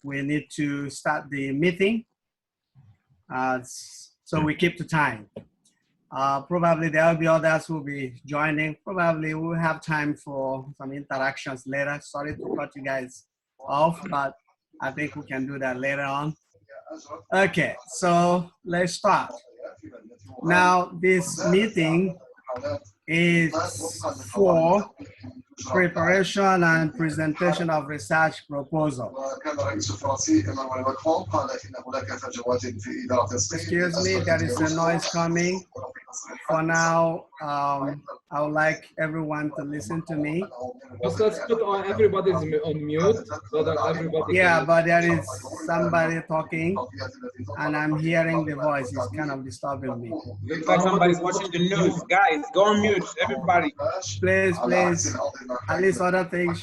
we need to start the meeting. So we keep to time. Probably there will be others who will be joining. Probably we'll have time for some interactions later. Sorry to cut you guys off, but I think we can do that later on. Okay, so let's start. Now, this meeting is for preparation and presentation of research proposal. Excuse me, there is a noise coming. For now, I would like everyone to listen to me. Let's put everybody's on mute so that everybody Yeah, but there is somebody talking and I'm hearing the voice. It's kind of disturbing me. Looks like somebody's watching the news. Guys, go on mute, everybody. Please, please, at least other things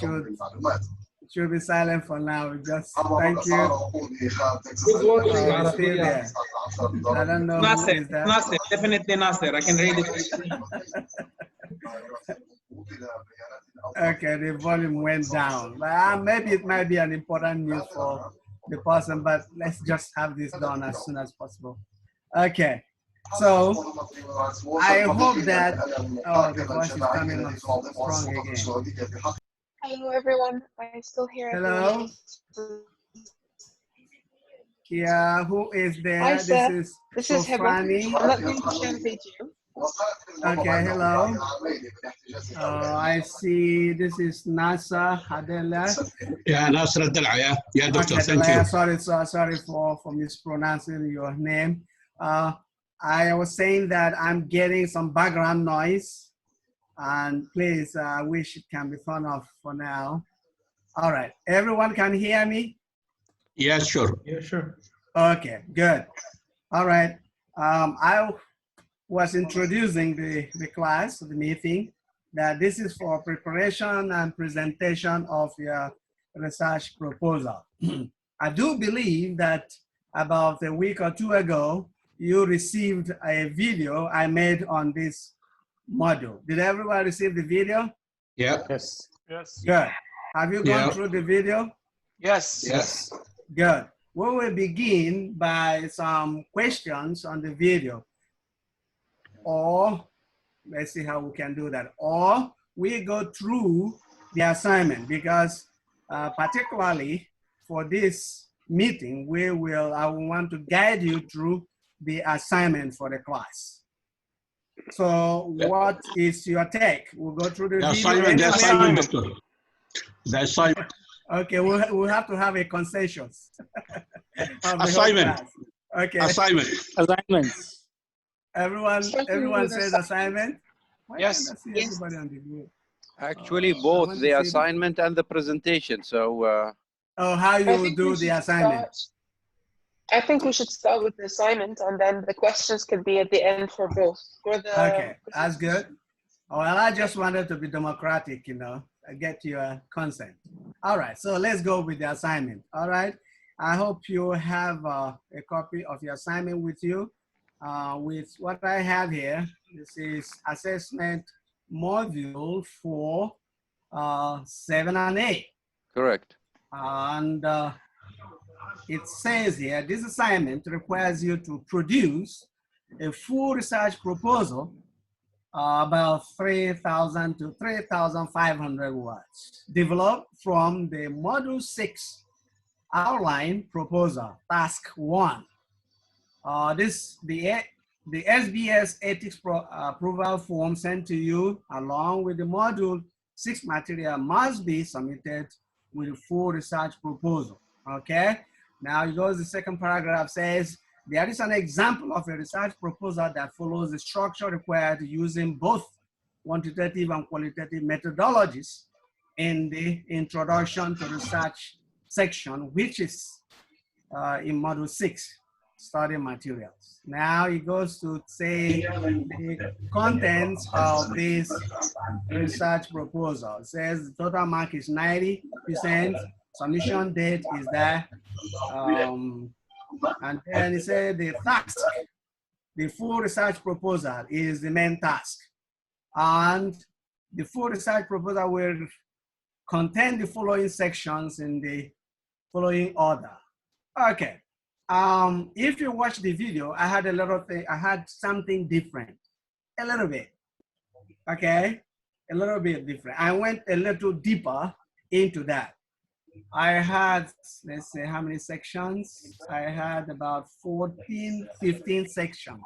should be silent for now. Just thank you. Who's watching? Still there. I don't know Nasser, who is that. Nasser, definitely Nasser. I can read it. Okay, the volume went down. Maybe it might be an important news for the person, but let's just have this done as soon as possible. Okay, so I hope that, oh, the voice is coming on strong again. Hello, everyone. I still hear Hello? Yeah, who is there? Hi, Seth. This is Heba. Sofrani. I'm not going to translate you. Okay, hello. I see this is Nasa Hadela. Yeah, Nasser Adela, yeah, doctor, Okay, thank you. Sorry for mispronouncing your name. I was saying that I'm getting some background noise, and please, I wish it can be turned off for now. All right, everyone can hear me? Yeah, sure. Yeah, sure. Okay, good. All right, I was introducing the class, the meeting, that this is for preparation and presentation of your research proposal. I do believe that about a week or two ago, you received a video I made on this module. Did everybody receive the video? Yeah. Yes. Yes. Good. Have you gone through the video? Yes. Yes. Good. We will begin by some questions on the video. Or, let's see how we can do that. Or we go through the assignment because particularly for this meeting, I will want to guide you through the assignment for the class. So what is your take? We'll go through the video. The assignment, doctor. The assignment. Okay, we'll have to have a consensus. Assignment. Okay. Assignment. Assignments. Everyone says assignment? Why Yes. can't I see everybody on the group? Actually, both the assignment and the presentation. So. Oh, how you will do the assignment? I think we should start with the assignment, and then the questions could be at the end for both. Okay, that's good. Well, I just wanted to be democratic, you know, get your consent. All right, so let's go with the assignment. All right, I hope you have a copy of your assignment with you. With what I have here, this is assessment module for 7 and 8. Correct. And it says here, this assignment requires you to produce a full research proposal about 3,000 to 3,500 words, developed from the Module 6 outline proposal, task 1. The SBS ethics approval form sent to you along with the Module 6 material must be submitted with a full research proposal, okay? Now it goes, the second paragraph says, there is an example of a research proposal that follows the structure required using both quantitative and qualitative methodologies in the introduction to research section, which is in Module 6, study materials. Now it goes to say the contents of this research proposal. It says the total mark is 90%, submission date is there, and then it says the task, the full research proposal is the main task. And the full research proposal will contain the following sections in the following order. Okay. If you watch the video, I had a little thing, I had something different, a little bit. Okay, a little bit different. I went a little deeper into that. I had, let's say, how many sections? I had about 14, 15 sections.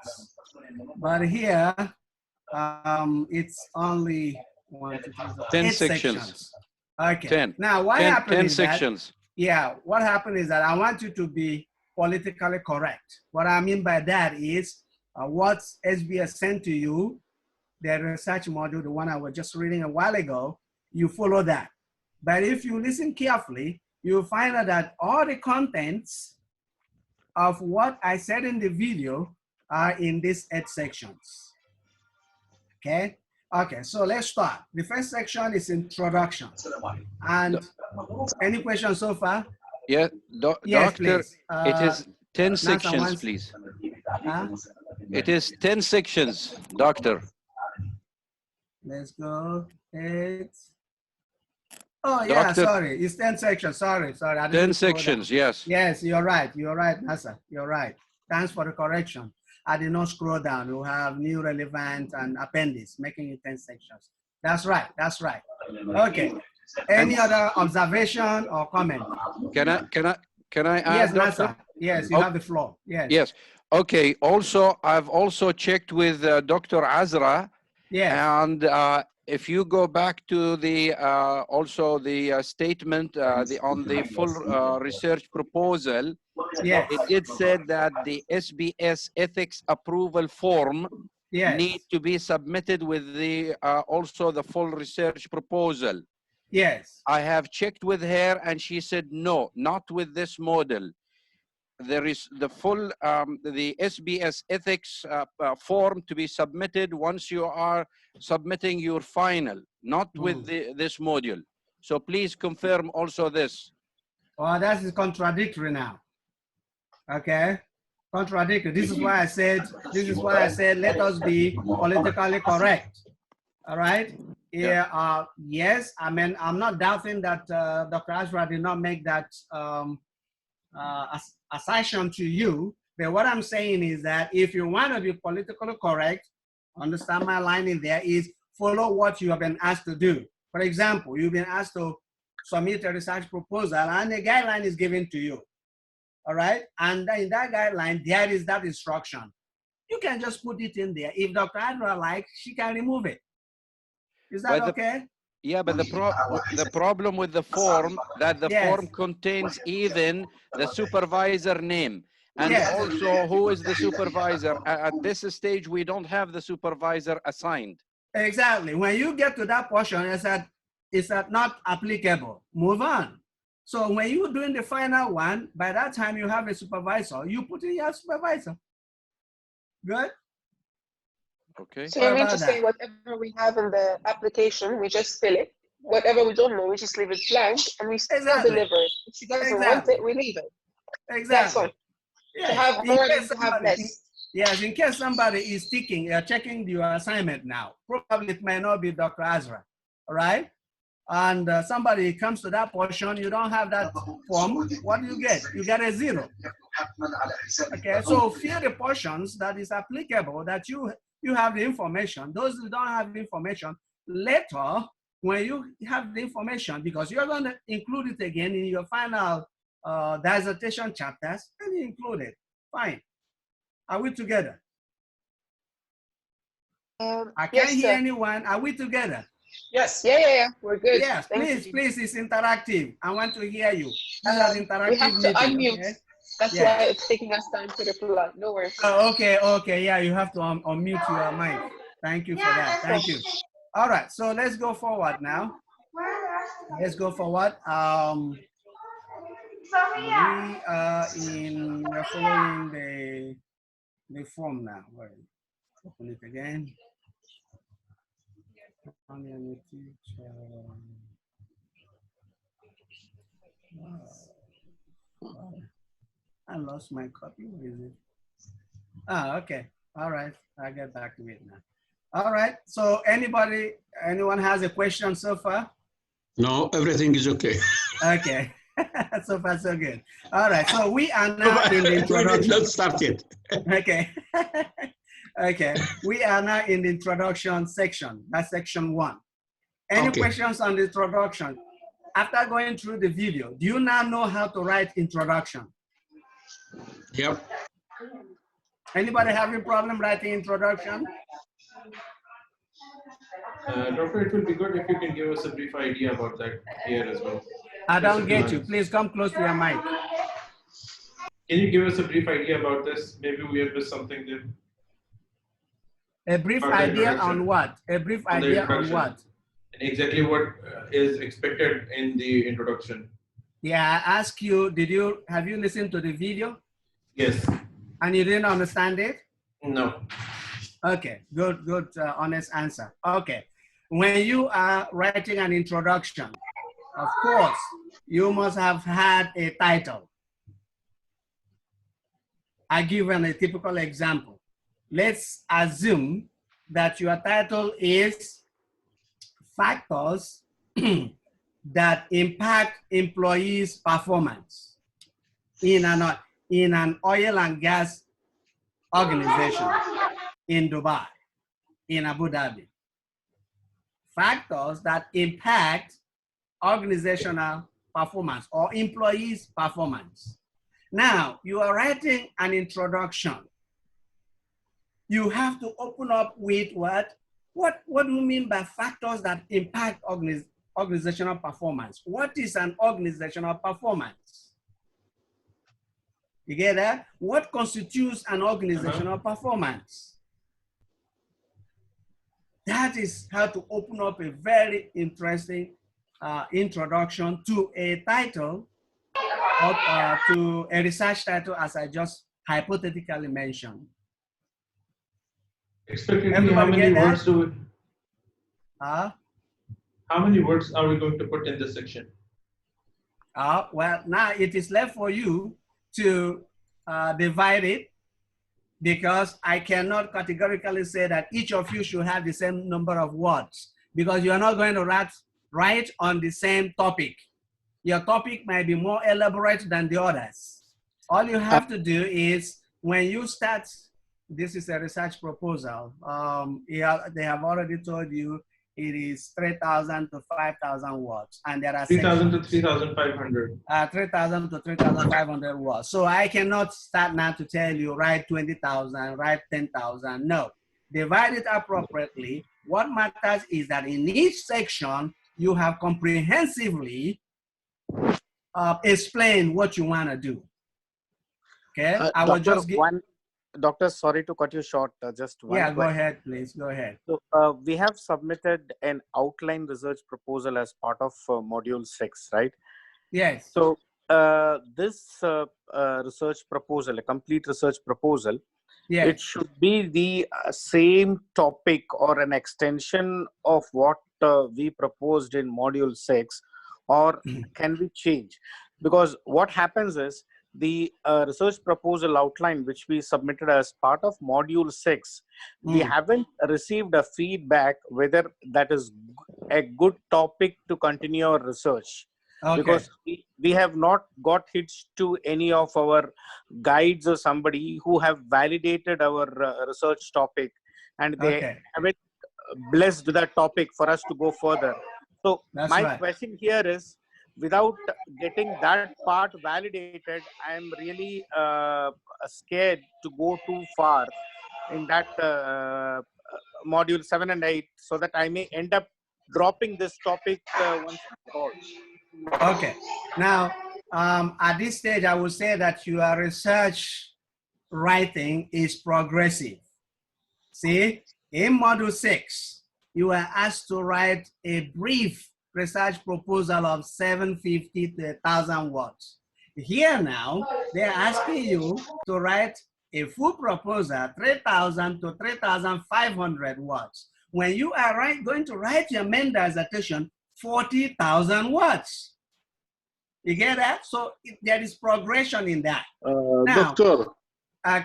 But here, it's only 10 8 sections. Okay. 10. Now, what 10, happened 10 is that, sections. yeah, what happened is that I want you to be politically correct. What I mean by that is what SBS sent to you, the research module, the one I was just reading a while ago, you follow that. But if you listen carefully, you'll find out that all the contents of what I said in the video are in these 8 sections. Okay? Okay, so let's start. The first section is introduction. And any questions so far? Yeah, Yes, doctor, please. it is 10 sections, once- please. Huh? It is 10 sections, doctor. Let's go. 8. Oh, yeah, Doctor- sorry. It's 10 sections. Sorry. I 10 didn't scroll down. sections, yes. Yes, you're right. You're right, Nasa. You're right. Thanks for the correction. I did not scroll down. You have new, relevant, and appendix, making it 10 sections. That's right. That's right. Okay. Any other observation or comment? Can I add, Yes, doctor? Nasa. Yes, you Oh. have the floor. Yes. Yes. Okay. Also, I've also checked with Dr. Azra, Yes. and if you go back to the also the statement on the full research proposal, Yes. it did said that the SBS ethics approval form Yes. need to be submitted with the also the full research proposal. Yes. I have checked with her and she said, no, not with this model. There is the full, the SBS ethics form to be submitted once you are submitting your final, not with this module. So please confirm also this. Well, that is contradictory now. Okay? Contradictory. This is why I said, let us be politically correct. All right? Yeah, yes, I mean, I'm not doubting that Dr. Azra did not make that assertion to you, but what I'm saying is that if you want to be politically correct, understand my line in there is follow what you have been asked to do. For example, you've been asked to submit a research proposal and a guideline is given to you. All right? And in that guideline, there is that instruction. You can just put it in there. If Dr. Azra likes, she can remove it. Is that okay? Yeah, but the problem with the form, that the Yes. form contains even the supervisor name. And Yes. also, who is the supervisor? At this stage, we don't have the supervisor assigned. Exactly. When you get to that portion, it's not applicable. Move on. So when you're doing the final one, by that time you have a supervisor, you put in your supervisor. Good? Okay. So What you mean about to say whatever we have in the application, we just fill it. Whatever we don't know, we just leave it blank and we still Exactly. deliver it. If she doesn't want Exactly. it, we leave it. That's Exactly. all. Yes. To have In more case than to have somebody- less. Yes, in case somebody is checking your assignment now, probably it may not be Dr. Azra, all right? And somebody comes to that portion, you don't have that form, what do you get? You get a 0. Okay, so fill the portions that is applicable, that you have the information. Those who don't have the information, later, when you have the information, because you're going to include it again in your final dissertation chapters, then you include it. Fine. Are we together? I can't Yes, hear sir. anyone. Are we together? Yes. Yeah. We're good. Yes, Thank you. please, it's interactive. I want to hear you. This is an We interactive have to meeting, unmute. okay? That's Yeah. why it's taking us time to reply. No worries. Oh, okay, yeah, you have to unmute your mic. Thank you for that, thank you. All right, so let's go forward now. Let's go forward. We're following the form now. Wait, open it again. I lost my copy. Where is it? Ah, okay. All right. I'll get back to it now. All right. So anyone has a question so far? No, everything is okay. Okay. So far, so good. All right, so we are now in the We did introduction. not start yet. Okay. Okay, we are now in the introduction section. That's section 1. Any Okay. questions on the introduction? After going through the video, do you now know how to write introduction? Yep. Anybody having problem writing introduction? Doctor, it will be good if you can give us a brief idea about that here as well. I Just don't a few get you. lines. Please come close to your mic. Can you give us a brief idea about this? Maybe we have missed something there. A brief About the idea on introduction. what? A brief On the idea on introduction. what? And exactly what is expected in the introduction. Yeah, I ask you, have you listened to the video Yes. and you didn't understand it? No. Okay, good, honest answer. Okay, when you are writing an introduction, of course, you must have had a title. I give a typical example. Let's assume that your title is Factors that Impact Employees' Performance in an oil and gas organization in Dubai, in Abu Dhabi. Factors that impact organizational performance or employees' performance. Now, you are writing an introduction. You have to open up with what? What do you mean by factors that impact organizational performance? What is an organizational performance? You get that? What constitutes an organizational performance? That is how to open up a very interesting introduction to a title, or to a research title, as I just hypothetically mentioned. Expectedly, Everybody how many get that? words do we, How many words are we going to put in this section? Well, now it is left for you to divide it, because I cannot categorically say that each of you should have the same number of words, because you are not going to write on the same topic. Your topic might be more elaborate than the others. All you have to do is, when you start, this is a research proposal. They have already told you it is 3,000 to 5,000 words, and there are 3,000 to sections. 3,500. 3,000 to 3,500 words. So I cannot start now to tell you write 20,000, write 10,000. No, divide it appropriately. What matters is that in each section, you have comprehensively explained what you want to do. Okay, I will just give. Doctor, sorry to cut you short. Just one. Yeah, go question. ahead, please. Go ahead. So, we have submitted an outline research proposal as part of module 6, right? Yes. So, this research proposal, a complete research proposal, Yes. it should be the same topic or an extension of what we proposed in module 6, or can we change? Because what happens is, the research proposal outline which we submitted as part of module 6, we haven't received a feedback whether that is a good topic to continue our research. Okay. Because we have not got hitched to any of our guides or somebody who have validated our research topic, and they haven't blessed that topic for us to go further. So That's my right. question here is, without getting that part validated, I am really scared to go too far in that module 7 and 8, so that I may end up dropping this topic once and for all. Okay. Now, at this stage, I would say that your research writing is progressive. See, in module 6, you were asked to write a brief research proposal of 750 to 1,000 words. Here now, they're asking you to write a full proposal, 3,000 to 3,500 words. When you are going to write your main dissertation, 40,000 words. You get that? So there is progression in that. Now, Doctor.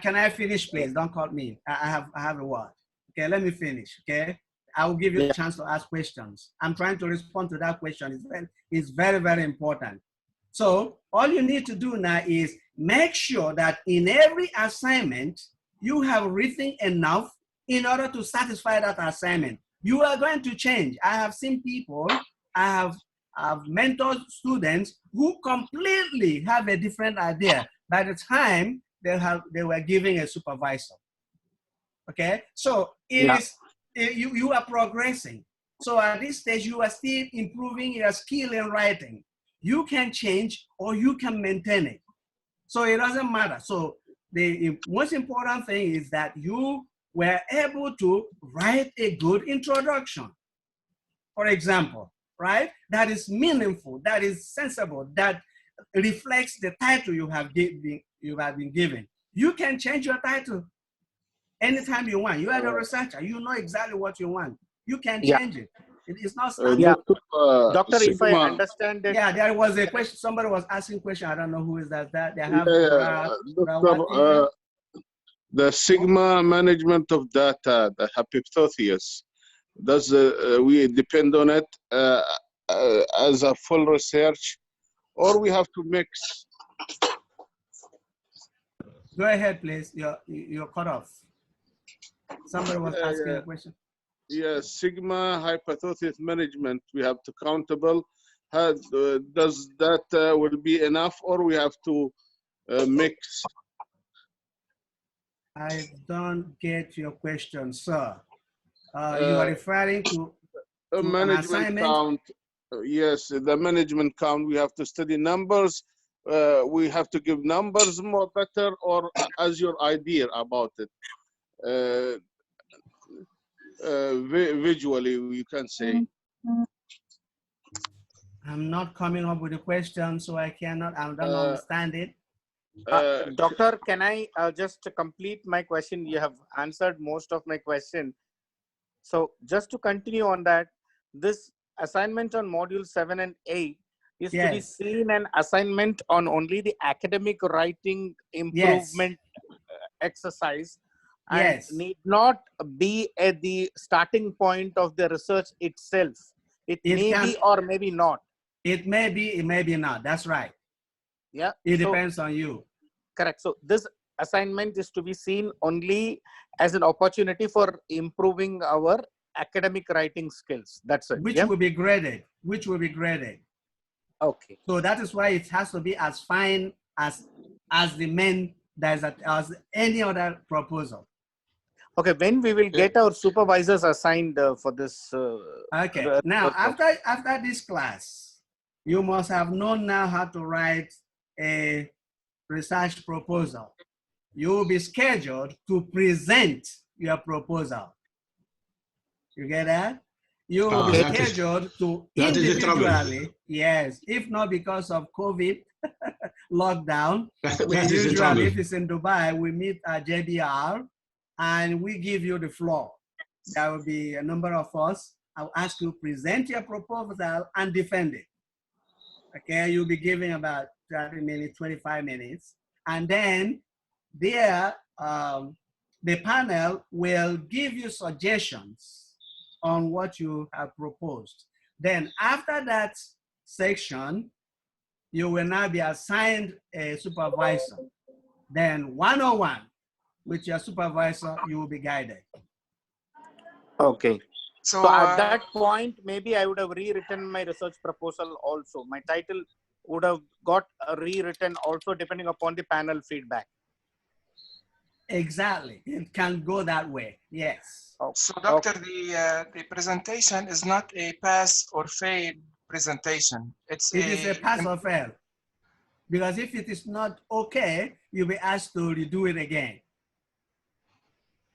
Can I finish, please? Don't cut me. I have a word. Okay, let me finish. Okay. I will give you a chance to ask questions. I'm trying to respond to that question. It's very, very important. So all you need to do now is make sure that in every assignment, you have written enough in order to satisfy that assignment. You are going to change. I have seen people, I have mentored students who completely have a different idea by the time they were giving a supervisor. Okay, so you are progressing. So at this stage, you are still improving your skill in writing. You can change or you can maintain it. So it doesn't matter. So the most important thing is that you were able to write a good introduction, for example, right? That is meaningful, that is sensible, that reflects the title you have been given. You can change your title anytime you want. You are the researcher. You know exactly what you want. You can change it. It's not standard. Doctor, if I understand it. Yeah, there was a question. Somebody was asking a question. I don't know who is that. They have Doctor, the Sigma management of data, the Hypothesis, does we depend on it as a full research, or we have to mix? Go ahead, please. You're cut off. Somebody was asking a question. Yes, Sigma hypothesis management, we have to countable. Does that will be enough, or we have to mix? I don't get your question, sir. You are referring to a management count. Yes, the management count. We have to study numbers. We have to give numbers more better, or as your idea about it. Visually, you can say. I'm not coming up with a question, so I don't understand it. Doctor, can I just complete my question? You have answered most of my question. So just to continue on that, this assignment on module 7 and 8 is to be seen an assignment on only the academic writing improvement exercise, and need not be at the starting point of the research itself. It may be or maybe not. It may be, it may be not. That's right. Yeah. It depends on you. Correct. So this assignment is to be seen only as an opportunity for improving our academic writing skills. That's it. Which will be graded. Which will be graded. Okay. So that is why it has to be as fine as the main as any other proposal. Okay, when we will get our supervisors assigned for this? Okay, now after this class, you must have known now how to write a research proposal. You will be scheduled to present your proposal. You get that? You will be scheduled to individually, yes, if not because of COVID lockdown, we usually, if it's in Dubai, we meet at JBR and we give you the floor. There will be a number of us. I'll ask you to present your proposal and defend it. Okay, you'll be giving about 30 minutes, 25 minutes. And then there, the panel will give you suggestions on what you have proposed. Then after that section, you will now be assigned a supervisor. Then one-on-one with your supervisor, you will be guided. Okay. So at that point, maybe I would have rewritten my research proposal also. My title would have got rewritten also depending upon the panel feedback. Exactly. It can go that way. Yes. So, Doctor, the presentation is not a pass or fail presentation. It is a pass or fail. Because if it is not okay, you'll be asked to redo it again.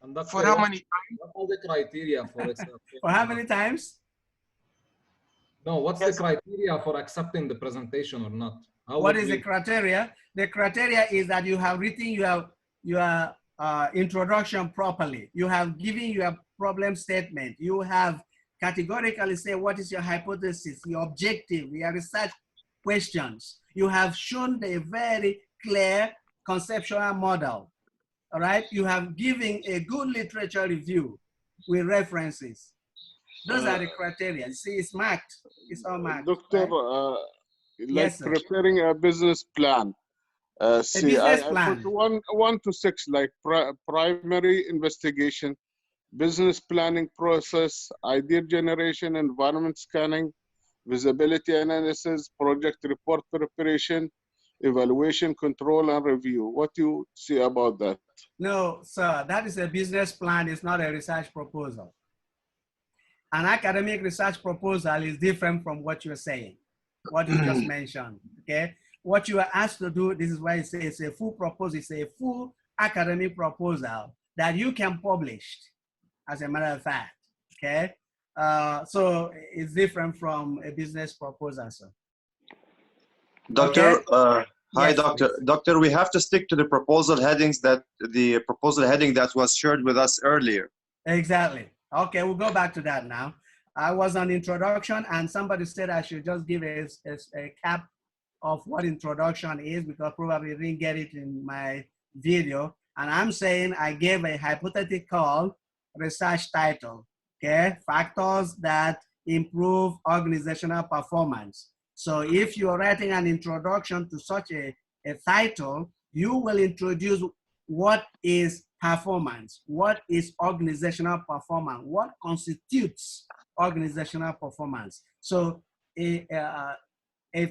And for how many times? What are the criteria for accepting? For how many times? No, what's the criteria for accepting the presentation or not? What is the criteria? The criteria is that you have written your introduction properly. You have given your problem statement. You have categorically said what is your hypothesis, your objective, your research questions. You have shown a very clear conceptual model. All right. You have given a good literature review with references. Those are the criteria. You see, it's marked. It's all marked. Doctor, right? Yes, sir. preparing a business plan. See, business I plan. put one to six, like primary investigation, business planning process, idea generation, environment scanning, visibility analysis, project report preparation, evaluation, control, and review. What do you see about that? No, sir, that is a business plan. It's not a research proposal. An academic research proposal is different from what you're saying, what you just mentioned, okay? What you are asked to do, this is why it says it's a full proposal, it's a full academic proposal that you can publish, as a matter of fact, okay? So it's different from a business proposal, sir. Doctor, Okay? hi, Yes, Doctor. please. Doctor, we have to stick to the proposal headings the proposal heading that was shared with us earlier. Exactly. Okay, we'll go back to that now. I was on introduction and somebody said I should just give a cap of what introduction is because probably didn't get it in my video. And I'm saying I gave a hypothetical research title, okay? Factors that improve organizational performance. So if you're writing an introduction to such a title, you will introduce what is performance, what is organizational performance, what constitutes organizational performance. So a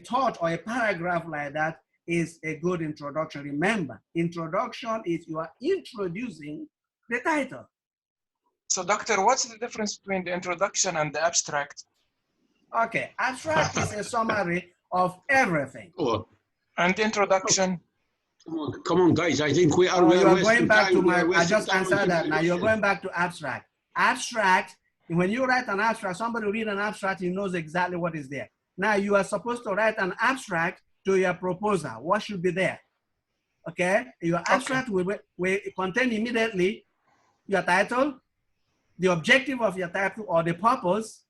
thought or a paragraph like that is a good introduction. Remember, introduction is you are introducing the title. So, Doctor, what's the difference between the introduction and the abstract? Okay, abstract is a summary of everything. Oh, And the introduction? come on, guys. I think we are. You are going wasting back time. to We are my, I wasting just time on answered that. Now you're introduction. going back to abstract. Abstract, when you write an abstract, somebody read an abstract, he knows exactly what is there. Now you are supposed to write an abstract to your proposal. What should be there? Okay, your abstract will contain immediately your title, the objective of your title or the purpose,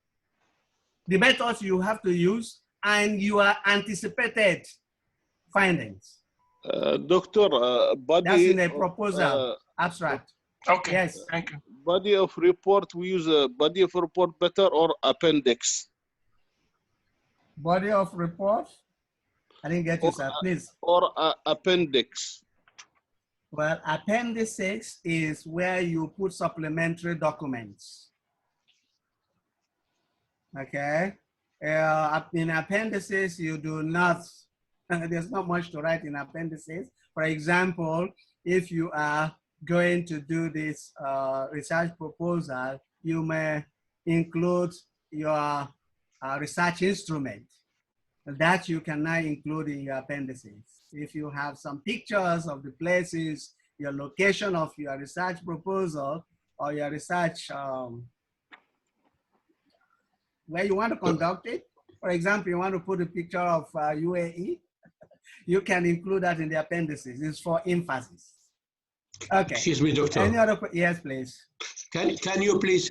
the methods you have to use, and your anticipated findings. Doctor, That's in a proposal abstract. Okay, yes. Thank you. Body of report, we use a body of report better or appendix? Body of report? I didn't get you, sir, please. Or appendix? Well, appendices is where you put supplementary documents. Okay. In appendices, you do not, there's not much to write in appendices. For example, if you are going to do this research proposal, you may include your research instrument that you can now include in your appendices. If you have some pictures of the places, your location of your research proposal or your research where you want to conduct it. For example, you want to put a picture of UAE, you can include that in the appendices. It's for emphasis. Okay. Excuse me, Doctor. Any other yes, please. Can you please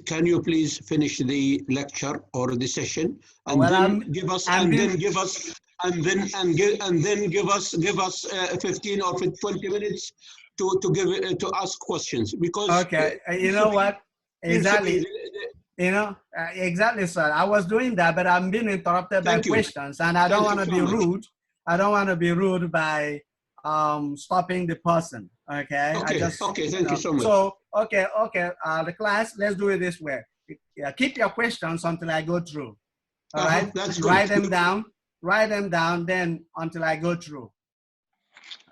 finish the lecture or the session and well, then give us 15 or 20 minutes to ask questions because okay, you know what exactly. You know, exactly, sir. I was doing that, but I'm being interrupted by questions, and I don't want to be rude. I don't want to be rude by stopping the person. Okay. Okay. Thank you so much. So, okay. The class, let's do it this way. Keep your questions until I go through. All right. That's good. Write them down. Write them down. Then until I go through.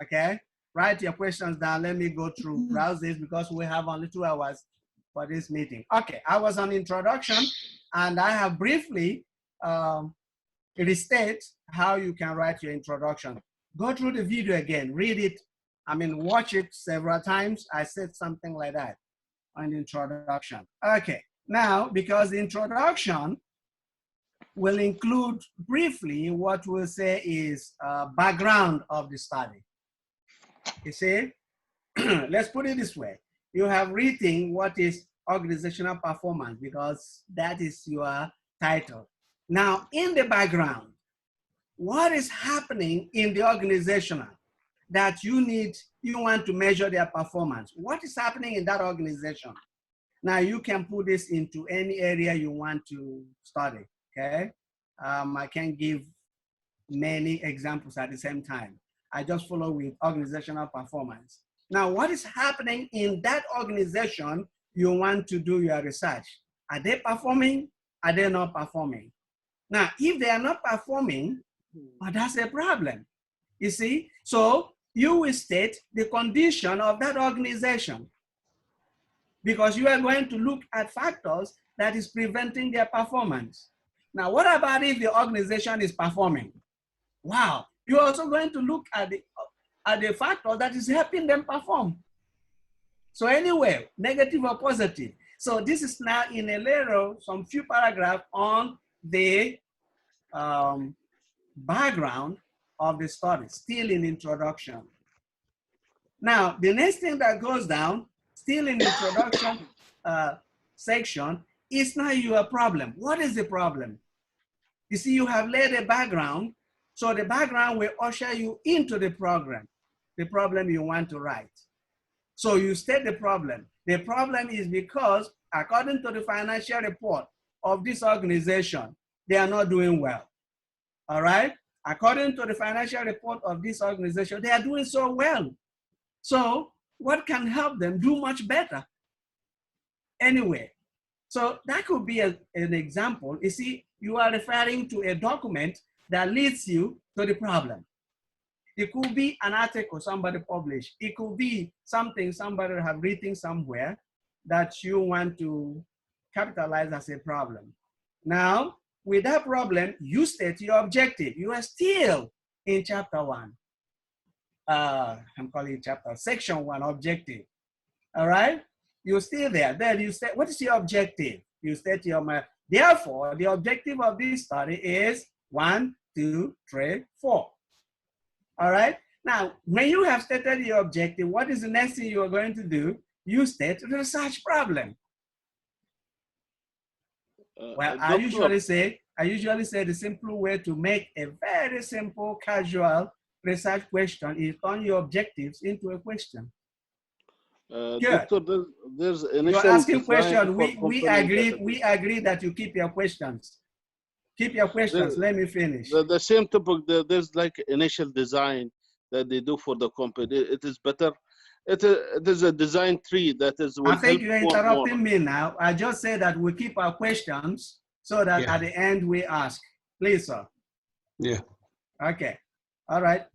Okay. Write your questions down. Let me go through. Browse this because we have only 2 hours for this meeting. Okay, I was on introduction and I have briefly restate how you can write your introduction. Go through the video again, read it, watch it several times. I said something like that on the introduction. Okay, now because the introduction will include briefly what we'll say is background of the study. You see, let's put it this way. You have written what is organizational performance because that is your title. Now, in the background, what is happening in the organizational that you want to measure their performance? What is happening in that organization? Now, you can put this into any area you want to study, okay? I can give many examples at the same time. I just follow with organizational performance. Now, what is happening in that organization you want to do your research? Are they performing? Are they not performing? Now, if they are not performing, well, that's a problem. You see? So you will state the condition of that organization, because you are going to look at factors that is preventing their performance. Now, what about if the organization is performing? Wow, you're also going to look at the factor that is helping them perform. So anyway, negative or positive. So this is now in a layer, some few paragraphs on the background of the study, still in introduction. Now, the next thing that goes down, still in the introduction section, is now your problem. What is the problem? You see, you have laid a background, so the background will usher you into the problem you want to write. So you state the problem. The problem is because, according to the financial report of this organization, they are not doing well. All right? According to the financial report of this organization, they are doing so well. So what can help them do much better? Anyway, so that could be an example. You see, you are referring to a document that leads you to the problem. It could be an article somebody published. It could be something somebody have written somewhere that you want to capitalize as a problem. Now, with that problem, you state your objective. You are still in chapter 1. I'm calling it chapter, section 1, objective. All right? You're still there. Then you say, what is your objective? You state your, therefore, the objective of this study is 1, 2, 3, 4. All right? Now, when you have stated your objective, what is the next thing you are going to do? You state the research problem. Well, I usually say the simple way to make a very simple, casual research question is turn your objectives into a question. Doctor, there's initial. You're asking questions. We agree that you keep your questions. Keep your questions. Let me finish. The same topic. There's like initial design that they do for the company. It is better. It is a design tree that is. I think you're interrupting me now. I just said that we keep our questions so that at the end we ask. Please, sir. Yeah. Okay. All right.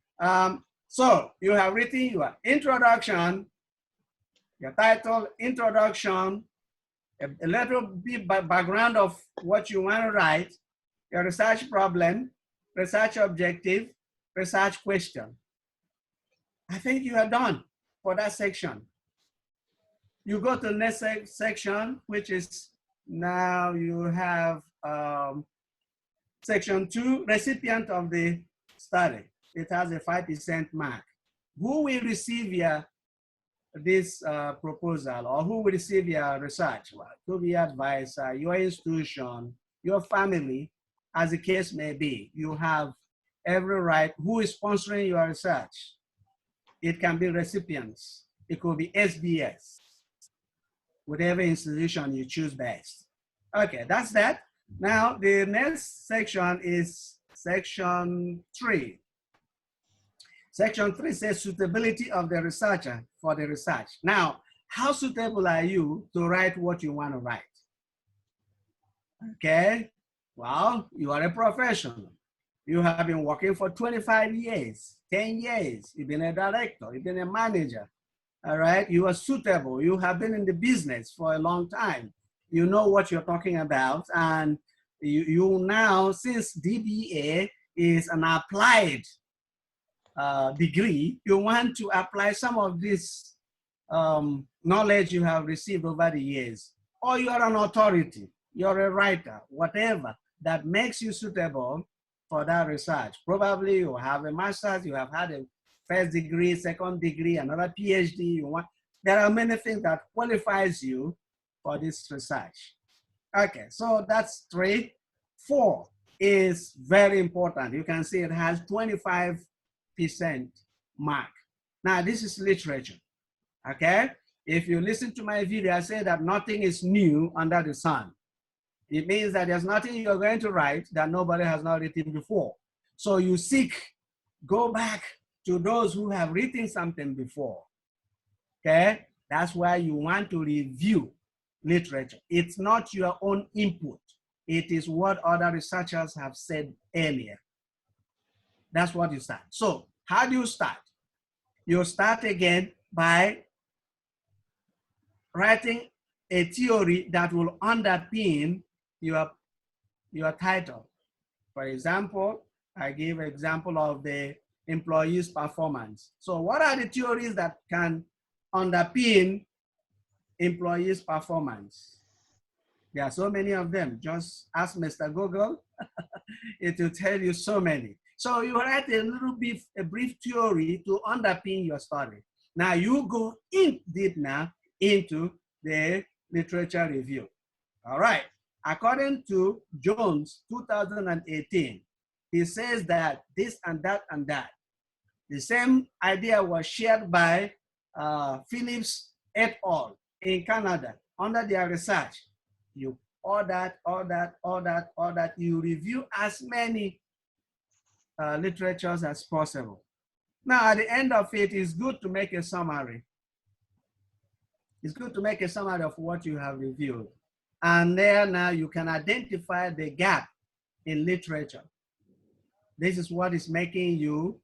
So you have written your introduction, your title, introduction, a little bit background of what you want to write, your research problem, research objective, research question. I think you are done for that section. You go to the next section, which is now you have section 2, recipient of the study. It has a 5% mark. Who will receive this proposal, or who will receive your research? Well, it could be your advisor, your institution, your family, as the case may be. You have every right. Who is sponsoring your research? It can be recipients. It could be SBS, whatever institution you choose best. Okay, that's that. Now, the next section is section 3. Section 3 says suitability of the researcher for the research. Now, how suitable are you to write what you want to write? Okay, well, you are a professional. You have been working for 25 years, 10 years. You've been a director, you've been a manager, all right? You are suitable. You have been in the business for a long time. You know what you're talking about. And you now, since DBA is an applied degree, you want to apply some of this knowledge you have received over the years. Or you are an authority, you're a writer, whatever that makes you suitable for that research. Probably you have a master's, you have had a first degree, second degree, another PhD. There are many things that qualifies you for this research. Okay, so that's 3. 4 is very important. You can see it has 25% mark. Now this is literature, okay? If you listen to my video, I say that nothing is new under the sun. It means that there's nothing you're going to write that nobody has not written before. So you go back to those who have written something before, okay? That's why you want to review literature. It's not your own input. It is what other researchers have said earlier. That's what you start. So how do you start? You start again by writing a theory that will underpin your title. For example, I give an example of the employee's performance. So what are the theories that can underpin employees' performance? There are so many of them. Just ask Mr. Google. It will tell you so many. So you write a brief theory to underpin your study. Now you go in deep now into the literature review. All right. According to Jones, 2018, he says that this and that and that. The same idea was shared by Phillips et al. In Canada under their research. You all that, you review as many literatures as possible. Now, at the end of it, it's good to make a summary. It's good to make a summary of what you have reviewed. And there now you can identify the gap in literature. This is what is making you,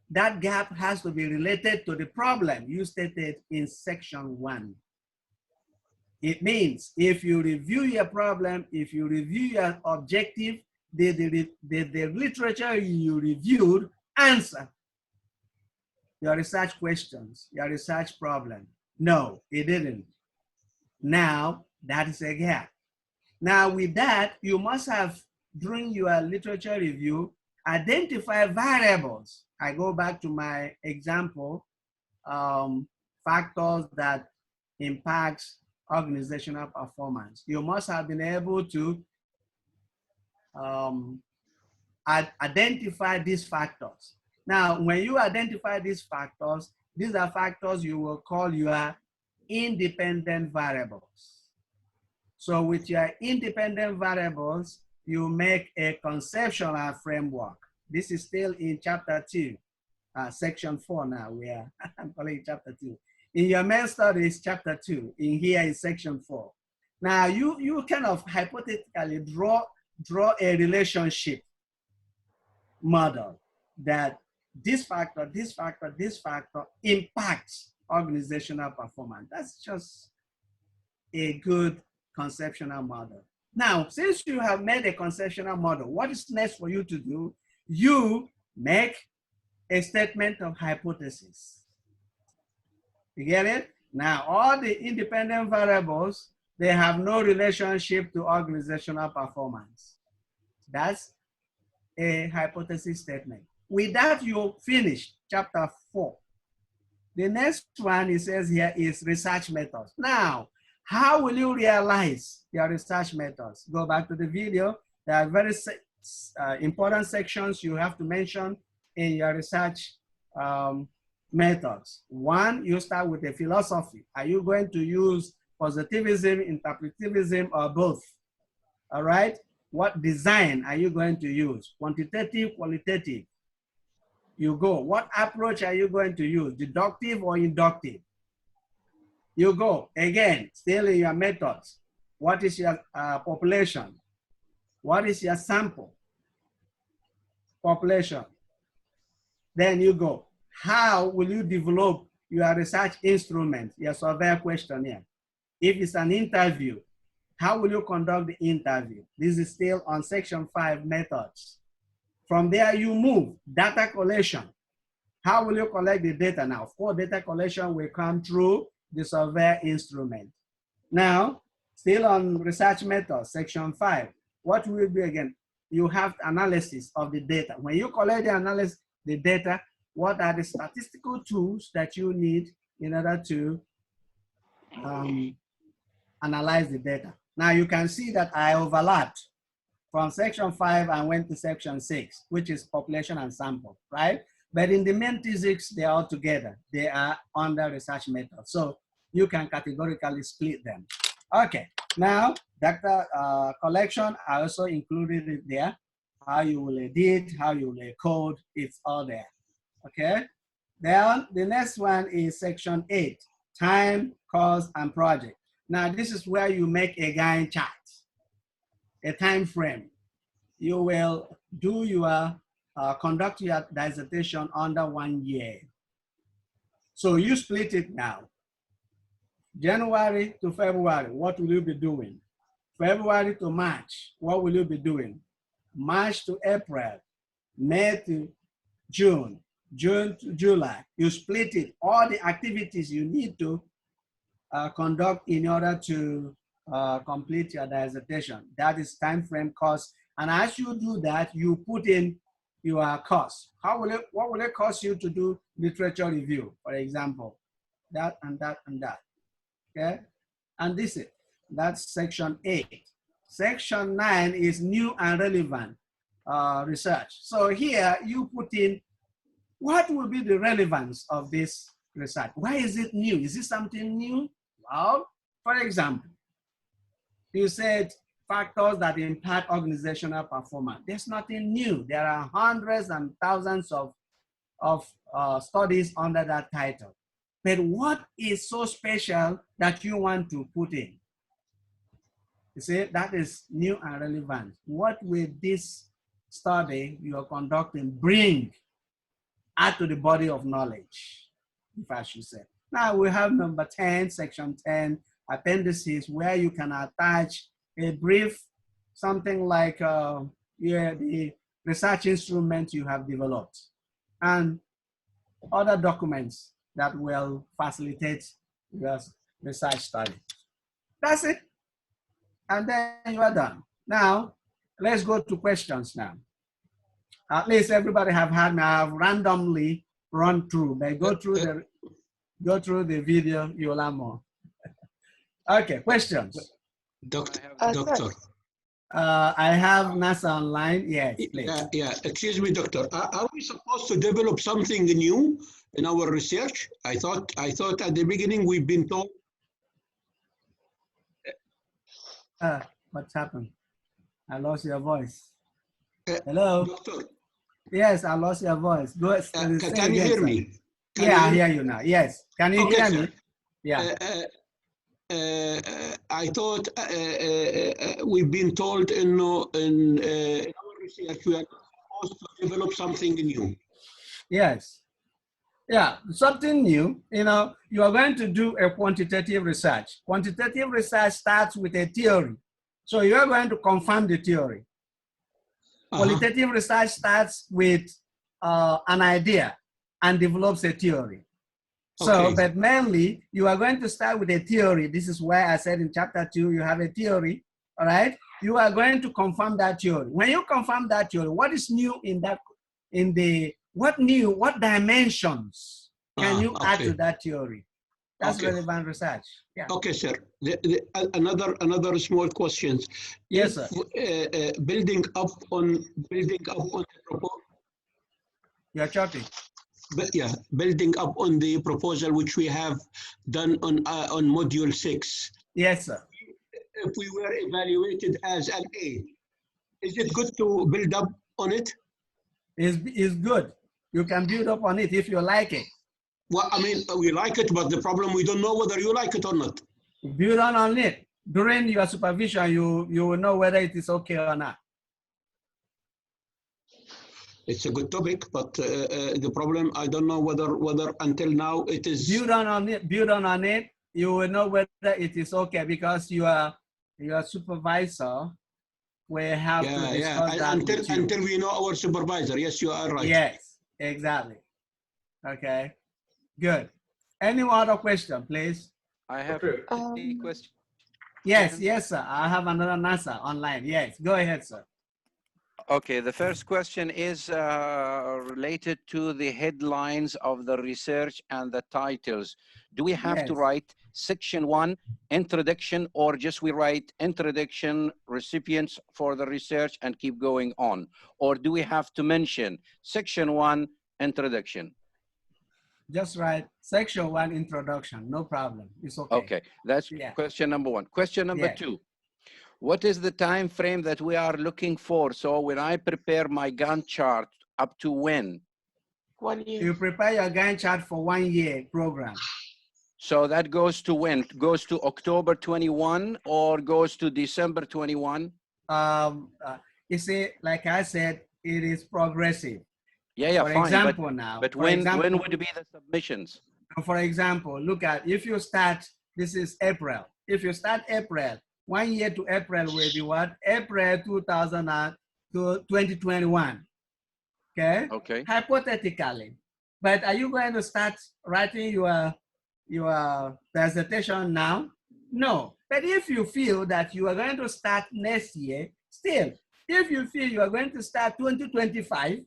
that gap has to be related to the problem you stated in section 1. It means if you review your problem, if you review your objective, the literature you reviewed answer your research questions, your research problem. No, it didn't. Now, that is a gap. Now, with that, you must have, during your literature review, identify variables. I go back to my example, factors that impacts organizational performance. You must have been able to identify these factors. Now, when you identify these are factors you will call your independent variables. So with your independent variables, you make a conceptual framework. This is still in chapter 2, section 4 now, where I'm calling it chapter 2. In your main studies, chapter 2, in here is section 4. Now you kind of hypothetically draw a relationship model that this factor impacts organizational performance. That's just a good conceptual model. Now, since you have made a conceptual model, what is next for you to do? You make a statement of hypothesis. You get it? Now, all the independent variables, they have no relationship to organizational performance. That's a hypothesis statement. With that, you finish chapter 4. The next one, it says here, is research methods. Now, how will you realize your research methods? Go back to the video. There are very important sections you have to mention in your research methods. One, you start with a philosophy. Are you going to use positivism, interpretivism, or both? All right. What design are you going to use? Quantitative, qualitative? You go. What approach are you going to use? Deductive or inductive? You go. Again, still in your methods. What is your population? What is your sample population? Then you go. How will you develop your research instrument, your survey questionnaire? If it's an interview, how will you conduct the interview? This is still on section 5, methods. From there, you move data collection. How will you collect the data now? Of course, data collection will come through the survey instrument. Now, still on research methods, section 5. What will be again? You have analysis of the data. When you collect the data, what are the statistical tools that you need in order to analyze the data? Now you can see that I overlapped from section 5 and went to section 6, which is population and sample, right? But in the main physics, they are all together. They are under research methods. So you can categorically split them. Okay, now data collection, I also included it there. how you will edit, how you will code, it's all there. Okay? Then the next one is section 8, time, cost, and project. Now this is where you make a Gantt chart, a time frame. You will do your, conduct your dissertation under 1 year. So you split it now. January to February, what will you be doing? February to March, what will you be doing? March to April, May to June, June to July. You split it, all the activities you need to conduct in order to complete your dissertation. That is time frame, cost. And as you do that, you put in your cost. What will it cost you to do literature review, for example? That and that and that. Okay? And that's section 8. Section 9 is new and relevant research. So here you put in what will be the relevance of this research. Why is it new? Is it something new? Well, for example, you said factors that impact organizational performance. There's nothing new. There are hundreds and thousands of studies under that title. But what is so special that you want to put in? You see, that is new and relevant. What will this study you are conducting bring add to the body of knowledge, if I should say? Now we have number 10, section 10, appendices, where you can attach a brief, something like the research instrument you have developed and other documents that will facilitate your research study. That's it. And then you are done. Now, let's go to questions now. At least everybody have had me. I have randomly run through. But go through the video, you'll learn more. Okay, questions. Doctor. I have NASA online. Yes, please. Yeah. Excuse me, doctor. Are we supposed to develop something new in our research? I thought at the beginning we've been told. What's happened? I lost your voice. Hello? Doctor. Yes, I lost your voice. Go ahead. Can you hear me? I hear you now. Yes. Can you hear me? Yeah. I thought we've been told in our research we are supposed to develop something new. Yes. Yeah, something new. You know, you are going to do a quantitative research. Quantitative research starts with a theory. So you are going to confirm the theory. Qualitative research starts with an idea and develops a theory. So, but mainly, you are going to start with a theory. This is why I said in chapter 2, you have a theory, all right? You are going to confirm that theory. When you confirm that theory, what is new what dimensions can you add to that theory? That's relevant research. Yeah. Okay, sir. Another small questions. Yes, sir. Building up on the proposal. You're chopping. Yeah, building up on the proposal which we have done on module 6. Yes, sir. If we were evaluated as an A, is it good to build up on it? It's good. You can build up on it if you like it. Well, I mean, we like it, but the problem, we don't know whether you like it or not. Build on it. During your supervision, you will know whether it is okay or not. It's a good topic, but the problem, I don't know whether until now it is. Build on it. You will know whether it is okay because your supervisor will have to discuss that with you. Until we know our supervisor. Yes, you are right. Yes, exactly. Okay, good. Any other question, please? I have a question. Yes, sir. I have another NASA online. Yes, go ahead, sir. Okay, the first question is related to the headlines of the research and the titles. Do we have to write section 1, introduction, or just we write introduction, recipients for the research and keep going on? Or do we have to mention section 1, introduction? Just write section 1, introduction, no problem. It's okay. Okay, that's question number 1. Question number 2. what is the time frame that we are looking for? So when I prepare my Gantt chart, up to when? 1 year. You prepare your Gantt chart for 1 year program. So that goes to when? Goes to October 21 or goes to December 21? You see, like I said, it is progressive. Yeah, yeah, For fine. example, now. But for when example, would be the submissions? For example, look at, if you start, this is April. If you start April, 1 year to April will be what? April 2021. Okay? Okay. Hypothetically. But are you going to start writing your dissertation now? No. But if you feel that you are going to start next year, still, if you feel you are going to start 2025,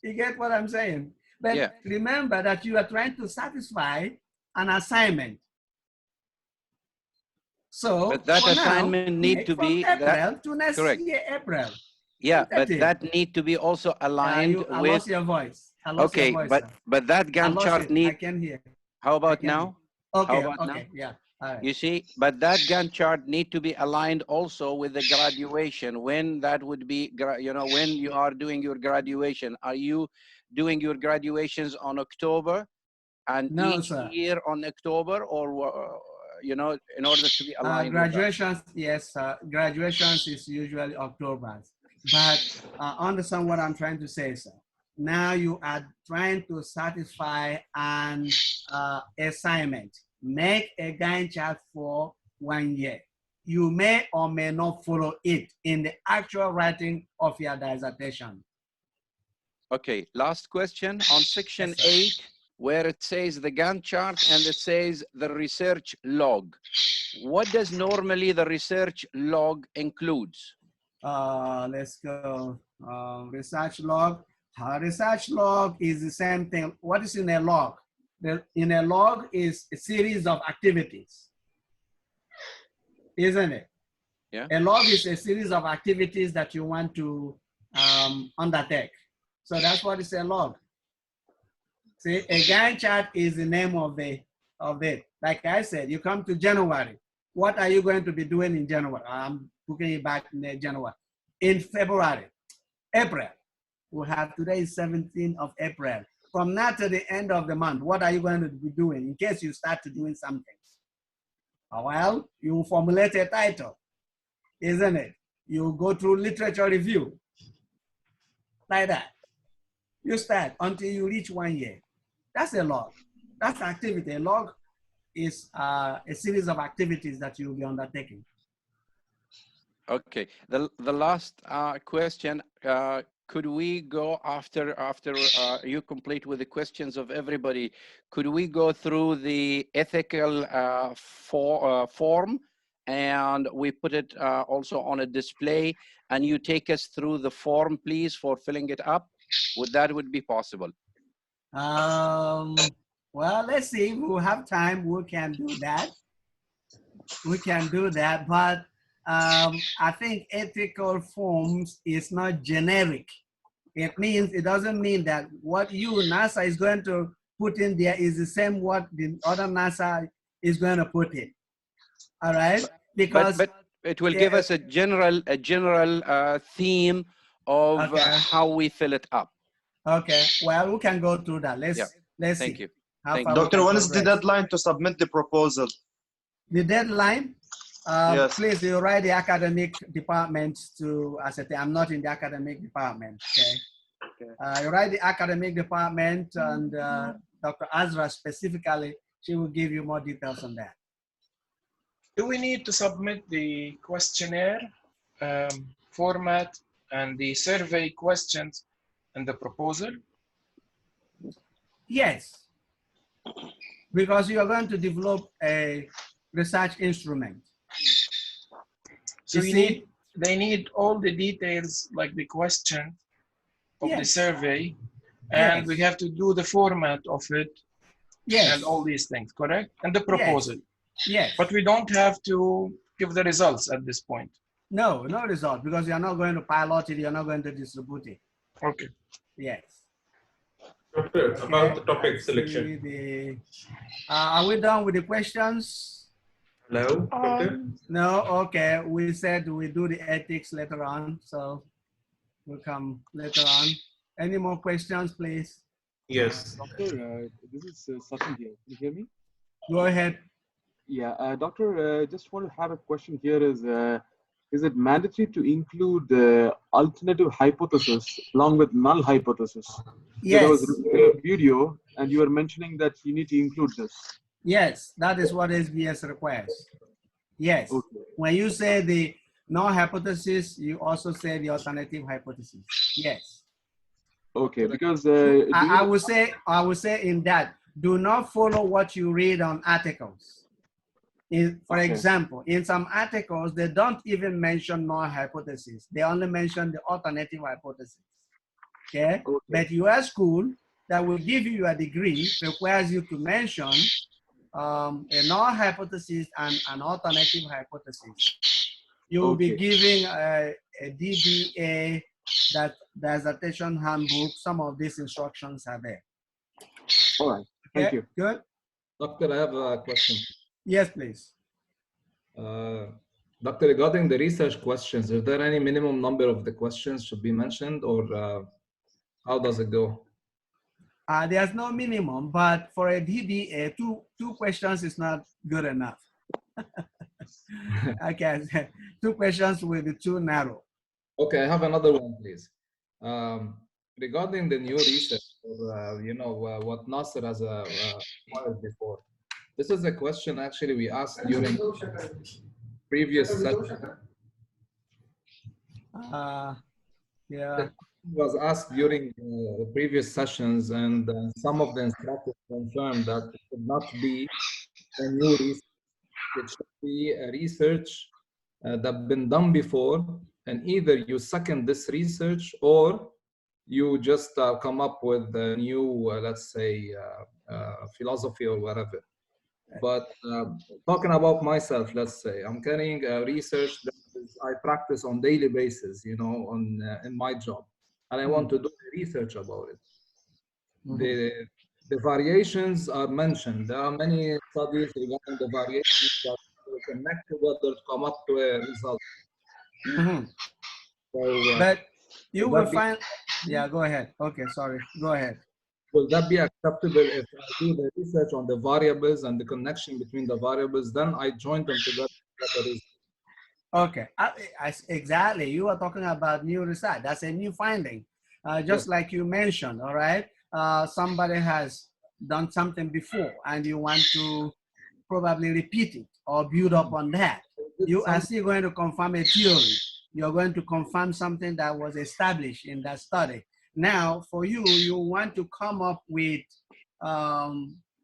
you get what I'm saying? But Yeah. remember that you are trying to satisfy an assignment. So, But that for assignment now, need make to from be April that, to next correct. year, April. Yeah, but Tentative. that need to be also aligned I with. lost your voice. I lost Okay, your voice, but sir. that I Gantt lost chart it. need. I can hear. How about can now? hear. Okay, How about okay, now? yeah. All right. You see, but that Gantt chart need to be aligned also with the graduation. When that would be, when you are doing your graduation, are you doing your graduations on October and No, each sir. year on October, or in order to be aligned with that? Graduations, yes, graduations is usually October. But understand what I'm trying to say, sir. Now you are trying to satisfy an assignment. Make a Gantt chart for 1 year. You may or may not follow it in the actual writing of your dissertation. Okay, last question on section 8, where it says the Gantt chart and it says the research log. What does normally the research log includes? Let's go. Research log. Research log is the same thing. What is in a log? In a log is a series of activities, isn't it? Yeah. A log is a series of activities that you want to undertake. So that's what is a log. See, a Gantt chart is the name of it. Like I said, you come to January. What are you going to be doing in January? I'm booking it back in January. In February, April, we have today is 17th of April. From now to the end of the month, what are you going to be doing in case you start doing something? Well, you formulate a title, isn't it? You go through literature review, like that. You start until you reach 1 year. That's a log. That's activity. A log is a series of activities that you'll be undertaking. Okay, the last question, could we go after you complete with the questions of everybody, could we go through the ethical form and we put it also on a display, and you take us through the form, please, for filling it up? Would be possible? Well, let's see, if we have time, we can do that. We can do that, but I think ethical forms is not generic. It doesn't mean that what NASA is going to put in there is the same what the other NASA is going to put in. All right? Because but it will give us a general theme of how we fill it up. Okay, well, we can go through that. Let's Thank see. you. Doctor, when is the deadline to submit the proposal? The deadline? Yes. Please, you write the academic department to ascertain. I'm not in the academic department, okay? You write the academic department, and Dr. Azra specifically, she will give you more details on that. Do we need to submit the questionnaire format and the survey questions and the proposal? Yes, because you are going to develop a research instrument. So they need all the details, like the question of the survey, and we have to do the format of it, and all these things, correct? And the proposal. Yes. But we don't have to give the results at this point. No result, because you're not going to pilot it, you're not going to distribute it. Okay. Yes. Doctor, about the topic selection. Are we done with the questions? Hello, doctor? No, okay. We said we do the ethics later on, so we'll come later on. Any more questions, please? Yes. Doctor, this is Sachin here. Can you hear me? Go ahead. Yeah, doctor, just want to have a question here is it mandatory to include the alternative hypothesis along with null hypothesis? Yes. There was a video and you were mentioning that you need to include this. Yes, that is what SBS requires. Yes. Okay. When you say the null hypothesis, you also say the alternative hypothesis. Yes. Okay, because I would say in that, do not follow what you read on articles. For example, in some articles, they don't even mention null hypothesis. They only mention the alternative hypothesis. Okay? But your school that will give you a degree requires you to mention a null hypothesis and an alternative hypothesis. You will be giving a DBA, that dissertation handbook. Some of these instructions are there. All right. Thank you. Good. Doctor, I have a question. Yes, please. Doctor, regarding the research questions, is there any minimum number of the questions should be mentioned, or how does it go? There's no minimum, but for a DBA, two questions is not good enough. Okay, 2 questions will be too narrow. Okay, I have another one, please. Regarding the new research, what Nasser has acquired before. This is a question actually we asked during previous session. Yeah. It was asked during previous sessions, and some of the instructors confirmed that it should not be a new research. It should be a research that's been done before, and either you second this research or you just come up with a new, let's say, philosophy or whatever. But talking about myself, let's say, I'm carrying a research that I practice on daily basis, in my job, and I want to do research about it. The variations are mentioned. There are many studies regarding the variations that connect together to come up to a result. So, but you will find, yeah, go ahead. Okay, sorry, go ahead. Will that be acceptable if I do the research on the variables and the connection between the variables, then I join them together? Okay, exactly. You are talking about new research. That's a new finding. Just like you mentioned, all right? Somebody has done something before and you want to probably repeat it or build up on that. You are still going to confirm a theory. You're going to confirm something that was established in that study. Now, for you, you want to come up with,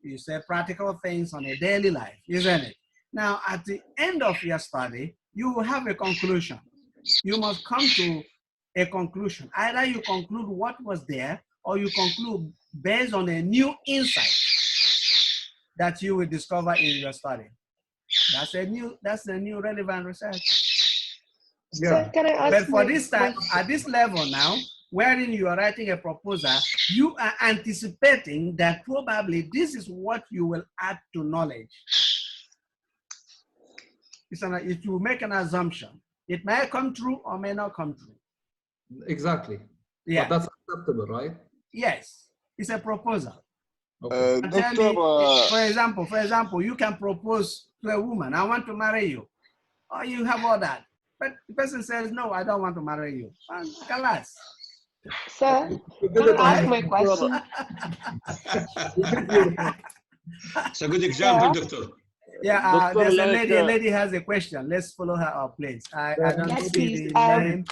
you say, practical things on a daily life, isn't it? Now, at the end of your study, you will have a conclusion. You must come to a conclusion. Either you conclude what was there, or you conclude based on a new insight that you will discover in your study. That's a new relevant research. Yeah. Can I ask but for this time, at this level now, wherein you are writing a proposal, you are anticipating that probably this is what you will add to knowledge. It will make an assumption. It may come true or may not come true. Exactly. Yeah. But that's acceptable, right? Yes. It's a proposal. Okay. For example, you can propose to a woman, I want to marry you. Or you have all that. But the person says, no, I don't want to marry you. Kalas. Sir, can I ask my question? It's a good example, Doctor. Yeah, there's a lady. A lady has a question. Let's follow her up, please. I don't see the name.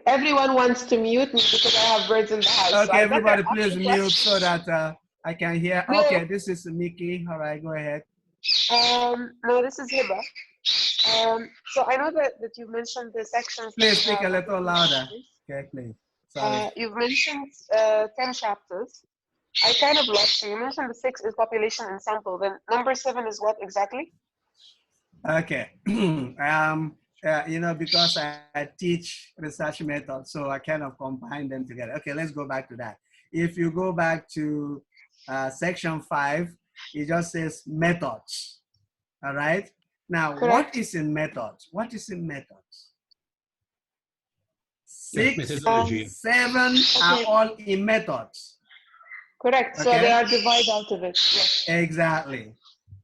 Everyone wants to mute me because I have birds in the house. Okay, so everybody, please mute so that I can hear. No. Okay, this is Nikki. All right, go ahead. No, this is Hiba. So I know that you mentioned the sections. Please speak a little louder. Okay, please. Sorry. You've mentioned 10 chapters. I kind of lost you. You mentioned the 6 is population and sample. Then number 7 is what exactly? Okay. Because I teach research methods, so I kind of combine them together. Okay, let's go back to that. If you go back to section 5, it just says methods. All right. Now, Correct. what is in methods? What is in methods? 6, methodology. 7 are Okay. all in methods. Correct. So Okay. they are divided out of it. Yes. Exactly.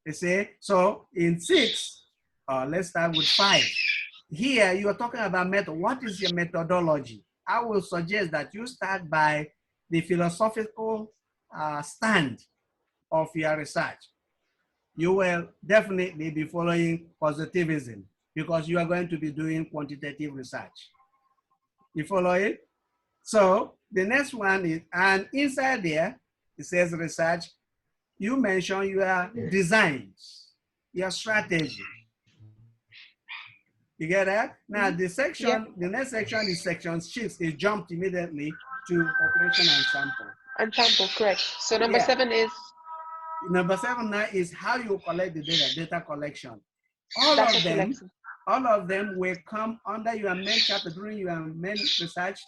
You see? So in 6, let's start with 5. Here, you are talking about method. What is your methodology? I will suggest that you start by the philosophical stand of your research. You will definitely be following positivism because you are going to be doing quantitative research. You follow it? So the next one is, and inside there, it says research. You mention your designs, your strategy. You get that? Now the section, Yeah. the next section is section 6. It jumped immediately to population and sample. And sample, correct. So number Yeah. 7 is Number 7 now is how you collect the data collection. All data of them, collection. all of them will come under your main chapter during your main research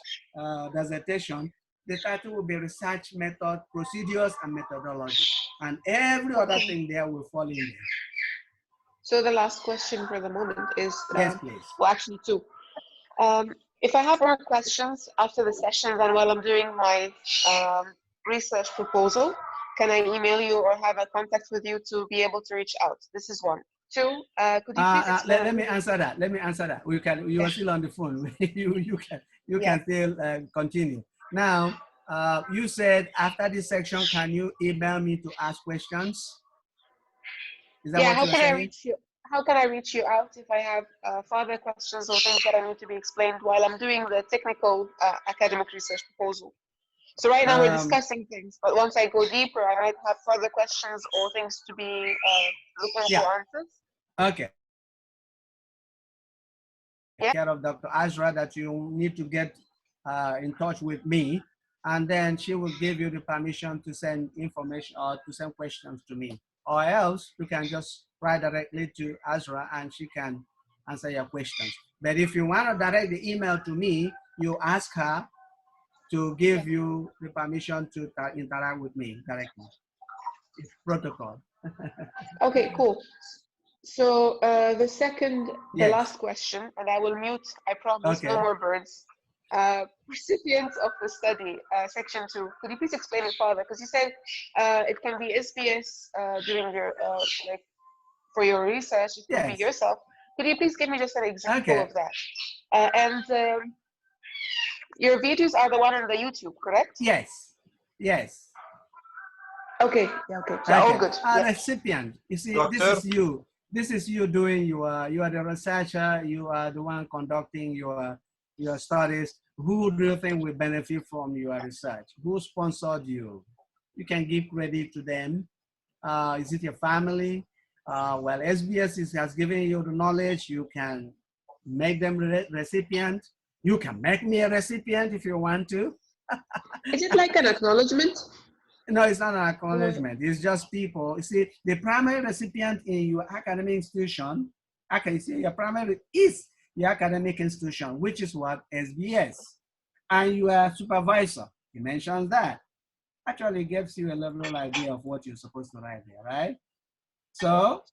dissertation. The title will be research method, procedures, and methodology. And every other thing there will fall in there. So the last question for the moment is, Yes, please. well, actually 2. If I have more questions after the session, then while I'm doing my research proposal, can I email you or have a contact with you to be able to reach out? This is 1. 2, could you please explain? Let me answer that. Let me answer that. You are still on the phone. you can still continue. Now, you said after this section, can you email me to ask questions? Is that Yeah, what how you're can I saying? reach you? How can I reach you out if I have further questions or things that I need to be explained while I'm doing the technical academic research proposal? So right now we're discussing things, but once I go deeper, I might have further questions or things to be looking for answers. Okay. Yeah. Care of Dr. Azra that you need to get in touch with me, and then she will give you the permission to send information or to send questions to me. Or else you can just write directly to Azra and she can answer your questions. But if you want to direct the email to me, you ask her to give you the permission to interact with me directly. It's protocol. Okay, cool. So the second, the Yes. last question, and I will mute, I promise, Okay. no more birds. Recipients of the study, section 2. Could you please explain it further? Because you said it can be SBS during your, like, for your research, it could be Yes. yourself. Could you please give me just an example Okay. of that? And your videos are the one on the YouTube, correct? Yes. Yes. Okay. Yeah, okay. So all good. Yeah. Recipient. You see, Doctor? this is you. This is you doing you are the researcher. You are the one conducting your studies. Who do you think will benefit from your research? Who sponsored you? You can give credit to them. Is it your family? Well, SBS has given you the knowledge. You can make them recipient. You can make me a recipient if you want to. Is it like an acknowledgement? No, it's not an acknowledgement. It's just people. You see, the primary recipient in your academic institution, okay, see, your primary is your academic institution, which is what? SBS. And your supervisor, he mentions that. Actually gives you a level idea of what you're supposed to write there, right? So,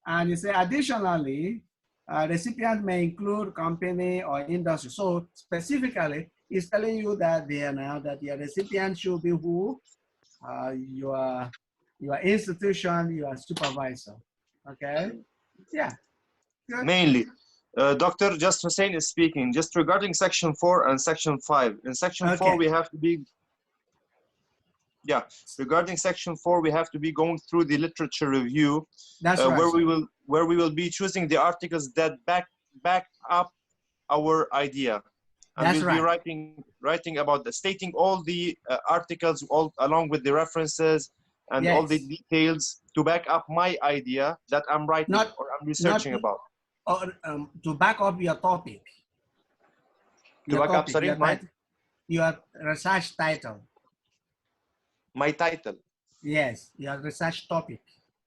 and you say additionally, recipient may include company or industry. So specifically, it's telling you that there now that your recipient should be who? Your institution, your supervisor. Okay? Yeah. Good. Mainly. Dr. Just Hussein is speaking. Just regarding section 4 and section 5. In section 4, we have to be, regarding section 4, we have to be going through the literature review. That's right. Where we will be choosing the articles that back up our idea. And That's we'll right. be writing about stating all the articles along with the references and all the details to back up my idea that I'm writing or I'm researching about. Or to back up your topic. To back up, sorry, your research title. My title. Yes, your research topic.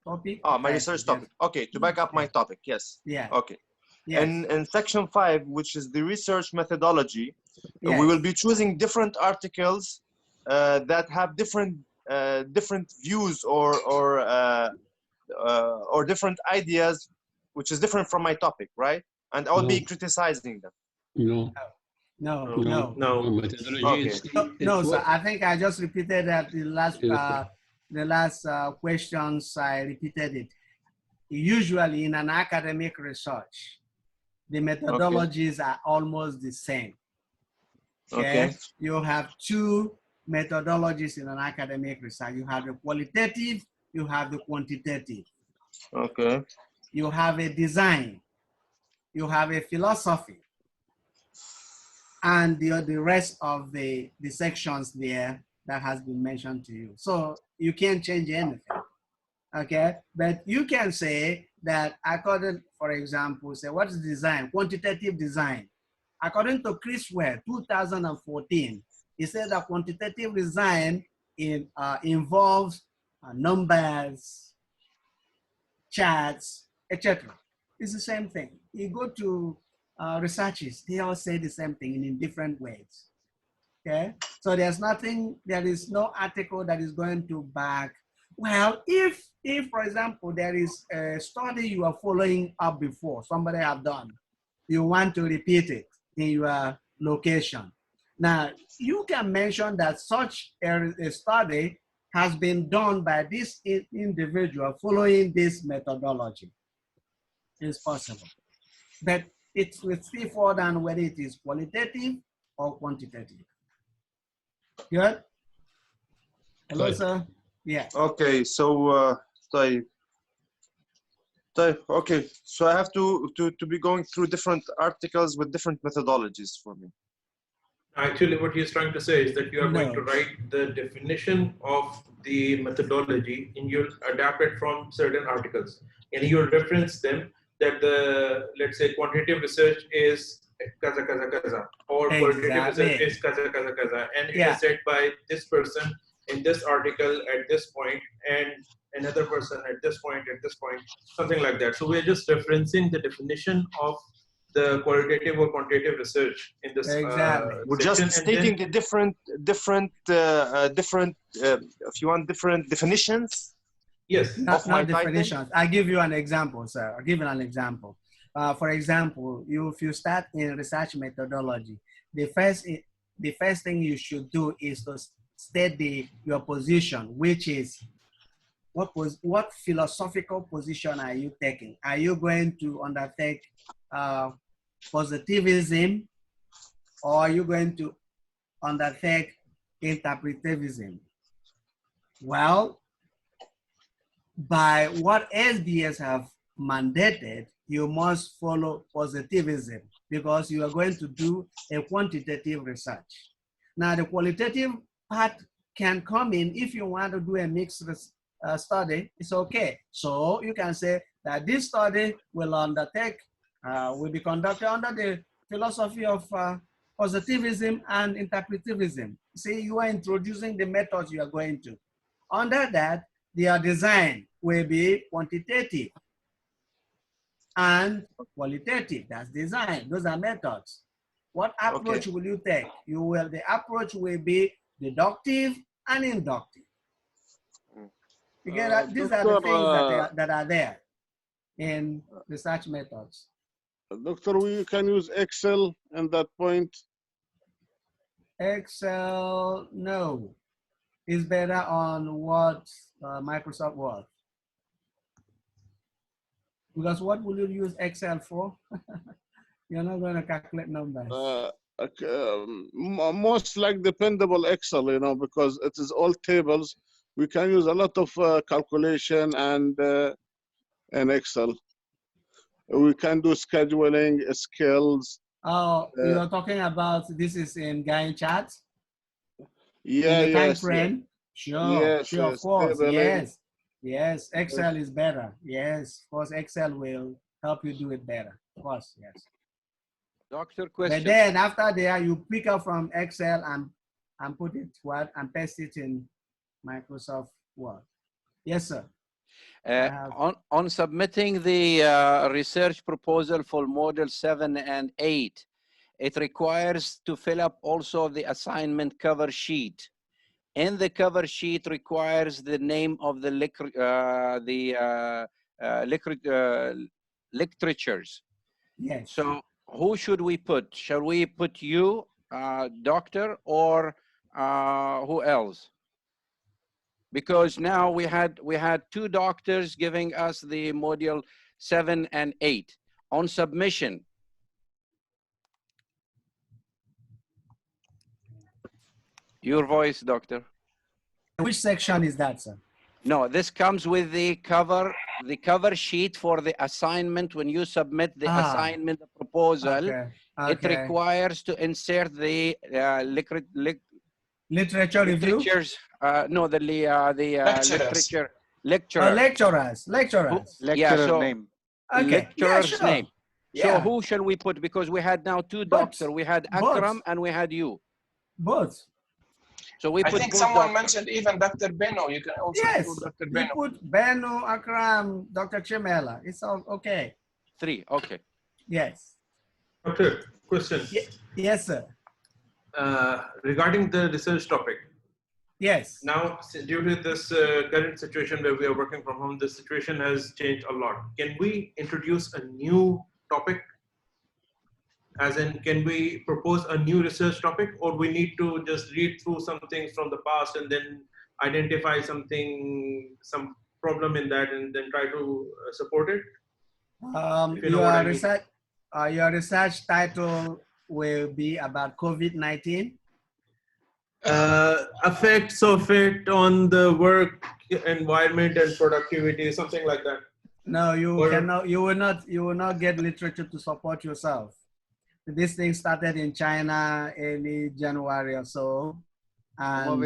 My research topic. Okay, to back up my topic. Yes. Yeah. Okay. Yes. And in section 5, which is the research methodology, Yes. we will be choosing different articles that have different views or different ideas which is different from my topic, right? And I'll be criticizing them. No. No. Okay. No, sir. I think I just repeated that the last questions. I repeated it. Usually, in an academic research, the methodologies are almost the same. Okay. You have two methodologies in an academic research. You have the qualitative, you have the quantitative. Okay. You have a design, you have a philosophy, and the rest of the sections there that has been mentioned to you. So you can't change anything, okay? But you can say that according, for example, say what is design? Quantitative design. According to Chris Ware, 2014, he said that quantitative design involves numbers, charts, etc. It's the same thing. You go to researches, they all say the same thing in different ways. Okay, so there's nothing, there is no article that is going to back. Well, if for example, there is a study you are following up before, somebody have done, you want to repeat it in your location. Now, you can mention that such a study has been done by this individual following this methodology. It's possible. But it will still fall down whether it is qualitative or quantitative. Good? Hello, Right. sir? Yeah. Okay, so okay, so I have to be going through different articles with different methodologies for me. Actually, what he's trying to say is that you are going to write the definition of the methodology and you'll adapt it from certain articles. And you'll reference them that the, let's say, quantitative research is kaza kaza kaza, or qualitative research is kaza kaza kaza. And it is said by this person in this article at this point, and another person at this point, something like that. So we're just referencing the definition of the qualitative or quantitative research in this we're just stating the different if you want different definitions. Yes. Not definitions. I'll give you an example, sir. I'll give you an example. For example, if you start in research methodology, the first thing you should do is to state your position, which is what philosophical position are you taking? Are you going to undertake positivism, or are you going to undertake interpretivism? Well, by what SBS have mandated, you must follow positivism because you are going to do a quantitative research. Now, the qualitative part can come in if you want to do a mixed study, it's okay. So you can say that this study will be conducted under the philosophy of positivism and interpretivism. See, you are introducing the methods you are going to. Under that, their design will be quantitative and qualitative. That's design. Those are methods. What approach will you take? The approach will be deductive and inductive. These are the things that are there in research methods. Doctor, we can use Excel at that point. Excel, no. It's better on what Microsoft Word. Because what will you use Excel for? You're not going to calculate numbers. Most like dependable Excel, because it is all tables. We can use a lot of calculation and Excel. We can do scheduling, skills. Oh, you're talking about this is in Gantt chart? Yeah, in the time frame? Sure, yes, sure, of course, yes. Excel is better. Yes, of course, Excel will help you do it better. Of course, yes. Doctor, question. But then after there, you pick up from Excel and put it and paste it in Microsoft Word. Yes, sir. On submitting the research proposal for model 7 and 8, it requires to fill up also the assignment cover sheet. And the cover sheet requires the name of the literatures. Yes. So who should we put? Shall we put you, doctor, or who else? Because now we had 2 doctors giving us the module 7 and 8 on submission. Your voice, doctor. Which section is that, sir? No, this comes with the cover sheet for the assignment. When you submit the assignment, the proposal, it requires to insert the literature review. No, the literature lecturer. Lecturers. Lecturer name. Okay. Lecturer's name. Yeah. So who shall we put? Because we had now 2 doctors. We had Akram and we had you. Both. So we I put think both someone doctors. mentioned even Dr. Beno. You can also put Dr. You Beno. put Beno, Akram, Dr. Chimela. It's all okay. 3. Okay. Yes. Doctor, question. Yes, sir. Regarding the research topic. Yes. Now, due to this current situation where we are working from home, the situation has changed a lot. Can we introduce a new topic? As in, can we propose a new research topic, or we need to just read through some things from the past and then identify some problem in that and then try to support it? Your research title will be about COVID-19. Effects of it on the work environment and productivity, something like that. No, you will not get literature to support yourself. This thing started in China early January or so, and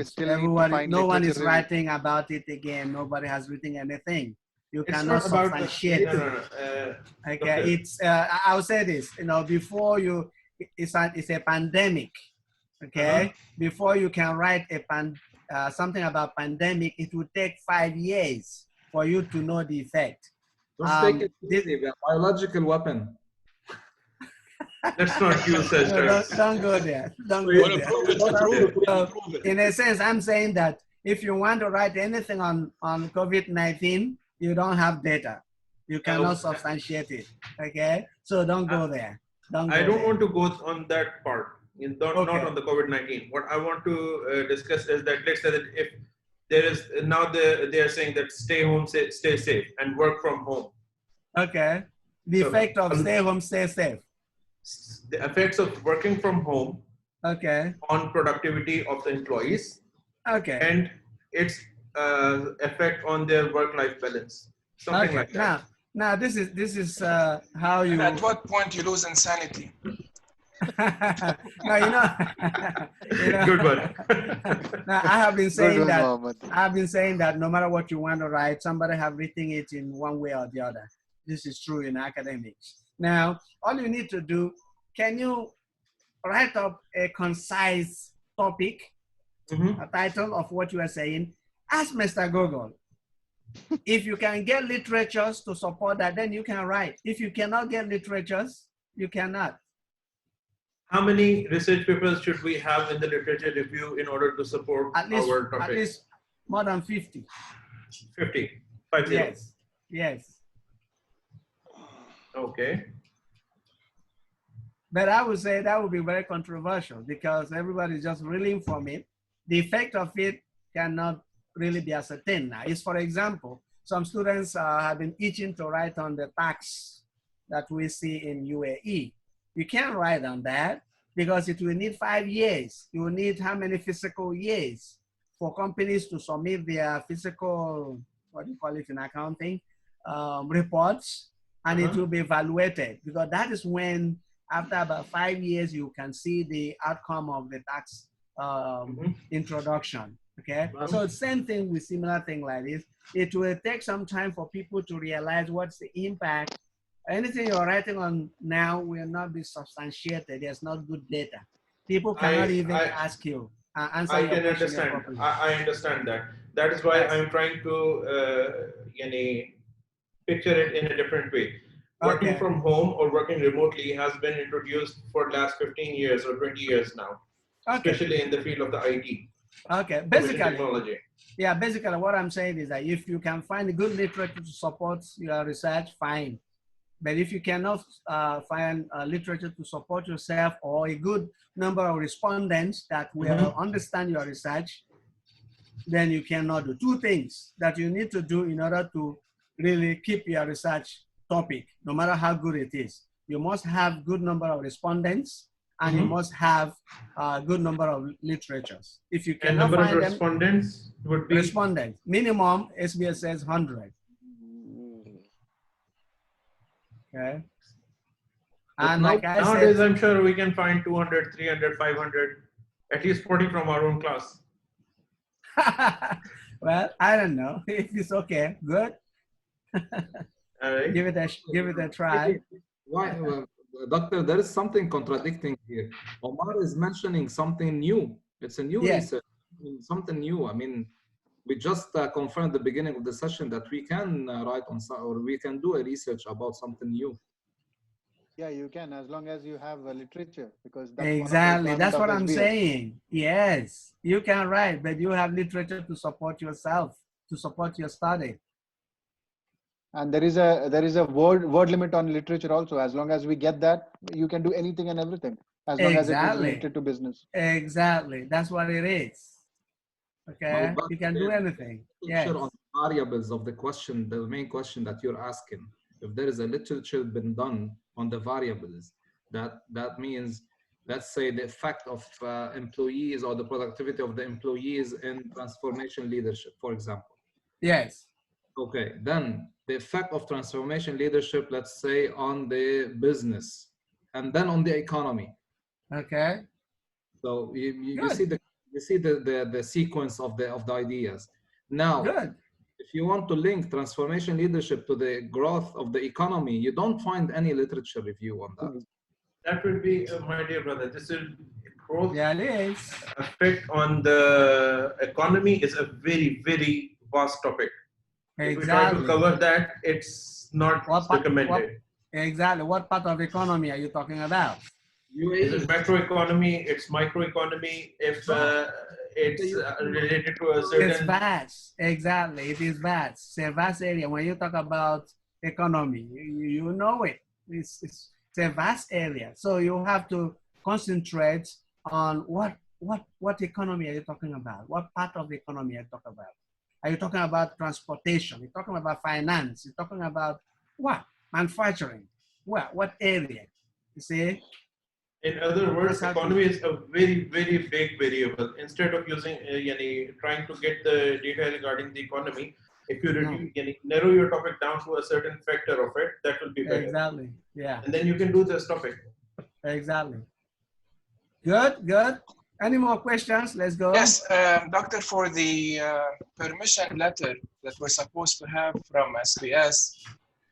no one is writing about it again. Nobody has written anything. You cannot substantiate it. Okay, it's I'll say this. Before it's a pandemic. Okay, before you can write something about pandemic, it would take 5 years for you to know the effect. Let's take it easy. The biological weapon. Let's not use such terms. Don't go there. Don't go there. In a sense, I'm saying that if you want to write anything on COVID-19, you don't have data. You cannot substantiate it. Okay, so don't go there. I don't want to go on that part. Not on the COVID-19. What I want to discuss is that, let's say that if there is now they are saying that stay home, stay safe, and work from home. Okay. The effect of stay home, stay safe. The effects of working from home. Okay. On productivity of the employees. Okay. And its effect on their work-life balance. Something like that. Now this is how you. At what point you lose insanity? No, Good one. Now, I have been saying that no matter what you want to write, somebody have written it in one way or the other. This is true in academics. Now, all you need to do, can you write up a concise topic, a title of what you are saying? Ask Mr. Google. If you can get literatures to support that, then you can write. If you cannot get literatures, you cannot. How many research papers should we have in the literature review in order to support our topic? At least more than 50. 50. Yes. Okay. But I would say that would be very controversial because everybody is just reeling from it. The effect of it cannot really be ascertained now. Is, for example, some students have been itching to write on the tax that we see in UAE. You can't write on that because it will need 5 years. You will need how many physical years for companies to submit their physical, what do you call it in accounting, reports, and it will be evaluated because that is when, after about 5 years, you can see the outcome of the tax introduction. Okay, so same thing with similar thing like this. It will take some time for people to realize what's the impact. Anything you're writing on now will not be substantiated. There's not good data. People cannot ask you, answer your question. I can understand. I understand that. That is why I'm trying to picture it in a different way. Working from home or working remotely has been introduced for the last 15 years or 20 years now, especially in the field of the IT. Okay, basically, yeah, basically what I'm saying is that if you can find good literature to support your research, fine. But if you cannot find literature to support yourself or a good number of respondents that will understand your research, then you cannot do. Two things that you need to do in order to really keep your research topic, no matter how good it is. You must have good number of respondents, and you must have a good number of literatures. If you cannot number find of them, respondents would be respondents minimum. SBS says 100. Okay. And like I nowadays, said, I'm sure we can find 200, 300, 500, at least 40 from our own class. well, I don't know if it's okay. Good. Right. Give it a try. Why, Doctor? There is something contradicting here. Omar is mentioning something new. It's a new research, something new. I mean, we just confirmed at the beginning of the session that we can write on or we can do a research about something new. Yeah, you can, as long as you have literature, because that's Exactly. That's what I'm SBS. saying. Yes, you can write, but you have literature to support yourself, to support your study. And there is a word limit on literature also. As long as we get that, you can do anything and everything, as long as it is related to business. Exactly. That's what it is. Okay. Well, you can do anything. Yes. On variables of the question, the main question that you're asking, if there is a literature been done on the variables, that means, let's say, the effect of employees or the productivity of the employees in transformation leadership, for example. Yes. Okay, then the effect of transformation leadership, let's say, on the business, and then on the economy. Okay. So you see the sequence of the ideas. Now, if you want to link transformation leadership to the growth of the economy, you don't find any literature review on that. That would be, my dear brother, this is growth effect on the economy is a very, very vast topic. If we try to cover that, it's not recommended. Exactly. What part of economy are you talking about? Is it macroeconomy? It's microeconomy. If it's related to a certain. It's vast. Exactly. It is vast. It's a vast area. When you talk about economy, you know it. It's a vast area. So you have to concentrate on what economy are you talking about? What part of the economy are you talking about? Are you talking about transportation? You're talking about finance? You're talking about what? Manufacturing? What area? You see? In other words, economy is a very, very big variable. Instead of using, trying to get the data regarding the economy, if you narrow your topic down to a certain factor of it, that will be better. Exactly. Yeah. And then you can do this topic. Exactly. Good. Any more questions? Let's go. Yes, Doctor, for the permission letter that we're supposed to have from SBS,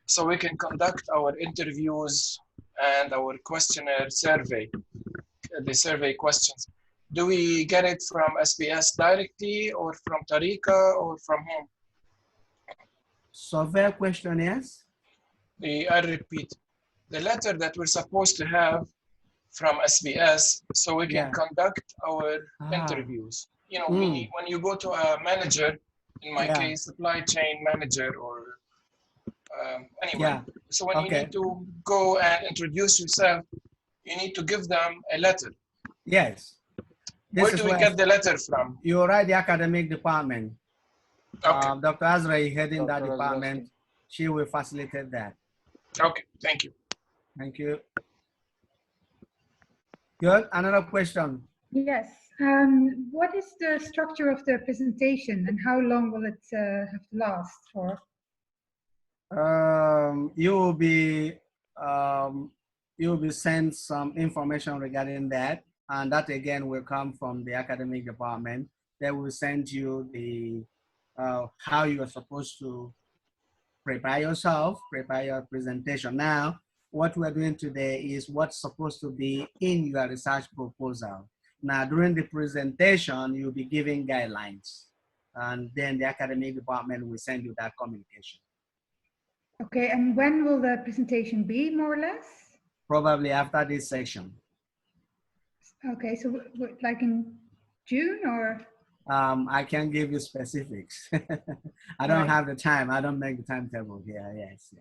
so we can conduct our interviews and our questionnaire survey, the survey questions. Do we get it from SBS directly, or from Tariqa, or from whom? Survey questionnaires? I repeat, the letter that we're supposed to have from SBS, so we can conduct our interviews. You know, when you go to a manager, in my case, supply chain manager, or anyway. So when you need to go and introduce yourself, you need to give them a letter. Yes. Where do we get the letter from? You write the academic department. Okay. Dr. Azrai heading that department. She will facilitate that. Okay, thank you. Thank you. Good. Another question. Yes. What is the structure of the presentation, and how long will it have to last for? You will be sent some information regarding that, and that again will come from the academic department. They will send you the how you are supposed to prepare yourself, prepare your presentation. Now, what we're doing today is what's supposed to be in your research proposal. Now, during the presentation, you'll be giving guidelines, and then the academic department will send you that communication. Okay, and when will the presentation be, more or less? Probably after this section. Okay, so like in June, or? I can't give you specifics. I don't have the time. I don't make the timetable here. Yes.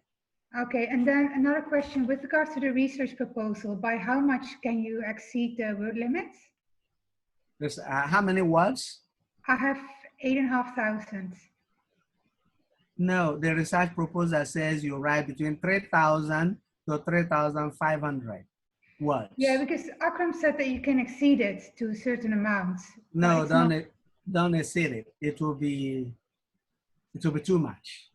Okay, and then another question with regards to the research proposal, by how much can you exceed the word limits? There's, how many words? I have 8,500. No, the research proposal says you write between 3,000 to 3,500 words. Yeah, because Akram said that you can exceed it to a certain amount. No, don't exceed it. It will be too much.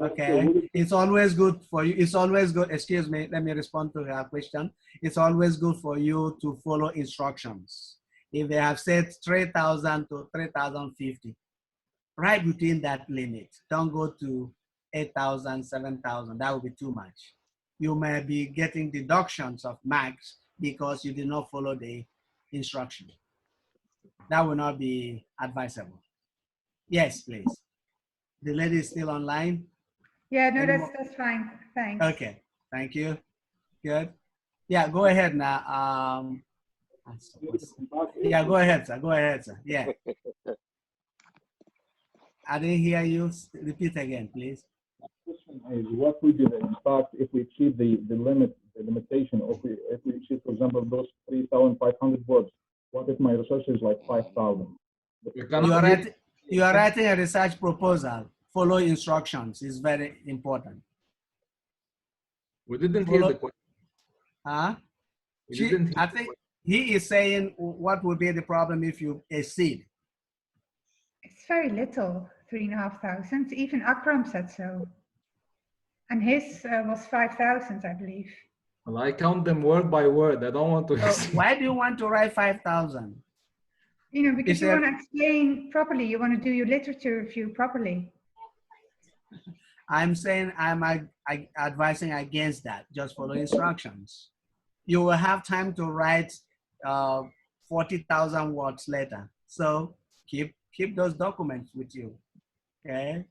Okay, it's always good for you. It's always good. Excuse me, let me respond to her question. It's always good for you to follow instructions. If they have said 3,000 to 3,050, right between that limit. Don't go to 8,000, 7,000. That would be too much. You may be getting deductions of marks because you did not follow the instruction. That will not be advisable. Yes, please. The lady is still online. Yeah, no, that's fine. Thanks. Okay, thank you. Good. Yeah, go ahead now. Yeah, go ahead, sir. Go ahead, sir. Yeah. I didn't hear you. Repeat again, please. Question is, what would be the impact if we achieve the limitation, or if we achieve, for example, those 3,500 words? What if my research is like 5,000? You are writing a research proposal. Follow instructions is very important. We didn't hear the question. Huh? I think he is saying what would be the problem if you exceed. It's very little, 3,500. Even Akram said so. And his was 5,000, I believe. Well, I count them word by word. I don't want to. So why do you want to write 5,000? You know, because you want to explain properly. You want to do your literature review properly. I'm saying I'm advising against that. Just follow instructions. You will have time to write 40,000 words later. So keep those documents with you. Okay,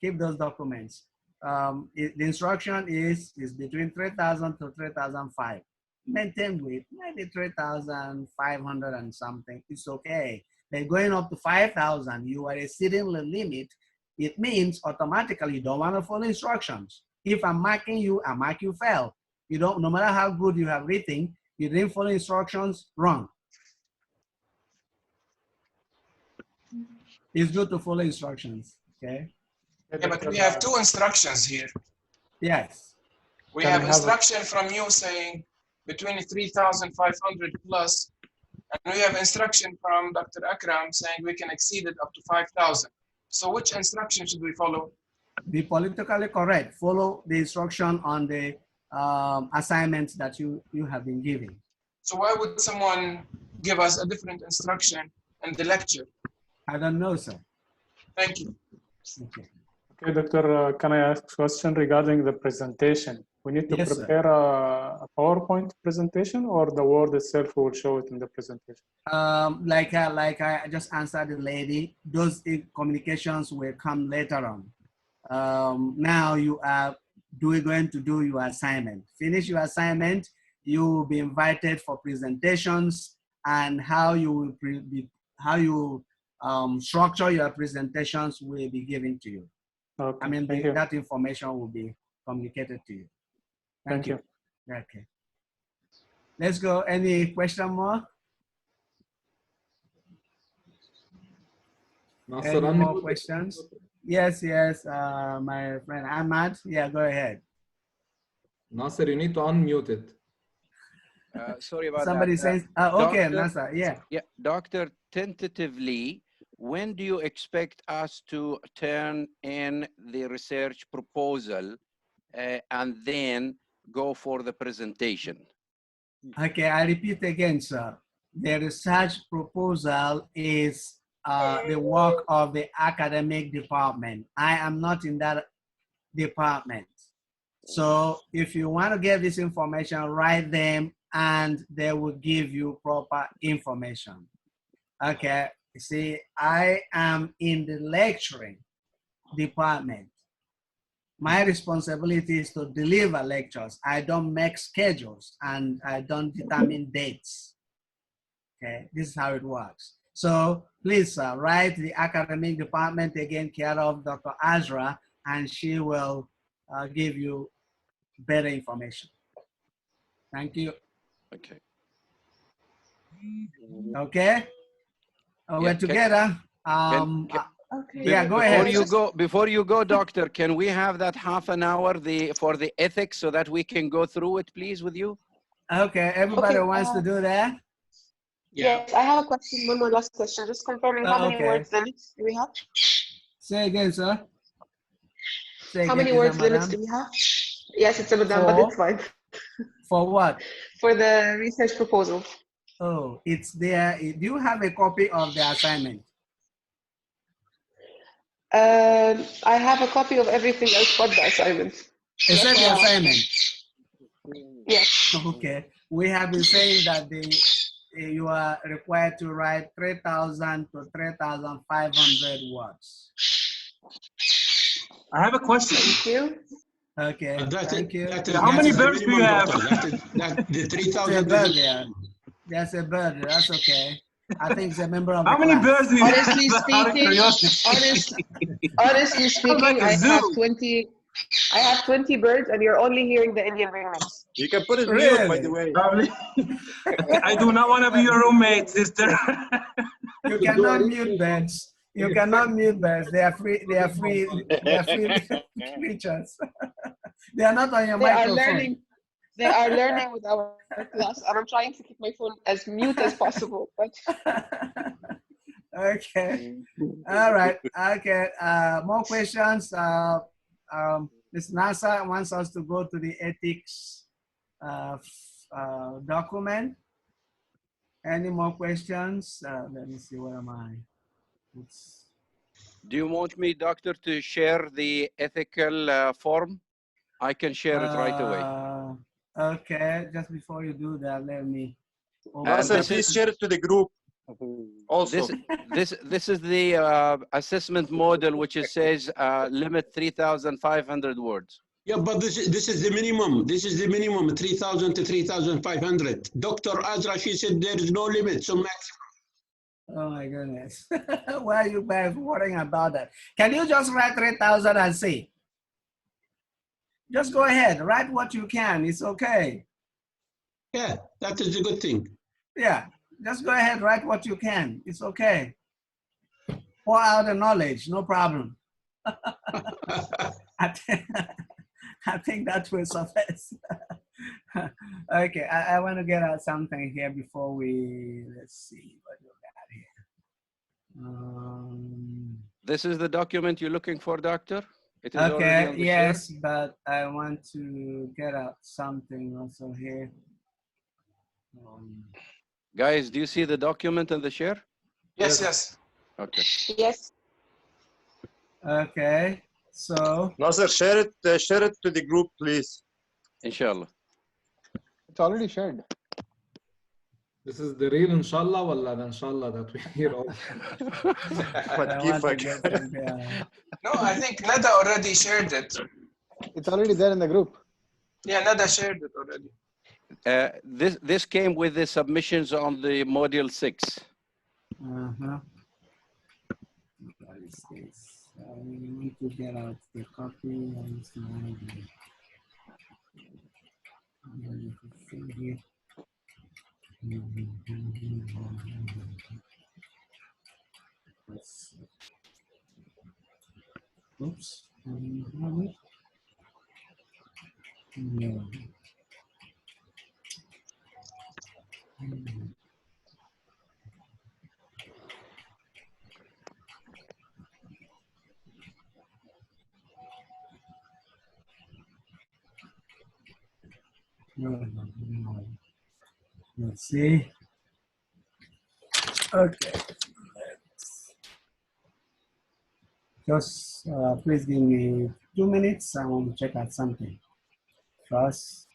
keep those documents. The instruction is between 3,000 to 3,500. Maintain with maybe 3,500 and something. It's okay. Then going up to 5,000, you are exceeding the limit. It means automatically you don't want to follow instructions. If I'm marking you, I mark you fail. You don't, no matter how good you have written, you didn't follow instructions, wrong. It's good to follow instructions, okay? Yeah, but we have two instructions here. Yes. We have instruction from you saying between 3,500 plus, and we have instruction from Dr. Akram saying we can exceed it up to 5,000. So which instruction should we follow? Be politically correct. Follow the instruction on the assignments that you have been given. So why would someone give us a different instruction in the lecture? I don't know, sir. Thank you. Okay. Okay, Doctor, can I ask a question regarding the presentation? We need to prepare a PowerPoint presentation, or the word itself will show it in the presentation? Like I just answered the lady, those communications will come later on. Now you are going to do your assignment. Finish your assignment, you will be invited for presentations, and how you will structure your presentations will be given to you. Okay, I mean, that information will be communicated to you. Thank you. Okay. Let's go. Any question more? Any more questions? Yes, my friend Ahmad. Yeah, go ahead. Nasser, you need to unmute it. Sorry about Somebody that. says, okay, Doctor, Nasser, yeah. Yeah, Doctor, tentatively, when do you expect us to turn in the research proposal and then go for the presentation? Okay, I repeat again, sir. The research proposal is the work of the academic department. I am not in that department. So if you want to get this information, write them and they will give you proper information. Okay, see, I am in the lecturing department. My responsibility is to deliver lectures. I don't make schedules and I don't determine dates. Okay, this is how it works. So please write the academic department, again, care of Dr. Azra, and she will give you better information. Thank you. Okay. Okay. We're together. Yeah, go ahead. Before you go, doctor, can we have that half an hour for the ethics so that we can go through it, please, with you? Okay, everybody wants to do that? Yes, I have a question, one more last question. Just confirming how many words limits do we have? Say again, sir. How many words limits do we have? Yes, it's a madam, but it's fine. For what? For the research proposal. Oh, it's there. Do you have a copy of the assignment? I have a copy of everything else but the assignment. Is that the assignment? Yes. Okay. We have been saying that you are required to write 3,000 to 3,500 words. I have a question. Thank you. Okay. Thank you. How many birds do you have? The 3,000. There's a bird. That's okay. I think it's a member of How the many class. birds do you Honestly speaking, honestly speaking, I have 20 birds, and you're only hearing the Indian ringmates. You can put it Really? mute, by the way. I do not want to be your roommate, sister. You cannot mute birds. You cannot mute birds. They are free. They are free. They are free creatures. They are not on your microphone. They are learning with our class, and I'm trying to keep my phone as mute as possible. But okay, all right. Okay, more questions. Ms. Nasa wants us to go to the ethics document. Any more questions? Let me see. Where am I? Oops. Do you want me, doctor, to share the ethical form? I can share it right away. Okay, just before you do that, let me. Nasser, please share it to the group. Also, this is the assessment model, which says limit 3,500 words. Yeah, but this is the minimum. This is the minimum, 3,000 to 3,500. Dr. Azra, she said there is no limit, so maximum. Oh my goodness. Why are you guys worrying about that? Can you just write 3,000 and see? Just go ahead, write what you can. It's okay. Yeah, that is a good thing. Yeah, just go ahead, write what you can. It's okay. Pour out the knowledge, no problem. I think that will suffice. Okay, I want to get out something here before we, let's see what we got here. This is the document you're looking for, doctor? It is okay, yes, share. But I want to get out something also here. Guys, do you see the document in the share? Yes, yes. Okay. Yes. Okay, so. Nasser, share it to the group, please. Inshallah. It's already shared. This is the real inshallah wala the inshallah that we hear all. No, I think Nada already shared it. It's already there in the group. Yeah, Nada shared it already. This came with the submissions on the module 6. What is this? We need to get out the copy and here. Oops. No. Let's see. Okay. Just please give me 2 minutes. I want to check out something first.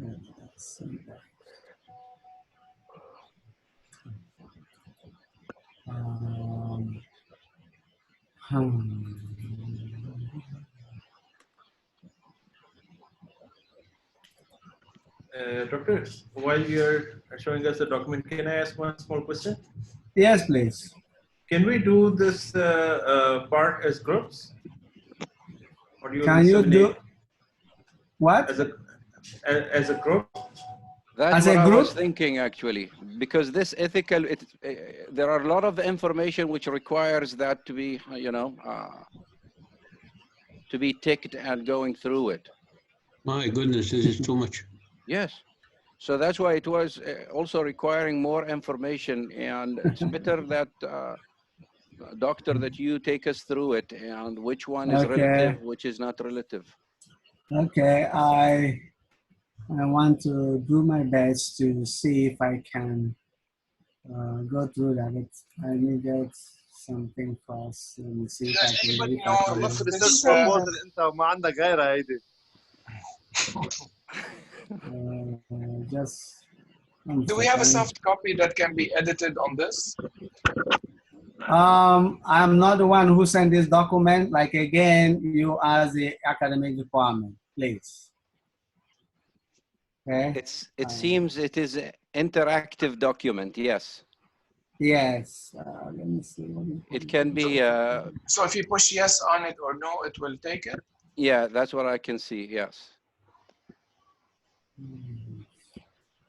Let's see that. Doctor, while you're showing us the document, can I ask one small question? Yes, please. Can we do this part as groups? Or do you can you do? What? As a group? That's what I was thinking, actually, because this ethical, there are a lot of information which requires that to be, you know, to be ticked and going through it. My goodness, this is too much. Yes. So that's why it was also requiring more information, and it's better that, doctor, that you take us through it and which one is relative, which is not relative. Okay, I want to do my best to see if I can go through that. I needed something first. Let me see if I can. Just. Do we have a soft copy that can be edited on this? I'm not the one who sent this document. Like, again, you as the academic department, please. Okay. It seems it is an interactive document. Yes. Yes. Let me see. It can be. So if you push yes on it or no, it will take it? Yeah, that's what I can see. Yes.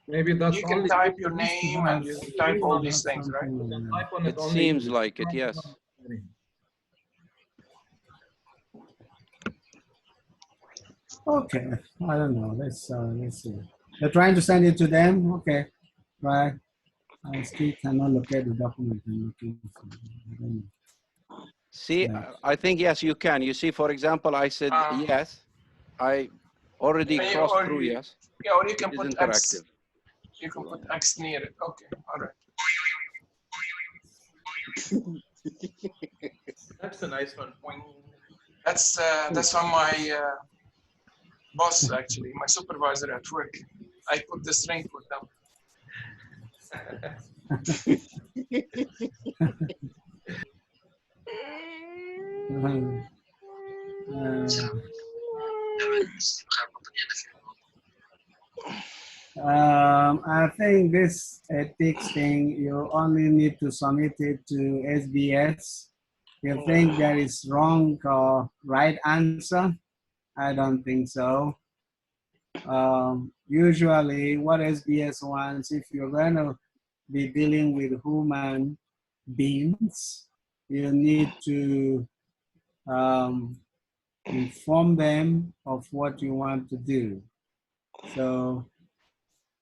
Maybe that's you can type your name and you type all these things, right? It seems like it, yes. Okay, I don't know. Let's see. They're trying to send it to them. Okay, right. I still cannot locate the document. See, I think yes, you can. You see, for example, I said yes. I already crossed through yes. Yeah, or you can put interactive. X. You can put X near it. Okay, all right. That's a nice one. That's from my boss, actually, my supervisor at work. I put the string for them. I think this ethics thing, you only need to submit it to SBS. You think there is wrong or right answer? I don't think so. Usually what SBS wants, if you're going to be dealing with human beings, you need to inform them of what you want to do. So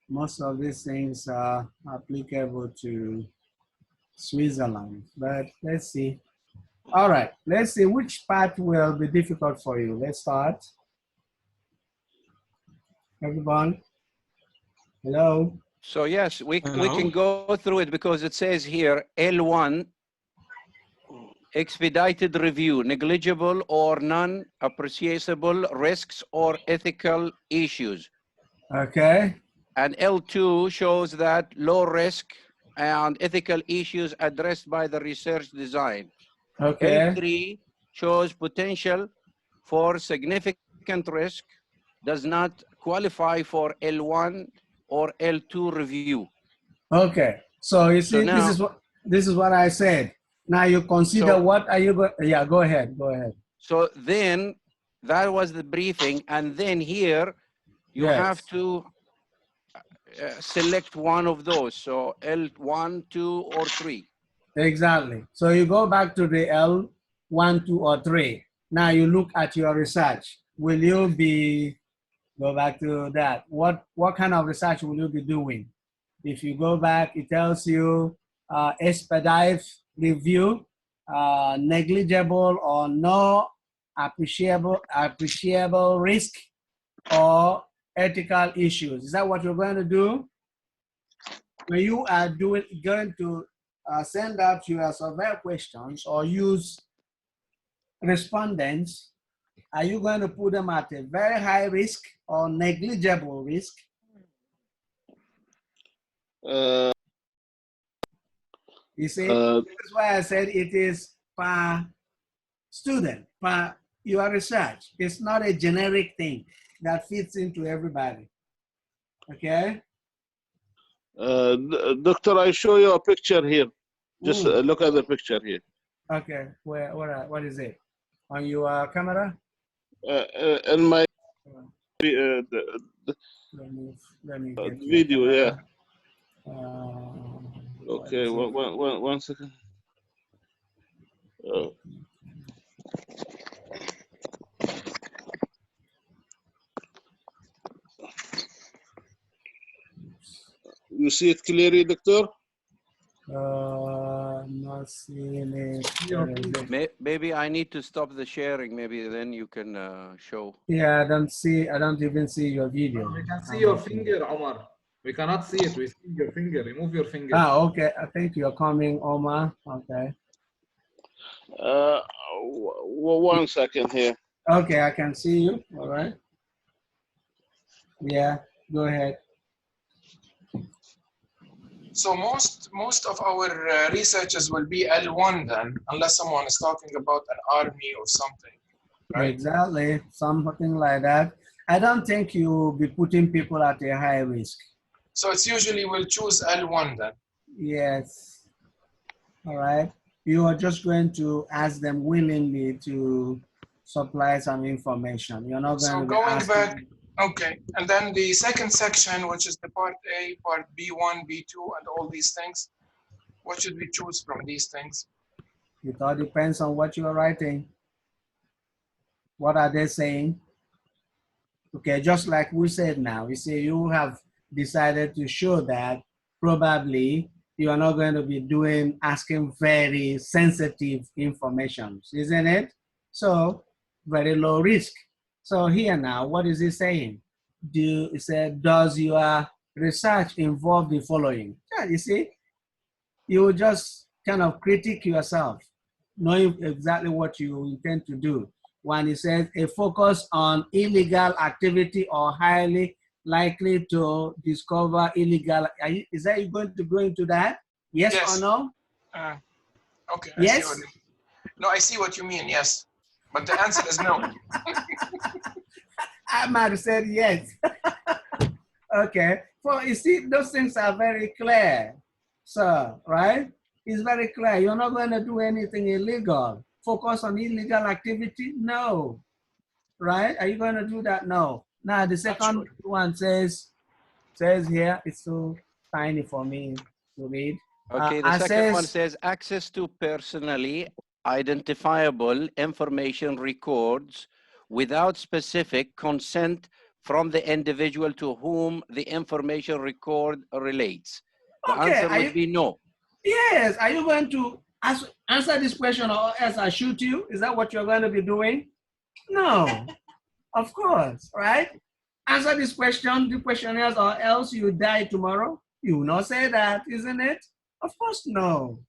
most of these things are applicable to Switzerland, but let's see. All right, let's see which part will be difficult for you. Let's start. Everyone, hello? So yes, we can go through it because it says here, L1, expedited review, negligible or non-appreciable risks or ethical issues. Okay. And L2 shows that low risk and ethical issues addressed by the research design. Okay. L3 shows potential for significant risk, does not qualify for L1 or L2 review. Okay. So you see, So now, this is what I said. Now you consider what are you going? Yeah, go ahead. Go ahead. So then that was the briefing, and then here you have to select one of those. So L1, 2, or 3. Exactly. So you go back to the L1, 2, or 3. Now you look at your research. Will you be, go back to that. What kind of research will you be doing? If you go back, it tells you expedite review, negligible or no appreciable risk, or ethical issues. Is that what you're going to do? When you are going to send out your survey questions or use respondents, are you going to put them at a very high risk or negligible risk? You see, that's why I said it is per student, per your research. It's not a generic thing that fits into everybody. Okay? Doctor, I show you a picture here. Just look at the picture here. Okay, what is it? On your camera? In my Let me get video, yeah. Okay, one second. You see it clearly, Doctor? Not seeing it. Maybe I need to stop the sharing. Maybe then you can show. Yeah, I don't even see your video. We can see your finger, Omar. We cannot see it. We see your finger. Remove your finger. Ah, okay. I think you're coming, Omar. Okay. 1 second here. Okay, I can see you. All right. Yeah, go ahead. So most of our researches will be L1 then, unless someone is talking about an army or something, right? Exactly, something like that. I don't think you'll be putting people at a high risk. So it's usually we'll choose L1 then. Yes. All right. You are just going to ask them willingly to supply some information. You're not going So to be going asking back, okay. And then the second section, which is the part A, part B1, B2, and all these things, what should we choose from these things? It all depends on what you are writing. What are they saying? Okay, just like we said now, you see, you have decided to show that probably you are not going to be asking very sensitive information, isn't it? So very low risk. So here now, what is he saying? It said, does your research involve the following? Yeah, you see, you just kind of critique yourself, knowing exactly what you intend to do. When it says a focus on illegal activity or highly likely to discover illegal, is that you going to go into that? Yes, or no? Okay. Yes? No, I see what you mean, yes. But the answer is no. I might have said yes. Okay. Well, you see, those things are very clear, sir, right? It's very clear. You're not going to do anything illegal. Focus on illegal activity? No. Right? Are you going to do that? No. Now, the second one says here, it's so tiny for me to read. Okay, the second one says access to personally identifiable information records without specific consent from the individual to whom the information record relates. The answer would be no. Yes. Are you going to answer this question or else I shoot you? Is that what you're going to be doing? No. Of course, right? Answer this question, the questionnaires, or else you die tomorrow. You will not say that, isn't it? Of course, no.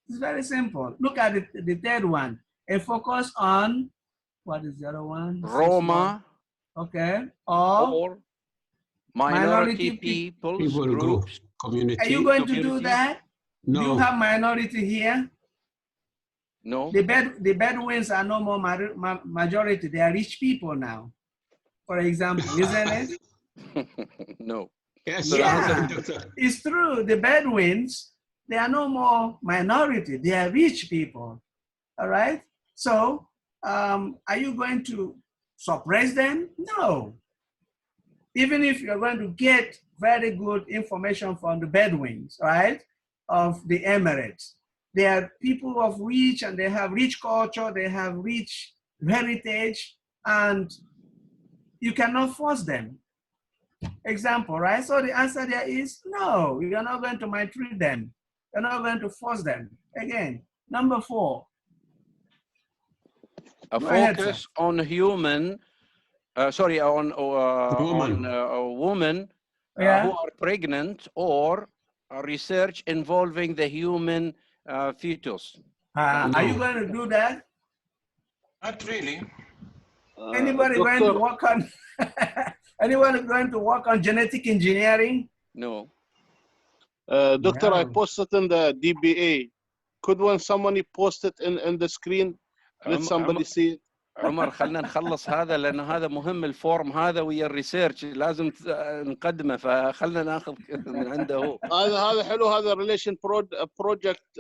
It's very simple. Look at the third one. A focus on, what is the other one? Roma. Okay. Or minority people groups. Community. Are you going to do that? No. Do you have minority here? No. The Bedouins are no more majority. They are rich people now, for example, isn't it? No. Yes, yeah, it's true. The Bedouins, they are no more minority. They are rich people. All right. So, are you going to suppress them? No. Even if you're going to get very good information from the Bedouins, right, of the Emirates, they are people of rich and they have rich culture, they have rich heritage, and you cannot force them. Example, right? So the answer there is no, you're not going to maltreat them. You're not going to force them. Again, number 4. A focus on human, on women who are pregnant or research involving the human fetus. Are you going to do that? Not really. Anybody going to work on anyone going to work on genetic engineering? No. Doctor, I posted in the DBA. Could when somebody post it in the screen, let somebody see it? عمر خلنا نخلص هذا لأنه هذا مهم الفورم هذا ويا الريسيرش لازم نقدمه فخلنا ناخذ من عنده هو. هذا حلو هذا relation project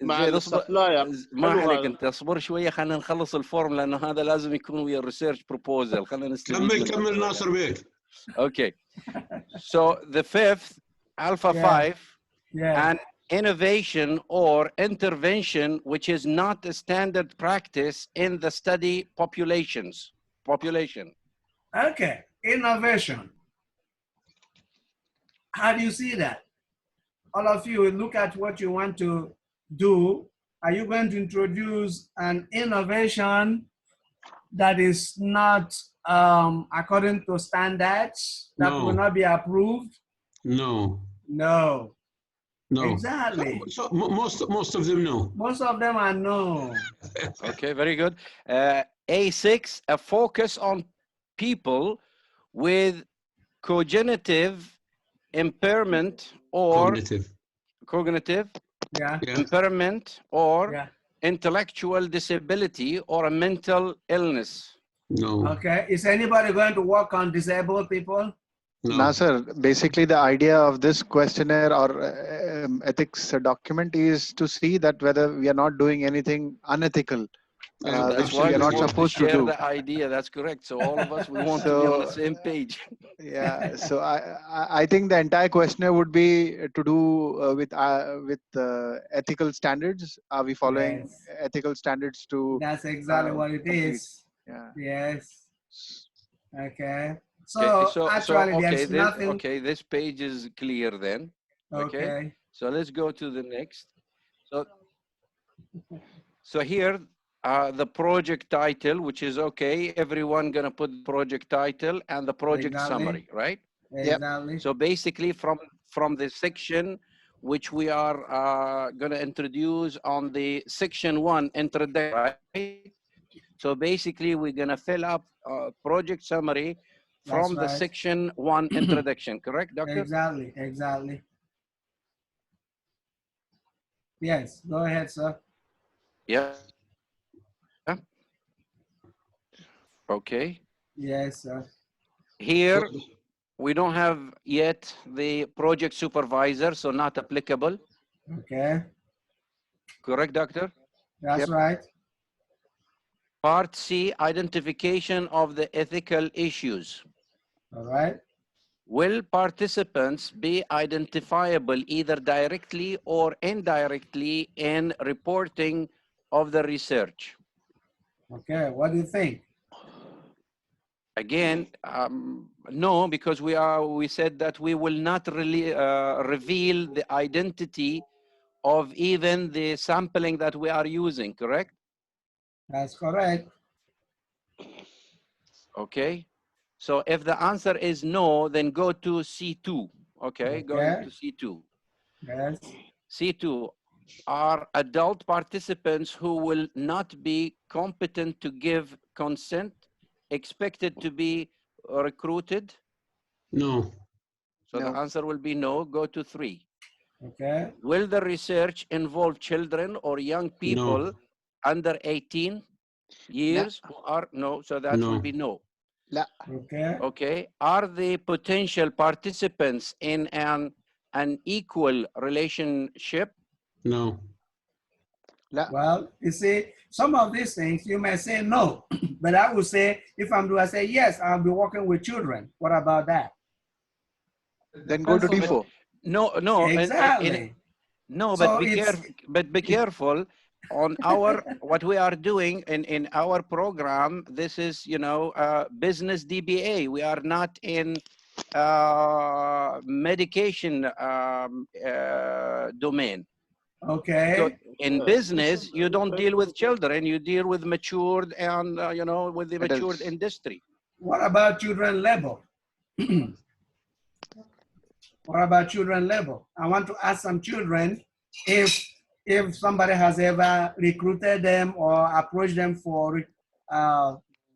مع السبلاير. ما عليك انت اصبر شويه خلينا نخلص الفورم لانه هذا لازم يكون ويا الريسيرش بروبوزل. خلينا نستفيد. كمل ناصر بيك. Okay. So the fifth, Alpha 5, an innovation or intervention which is not a standard practice in the study population. Okay, innovation. How do you see that? All of you look at what you want to do. Are you going to introduce an innovation that is not according to standards, that will not be approved? No. No. No. Exactly. So most of them no. Most of them are no. Okay, very good. A6, a focus on people with cognitive impairment or cognitive impairment or intellectual disability or a mental illness. No. Okay. Is anybody going to work on disabled people? No, sir. Basically, the idea of this questionnaire or ethics document is to see that whether we are not doing anything unethical, which we are not supposed to do. The idea, that's correct. So all of us, we want to be on the same page. Yeah. So I think the entire questionnaire would be to do with ethical standards. Are we following ethical standards to? That's exactly what it is. Yeah. Yes. Okay. So, actually, there's nothing. Okay, this page is clear then. Okay. So let's go to the next. So here, the project title, which is okay. Everyone gonna put the project title and the project summary, right? Exactly. So basically, from the section which we are gonna introduce on the section 1 introduction, right? So basically, we're gonna fill up project summary from the section 1 introduction, correct, Doctor? Exactly, exactly. Yes, go ahead, sir. Yeah. Okay. Yes, sir. Here, we don't have yet the project supervisor, so not applicable. Okay. Correct, Doctor? That's right. Part C, identification of the ethical issues. All right. Will participants be identifiable either directly or indirectly in reporting of the research? Okay, what do you think? Again, no, because we said that we will not really reveal the identity of even the sampling that we are using, correct? That's correct. Okay. So if the answer is no, then go to C2. Okay, going to C2. Yes. C2 are adult participants who will not be competent to give consent expected to be recruited? No. So the answer will be no. Go to 3. Okay. Will the research involve children or young people under 18 years who are no? So that will be no. Okay. Okay. Are the potential participants in an equal relationship? No. Well, you see, some of these things you may say no, but I would say if I say yes, I'll be working with children. What about that? Then go to D4. No. Exactly. No, So but be careful. But be careful. On our what we are doing in our program, this is business DBA. We are not in medication domain. Okay. So in business, you don't deal with children. You deal with matured and with the matured industry. What about children level? What about children level? I want to ask some children if somebody has ever recruited them or approached them for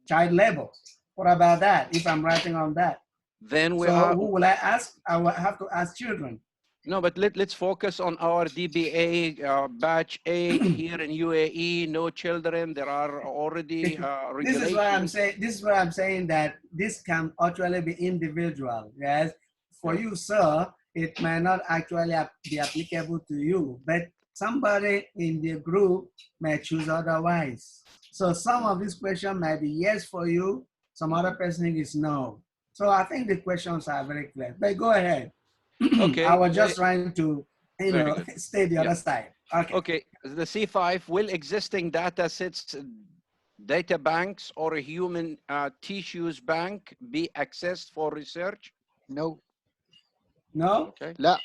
child level. What about that? If I'm writing on that, then who will I ask? I will have to ask children. No, but let's focus on our DBA batch 8 here in UAE. No children. There are already regulations. This is why I'm saying. This is why I'm saying that this can actually be individual. Yes, for you, sir, it may not actually be applicable to you, but somebody in the group may choose otherwise. So some of these questions might be yes for you, some other person is no. So I think the questions are very clear. But go ahead. Okay. I was just trying to, stay the other side. Okay. Okay. The C5, will existing data sets, data banks, or a human tissues bank be accessed for research? No. No? Okay. La.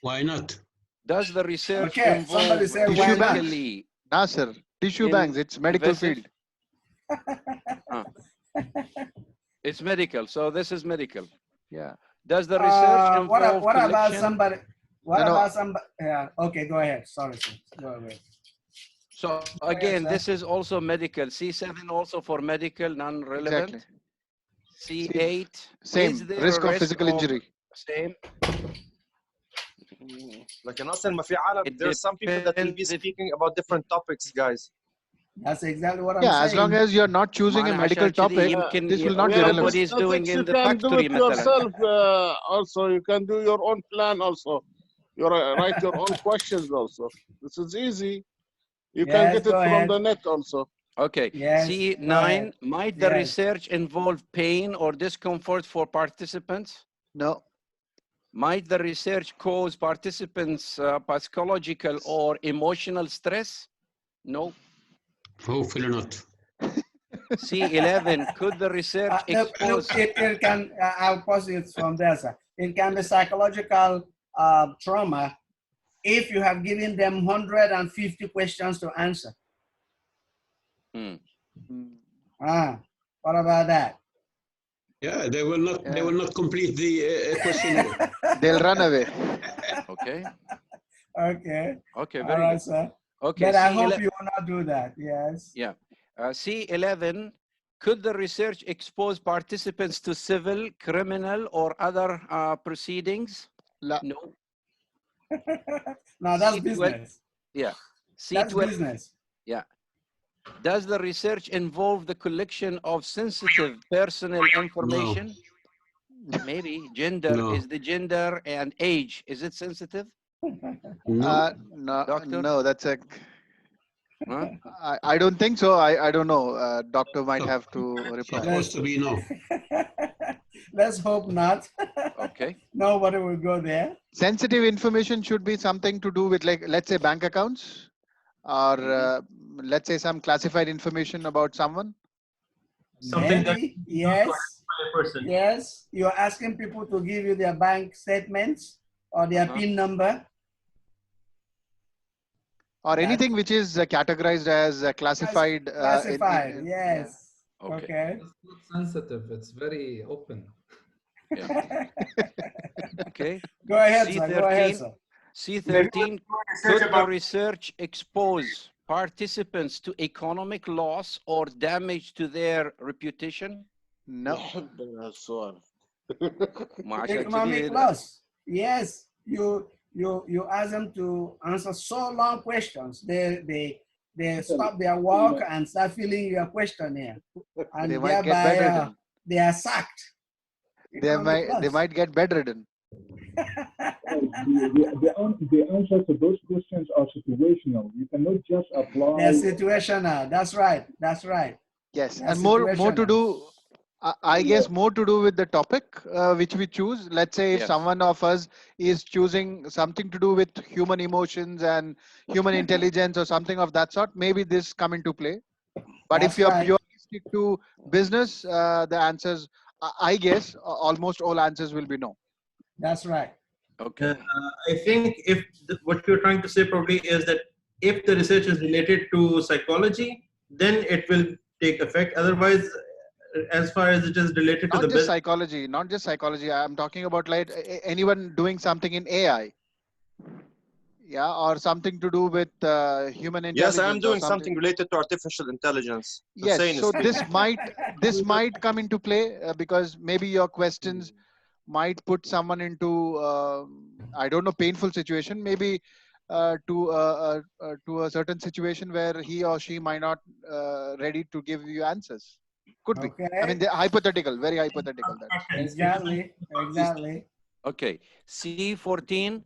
Why not? Does the research Okay, somebody involve say why not? medically? No, sir. Tissue banks, it's medical field. It's medical, so this is medical. Yeah. Does the research involve what about collection? somebody? What No, about somebody? Yeah. Okay, go ahead. Sorry, sir. Go ahead. So again, this is also medical. C7 also for medical, non-relevant. Exactly. C8. Same. Is there Risk a of physical injury. Same. Like Nasser, ما في عالم, there's some people that will be speaking about different topics, guys. That's exactly what I'm Yeah, saying. as long as you're not choosing a medical topic, this will not be relevant. Nobody's doing in the can do factory, it yourself. Also, you can do your own plan. Also, you write your own questions. Also, this is easy. You can get it from the net. Also. Okay. Yes, C9. Might the Yes. research involve pain or discomfort for participants? No. Might the research cause participants psychological or emotional stress? No. Hopefully not. C11. Could the research expose? Look, it can. I'll pause it from there, sir. It can be psychological trauma if you have given them 150 questions to answer. What about that? Yeah, they will not. They will not complete the questionnaire. They'll run away. Okay. Okay. Okay. All Very right, good. sir. Okay. But I hope you will not do that. Yes. Yeah. C11. Could the research expose participants to civil, criminal, or other proceedings? La. No. No, that's C12. business. Yeah. That's C12. business. Yeah. Does the research involve the collection of sensitive personal information? Maybe. Gender. No. Is the gender and age, is it sensitive? No, Doctor? no, that's a. Huh? I don't think so. I don't know. Doctor might have to reply. Supposed to be no. Let's hope not. Okay. Nobody will go there. Sensitive information should be something to do with, like, let's say bank accounts, or let's say some classified information about someone. Something that Maybe, yes. by a person. Yes. You're asking people to give you their bank statements or their PIN number. Or anything which is categorized as classified. Classified, yes. Okay. It's not sensitive. It's very open. Okay. Go ahead, sir. Go ahead, sir. C13. Could the research expose participants to economic loss or damage to their reputation? No. Economic loss. Yes. You ask them to answer so long questions. They stop their work and start filling your questionnaire, and They might get thereby bedridden. they are sacked. They might get bedridden. The answer to those questions are situational. You cannot just apply. They're situational. That's right. That's right. Yes, They're and more to situational. do. I guess more to do with the topic which we choose. Let's say if Yes. someone of us is choosing something to do with human emotions and human intelligence or something of that sort, maybe this come into play. But That's if you're right. purely stick to business, the answers, I guess, almost all answers will be no. That's right. Okay. I think if what you're trying to say probably is that if the research is related to psychology, then it will take effect. Otherwise, as far as it is related to Not the just business, psychology, not just psychology. I'm talking about like anyone doing something in AI. Yeah, or something to do with human intelligence. Yes, I am or doing something related to artificial intelligence. Yes, Hussein is so speaking. this might come into play because maybe your questions might put someone into I don't know, painful situation, maybe to a certain situation where he or she might not ready to give you answers. Could be. Okay. I mean, they're hypothetical, very hypothetical. Exactly. Exactly. Okay. C14.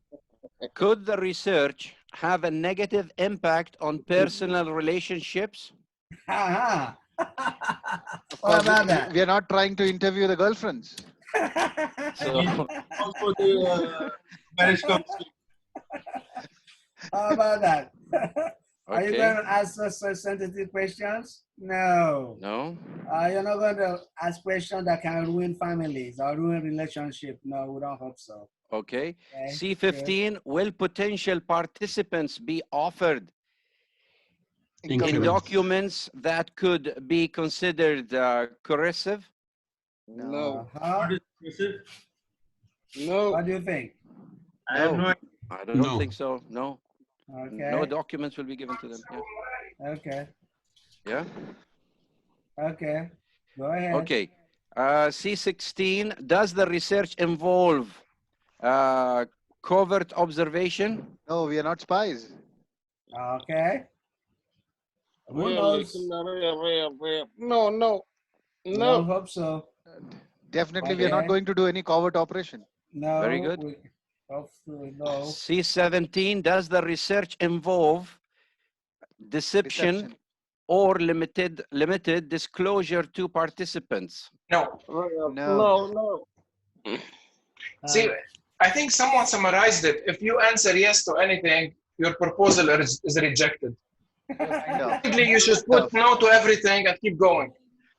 Could the research have a negative impact on personal relationships? What about that? We are not trying to interview the girlfriends. So, also the marriage counseling. How about that? Are you Okay. going to ask us sensitive questions? No. No. You're not going to ask questions that can ruin families or ruin relationships. No, we don't hope so. Okay. Okay, C15, will potential participants be offered in documents that could be considered coercive? No. What do you think? I have no idea. I don't think so. No. Okay. No documents will be given to them. Yeah. Okay. Yeah. Okay. Go ahead. Okay. C16, does the research involve covert observation? No, we are not spies. Okay. Who Really? knows? No, no, We no. don't hope so. Definitely, we are not going to do any covert operation. No. Very good. Hopefully, no. C17, does the research involve deception or limited disclosure to participants? No. No. See, I think someone summarized it. If you answer yes to anything, your proposal is rejected. Technically, you should put no to everything and keep going.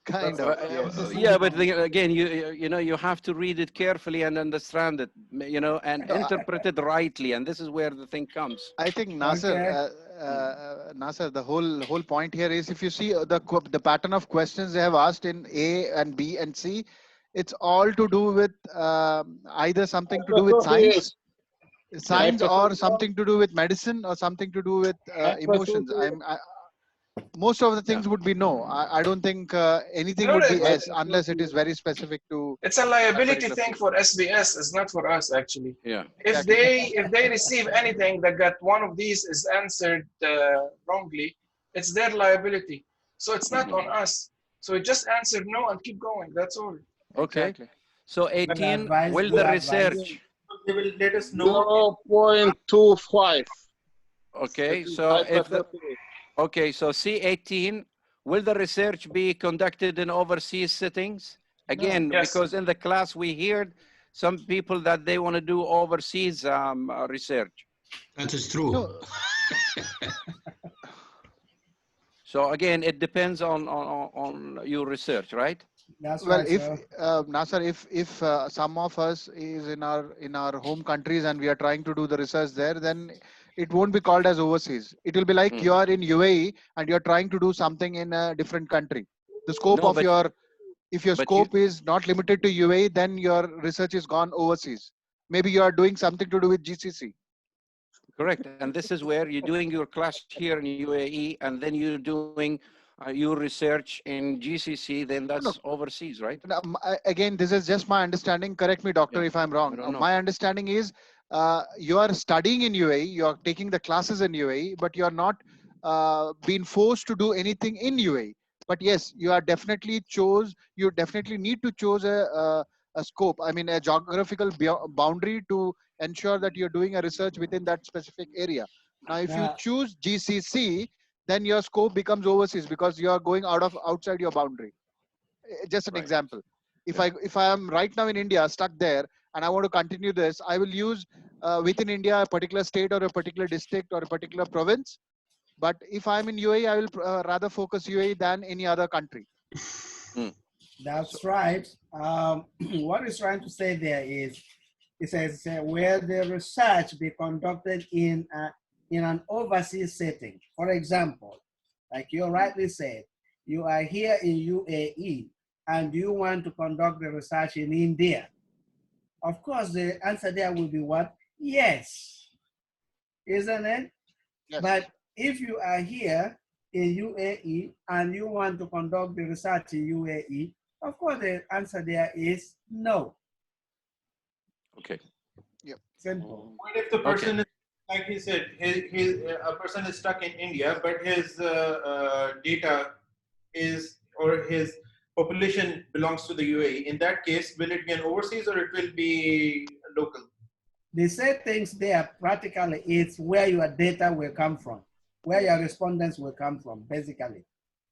Kind of. Yes. Yeah, but again, you know, you have to read it carefully and understand it, you know, and interpret it rightly, and this is where the thing comes. I think Nasser, Nasser, the whole point here is, if you see the pattern of questions they have asked in A and B and C, it's all to do with either something to do with science or something to do with medicine or something to do with emotions. Most of the things would be no. I don't think anything would be yes unless it is very specific to. It's a liability thing for SBS. It's not for us, actually. Yeah. If they receive anything that got one of these is answered wrongly, it's their liability. So it's not on us. So just answer no and keep going. That's all. Okay. Exactly. So 18, will the research? They will let us know. 0.25. Okay, so if the, okay, so C18, will the research be conducted in overseas settings? Again, Yes. because in the class we heard some people that they want to do overseas research. That is true. No. So again, it depends on your research, right? That's Well, right, if sir. Nasser, if some of us is in our home countries and we are trying to do the research there, then it won't be called as overseas. It will be like you are in UAE and you are trying to do something in a different country. The scope No, of but- if your but scope is not limited to UAE, then your research is gone overseas. Maybe you are doing something to do with GCC. Correct. And this is where you're doing your class here in UAE, and then you're doing your research in GCC, then that's overseas, right? Now, again, this is just my understanding. Correct me, doctor, if I'm wrong. don't know. My understanding is you are studying in UAE, you are taking the classes in UAE, but you are not being forced to do anything in UAE. But yes, you are definitely you definitely need to choose a scope, I mean, a geographical boundary to ensure that you're doing a research within that specific area. Now, if you choose GCC, then your scope becomes overseas because you are going outside your boundary. Just an example. If I am right now in India, stuck there, and I want to continue this, I will use within India a particular state or a particular district or a particular province. But if I'm in UAE, I will rather focus UAE than any other country. That's right. What it's trying to say there is, it says where the research be conducted in an overseas setting. For example, like you rightly said, you are here in UAE and you want to conduct the research in India. Of course, the answer there will be what? Yes, isn't it? Yes. But if you are here in UAE and you want to conduct the research in UAE, of course, the answer there is no. Okay. Yep. Simple. What if the person is, like he said, a person is stuck in India, but his data is, or his population belongs to the UAE? In that case, will it be an overseas or it will be local? The settings there practically it's where your data will come from, where your respondents will come from, basically.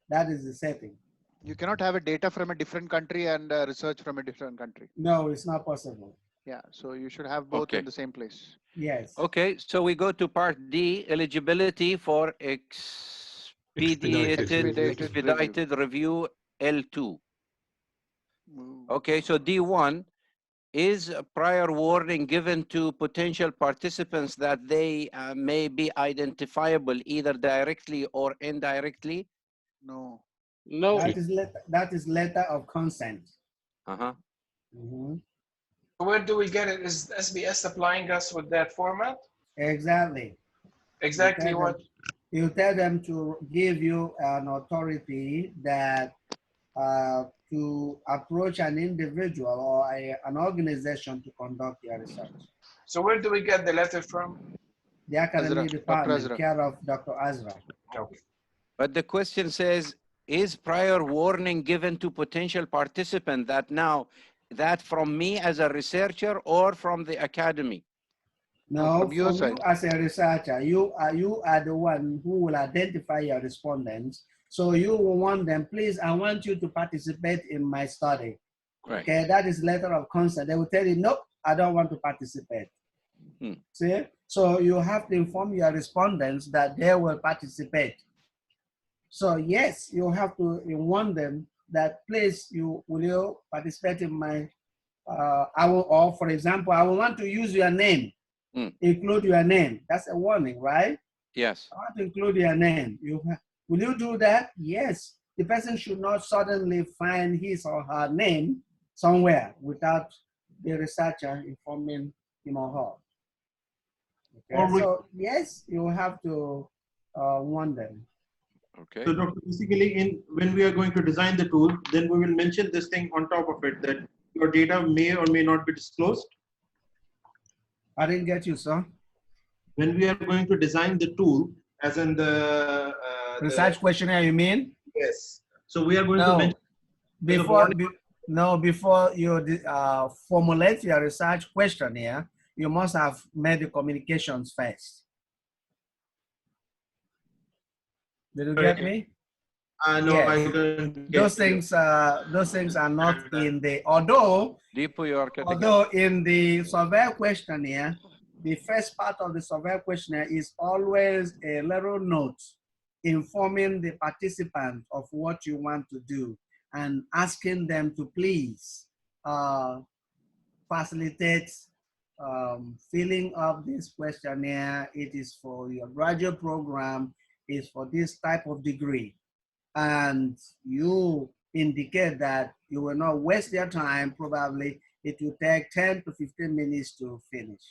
That is the setting. You cannot have a data from a different country and research from a different country. No, it's not possible. Yeah, so you should have both in the same place. Yes. Okay, so we go to part D, eligibility for expedited review L2. Okay, so D1, is a prior warning given to potential participants that they may be identifiable either directly or indirectly? No. No. That is letter of consent. Uh-huh. Mm-hmm. Where do we get it? Is SBS supplying us with that format? Exactly. Exactly what? You tell them to give you an authority that to approach an individual or an organization to conduct your research. So where do we get the letter from? The academic department, care of Dr. Azra. Okay. But the question says, is prior warning given to potential participant that now, that from me as a researcher or from the academy? No, from you as a researcher, you are the one who will identify your respondents. So you will want them, please, I want you to participate in my study. Right. Okay, that is letter of consent. They will tell you, nope, I don't want to participate. See? So you have to inform your respondents that they will participate. So yes, you have to warn them that, please, will you participate in my, or for example, I will want to use your name. Include your name. That's a warning, right? Yes. I want to include your name. Will you do that? Yes. The person should not suddenly find his or her name somewhere without the researcher informing him or her. Okay. So yes, you have to warn them. Okay. So Dr. basically when we are going to design the tool, then we will mention this thing on top of it that your data may or may not be disclosed. I didn't get you, sir. When we are going to design the tool, as in the research questionnaire, you mean? Yes. So we are going to mention before you formulate your research questionnaire, you must have made the communications first. Did you get me? No, yes. I don't get those things are not in the, although in the survey questionnaire, the first part of the survey questionnaire is always a little note informing the participant of what you want to do and asking them to please facilitate filling up this questionnaire. It is for your graduate program, is for this type of degree. And you indicate that you will not waste your time. Probably it will take 10 to 15 minutes to finish.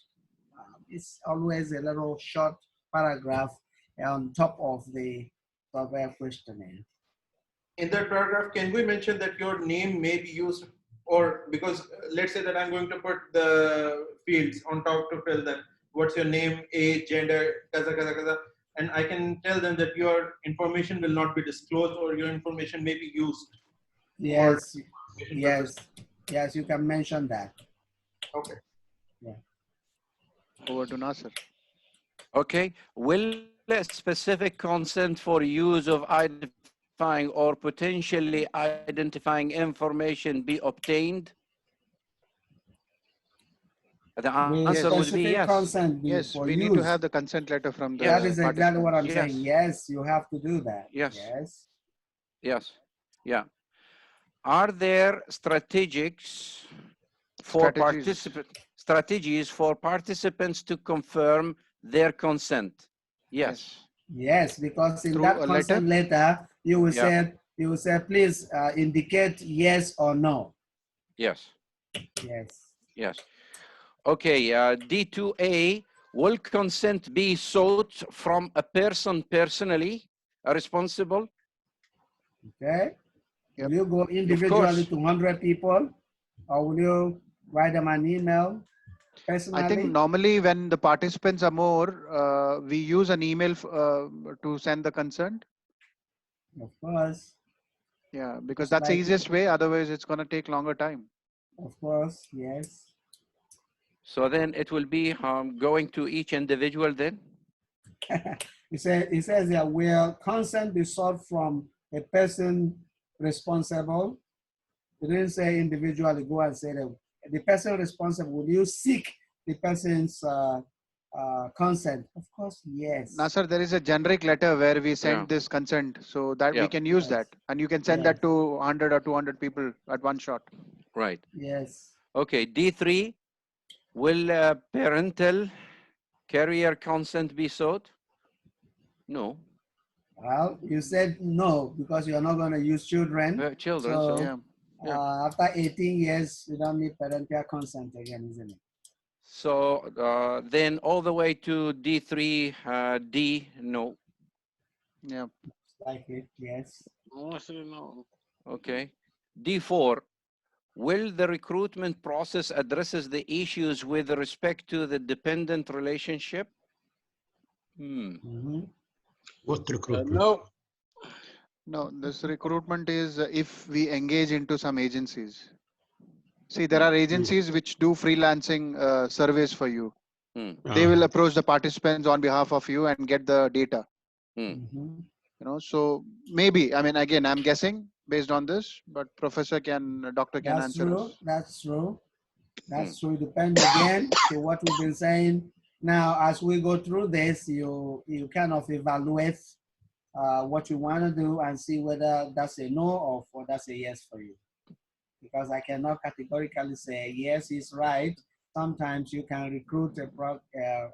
It's always a little short paragraph on top of the survey questionnaire. In that paragraph, can we mention that your name may be used, or because let's say that I'm going to put the fields on top to fill them. What's your name, age, gender, kaza, kaza, kaza. And I can tell them that your information will not be disclosed or your information may be used. Yes, yes, yes, you can mention that. Okay. Yeah. Over to Nasser. Okay, will a specific consent for use of identifying or potentially identifying information be obtained? The answer would be yes. Consent yes, we use. need to have the consent letter from the That is exactly what I'm yes. saying. Yes, you have to do that. Yes. Yes. Yes. Yeah. Are there strategies for strategies for participants to confirm their consent? Yes. Yes, because in that consent letter, you will say, please indicate yes or no. Yes. Yes. Yes. Okay, D2A, will consent be sought from a person personally responsible? Okay. Yep. Will you go individually to 100 people, or will you write them an email personally? I think normally when the participants are more, we use an email to send the consent. Of course. Yeah, because that's the easiest way. Otherwise, it's going to take longer time. Of course, yes. So then it will be going to each individual then? It says that will consent be sought from a person responsible? It didn't say individually go and say that the person responsible, will you seek the person's consent? Of course, yes. Nasser, there is a generic letter where we send this consent so that we can use that. And you can send that to 100 or 200 people at one shot. Right. Yes. Okay, D3, will parental carrier consent be sought? No. Well, you said no because you're not going to use children. Children, so after 18 years, you don't need parental consent again, isn't it? So then all the way to D3, D, no. Yeah. Like it, yes. No. Okay. D4, will the recruitment process addresses the issues with respect to the dependent relationship? What recruitment? No. No, this recruitment is if we engage into some agencies. See, there are agencies which do freelancing surveys for you. They will approach the participants on behalf of you and get the data. You know, so maybe, I mean, again, I'm guessing based on this, but doctor can answer us. That's true. That's true. Depends again to what we've been saying. Now, as we go through this, you kind of evaluate what you want to do and see whether that's a no or that's a yes for you. Because I cannot categorically say yes, he's right. Sometimes you can recruit an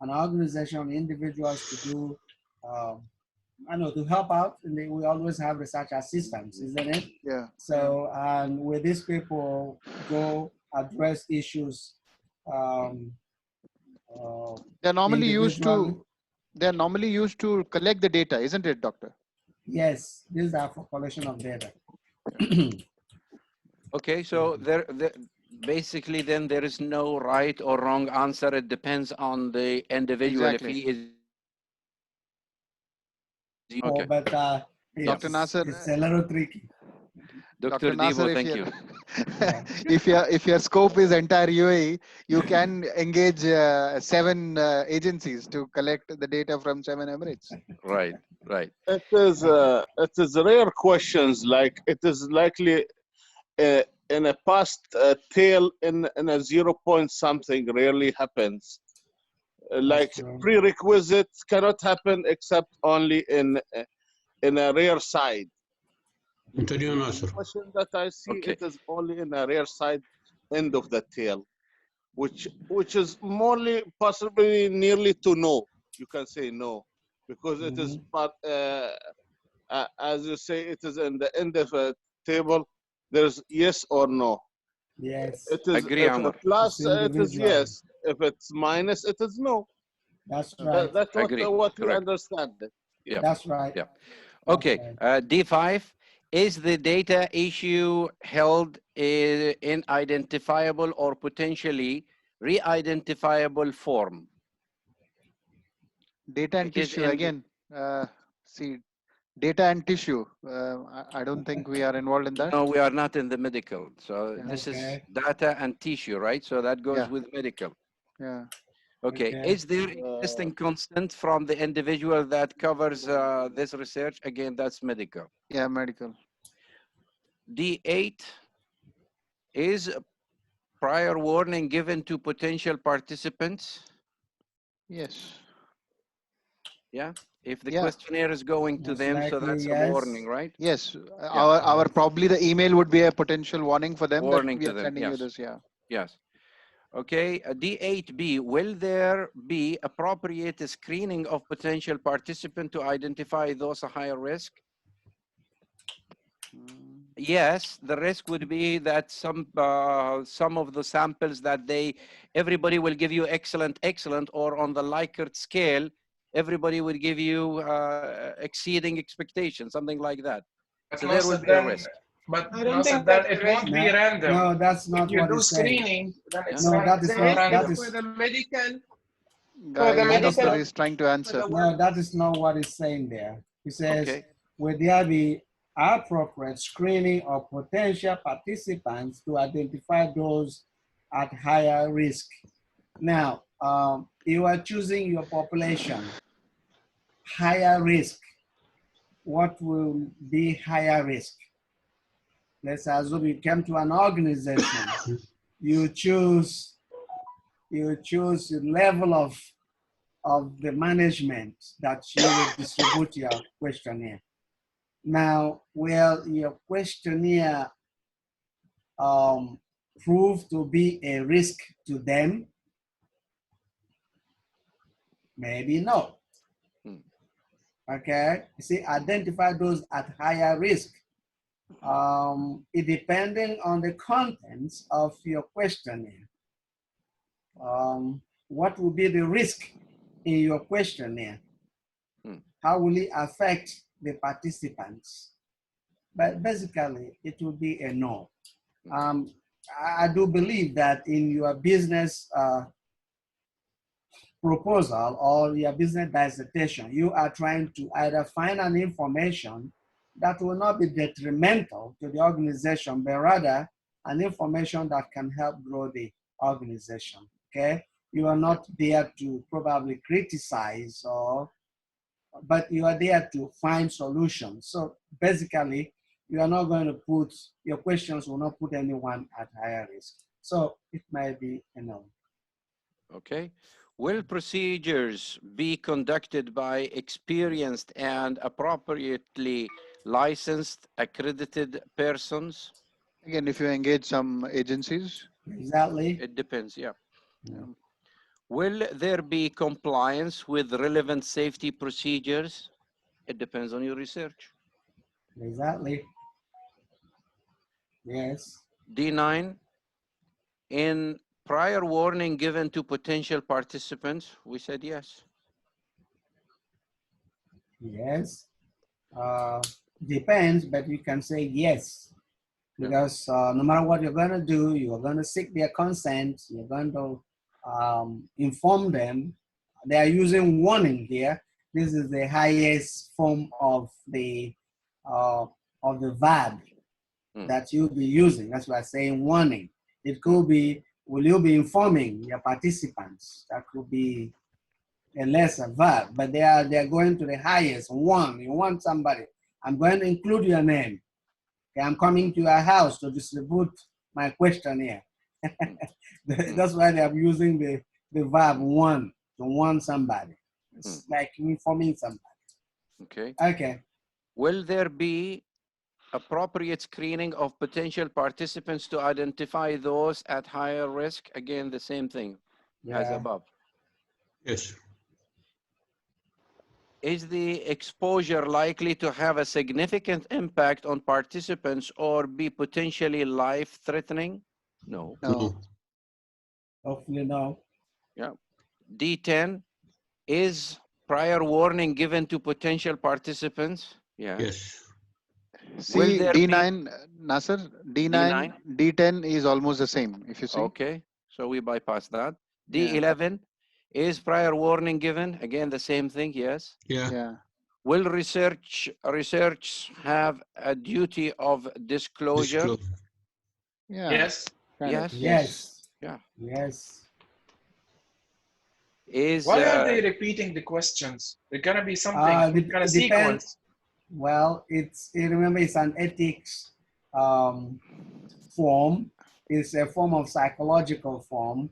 organization, individuals to do, to help out. And we always have research assistants, isn't it? Yeah. So, and with these people, go address issues. They're normally used to collect the data, isn't it, doctor? Yes, these are for collection of data. Okay, so basically then there is no right or wrong answer. It depends on the individual. Exactly. If he is Okay. But Dr. Nasser, it's a little tricky. Dr. Nasser, Debo, thank you. If your scope is entire UAE, you can engage 7 agencies to collect the data from 7 Emirates. Right. It is rare questions, like it is likely in a past tail in a 0 point something rarely happens. Like prerequisites cannot happen except only in a rare side. The question that I see, it is only in a rare side end of the tail, which is morely possibly nearly to no. You can say no because it is part, as you say, it is in the end of a table. There's yes or no. Yes. It is agree, if Amar. plus it is yes. If it's minus, it is no. That's right. That's what we understand. Yeah. That's right. Yeah. Okay. D5, is the data issue held in identifiable or potentially re-identifiable form? Data and tissue again. See, data and tissue. I don't think we are involved in that. No, we are not in the medical. So this is data and tissue, right? So that goes with medical. Yeah. Okay. Is there existing consent from the individual that covers this research? Again, that's medical. Yeah, medical. D8, is prior warning given to potential participants? Yes. Yeah. If the questionnaire is going to them, so that's a warning, right? Yes. Our probably the email would be a potential warning for them. Warning that we to are them. sending Yes. you this. Yeah. Yes. Okay. D8B, will there be appropriate screening of potential participant to identify those at higher risk? Yes, the risk would be that some of the samples that everybody will give you excellent, or on the Likert scale, everybody would give you exceeding expectations, something like that. So there would be a risk. But then it won't be random. No, that's not if you what do it's saying. screening, then it's No, random. that is not. That is For the medical, Doctor is trying to answer. no. That is not what it's saying there. He says, will there be appropriate screening of potential participants to identify those at higher risk? Now, you are choosing your population, higher risk. What will be higher risk? Let's assume you came to an organization. You choose the level of the management that you will distribute your questionnaire. Now, will your questionnaire prove to be a risk to them? Maybe no. Okay, you see, identify those at higher risk. It depending on the contents of your questionnaire. What will be the risk in your questionnaire? How will it affect the participants? But basically, it will be a no. I do believe that in your business proposal or your business dissertation, you are trying to either find an information that will not be detrimental to the organization, but rather an information that can help grow the organization, okay? You are not there to probably criticize but you are there to find solutions. So basically, you are not going to put, your questions will not put anyone at higher risk. So it might be a no. Okay. Will procedures be conducted by experienced and appropriately licensed, accredited persons? Again, if you engage some agencies. Exactly. It depends, yeah. Will there be compliance with relevant safety procedures? It depends on your research. Exactly. Yes. D9, in prior warning given to potential participants, we said yes. Yes. Depends, but you can say yes. Because no matter what you're going to do, you're going to seek their consent, you're going to inform them. They are using warning here. This is the highest form of the verb that you'll be using. That's why I'm saying warning. It could be, will you be informing your participants? That could be a lesser verb, but they're going to the highest one. You want somebody. I'm going to include your name. Okay, I'm coming to your house to distribute my questionnaire. That's why they're using the verb want, to want somebody. It's like informing somebody. Okay. Okay. Will there be appropriate screening of potential participants to identify those at higher risk? Again, the same thing as above. Yes. Is the exposure likely to have a significant impact on participants or be potentially life-threatening? No. No. Hopefully no. Yeah. D10, is prior warning given to potential participants? Yeah. Yes. See, D9, Nasser, D9, D10 is almost the same, if you see. Okay, so we bypass that. D11, is prior warning given? Again, the same thing, yes? Yeah. Will research have a duty of disclosure? Yeah. Yes. Yes. Yes. Yeah. Yes. Why are they repeating the questions? There's gonna be something kind of sequence. Well, remember it's an ethics form. It's a form of psychological form.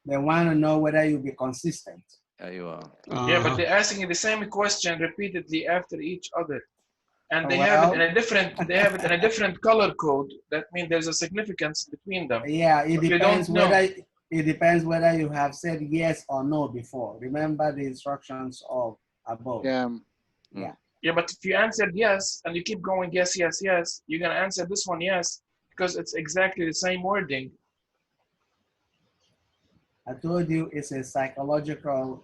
They want to know whether you'll be consistent. There you are. Yeah, but they're asking the same question repeatedly after each other, and they have it in a different. They have it in a different color code. That means there's a significance between them. Yeah, it depends whether it depends whether you have said yes or no before. Remember the instructions of above. Yeah. Yeah. Yeah, but if you answered yes and you keep going yes, yes, yes, you're gonna answer this one yes because it's exactly the same wording. I told you it's a psychological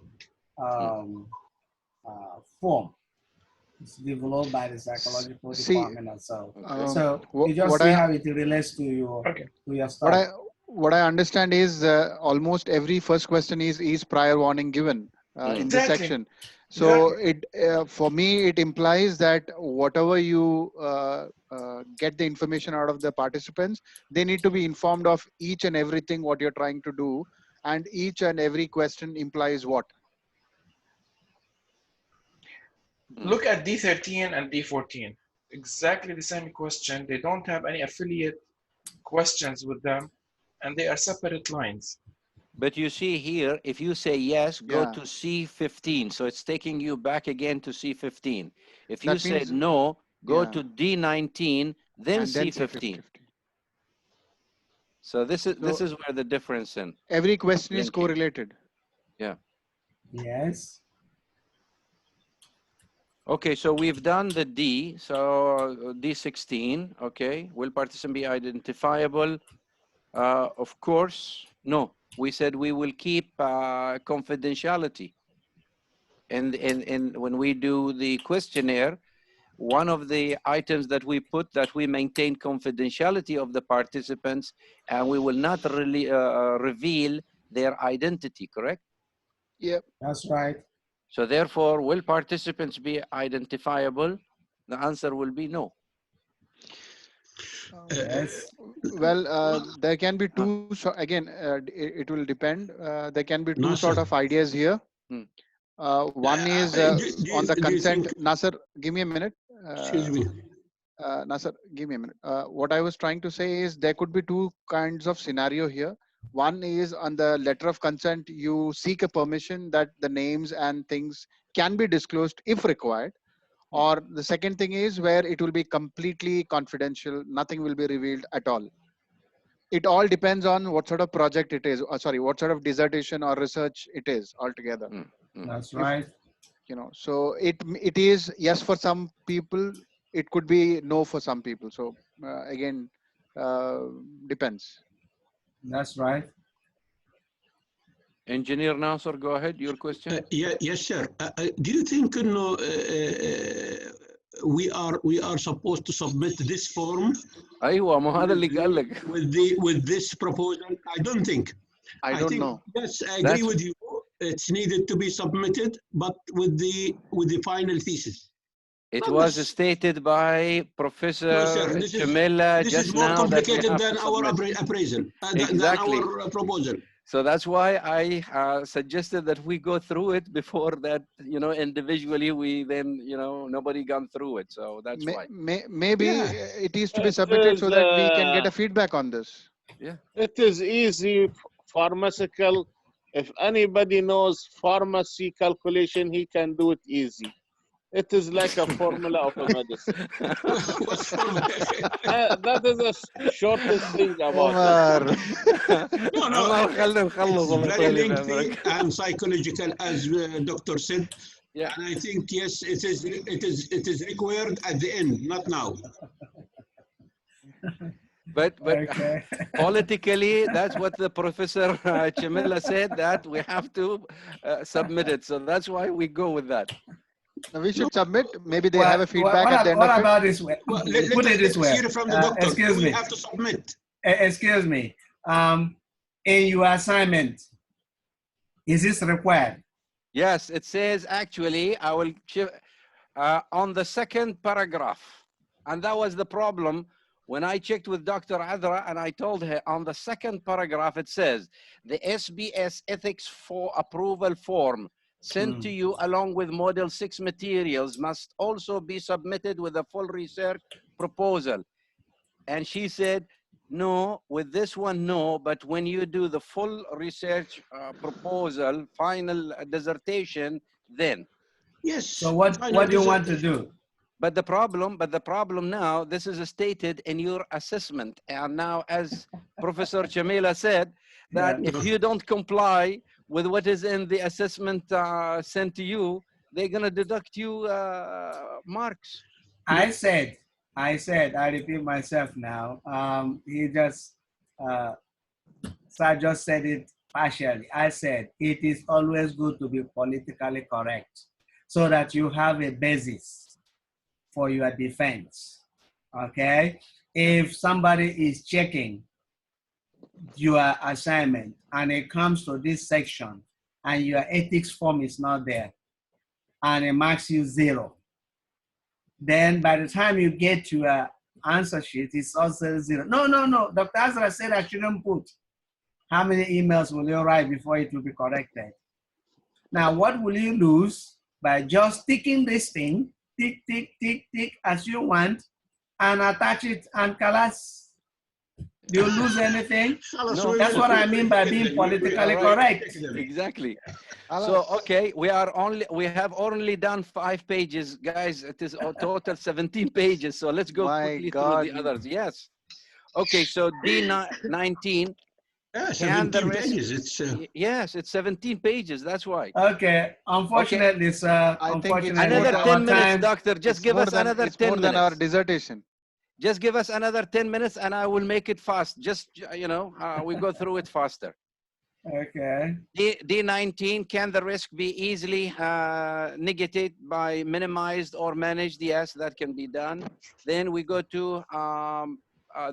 form. It's developed by the psychological department itself. So you just see how it relates to your study. What I understand is almost every first question is prior warning given in this section. So it for me it implies that whatever you get the information out of the participants, they need to be informed of each and everything what you're trying to do, and each and every question implies what? Look at D13 and D14. Exactly the same question. They don't have any affiliate questions with them, and they are separate lines. But you see here, if you say yes, go to C15. So it's taking you back again to C15. If you say no, go to D19, then C15. So this is where the difference in. Every question is correlated. Yeah. Yes. Okay, so we've done the D. So D16. Okay, will participant be identifiable? Of course, no. We said we will keep confidentiality. And when we do the questionnaire, one of the items that we put that we maintain confidentiality of the participants, and we will not really reveal their identity, correct? Yep. That's right. So therefore, will participants be identifiable? The answer will be no. Yes. Well, there can be two. So again, it will depend. There can be two sort of ideas here. One is on the consent. Nasser, give me a minute. Excuse me. Nasser, give me a minute. What I was trying to say is there could be two kinds of scenario here. One is on the letter of consent, you seek a permission that the names and things can be disclosed if required. Or the second thing is where it will be completely confidential, nothing will be revealed at all. It all depends on what sort of project it is, or sorry, what sort of dissertation or research it is altogether. That's right. You know, so it is yes for some people, it could be no for some people. So again, depends. That's right. Engineer Nasser, go ahead. Your question. Yes, sir. Do you think we are supposed to submit this form? أيوة ما هذا اللي قال لك. With this proposal, I don't think. I don't know. Yes, I agree with you. It's needed to be submitted, but with the final thesis. It was stated by Professor Chemela just now. This is more complicated than our appraisal, exactly. than our proposal. So that's why I suggested that we go through it before that, you know, individually we then, you know, nobody gone through it. So that's why. Maybe it is to be submitted so that we can get a feedback on this. Yeah. It is easy pharmaceutical. If anybody knows pharmacy calculation, he can do it easy. It is like a formula of a medicine. That is the shortest thing about it. It's very lengthy and psychological, as Doctor said. Yeah. And I think yes, it is required at the end, not now. But okay. Politically, that's what the Professor Chemela said, that we have to submit it. So that's why we go with that. Now we should submit. Maybe they have a feedback at the end what of about it. this way? Well, Put it this way. From the doctor. Excuse me. We have to submit. Excuse me. In your assignment, is this required? Yes, it says actually, I will on the second paragraph, and that was the problem when I checked with Dr. Adra, and I told her on the second paragraph it says the SBS ethics for approval form sent to you along with Model 6 materials must also be submitted with a full research proposal. And she said, no, with this one, no, but when you do the full research proposal, final dissertation, then. Yes. So what do you want to do? But the problem now, this is stated in your assessment. And now, as Professor Chemela said, that if you don't comply with what is in the assessment sent to you, they're going to deduct you marks. I said, I repeat myself now. Sir just said it partially. I said, it is always good to be politically correct so that you have a basis for your defense, okay? If somebody is checking your assignment and it comes to this section and your ethics form is not there and it marks you 0, then by the time you get to your answer sheet, it's also 0. No, Dr. Azra said I shouldn't put. how many emails will you write before it will be corrected? Now, what will you lose by just ticking this thing, tick, tick, tick, tick, as you want, and attach it and kalas? Do you lose anything? No. That's what I mean by being politically correct. Exactly. So, okay, we have only done 5 pages, guys. It is a total 17 pages. So let's go quickly through the others. Yes. Okay, so D19. Yeah, 17 pages. Yes, it's 17 pages. That's why. Okay. Unfortunately, sir. Unfortunately, another 10 minutes, time. doctor. Just give us another 10 minutes. More than our dissertation. Just give us another 10 minutes and I will make it fast. Just, you know, we go through it faster. Okay. D19, can the risk be easily negated by minimized or managed? Yes, that can be done. Then we go to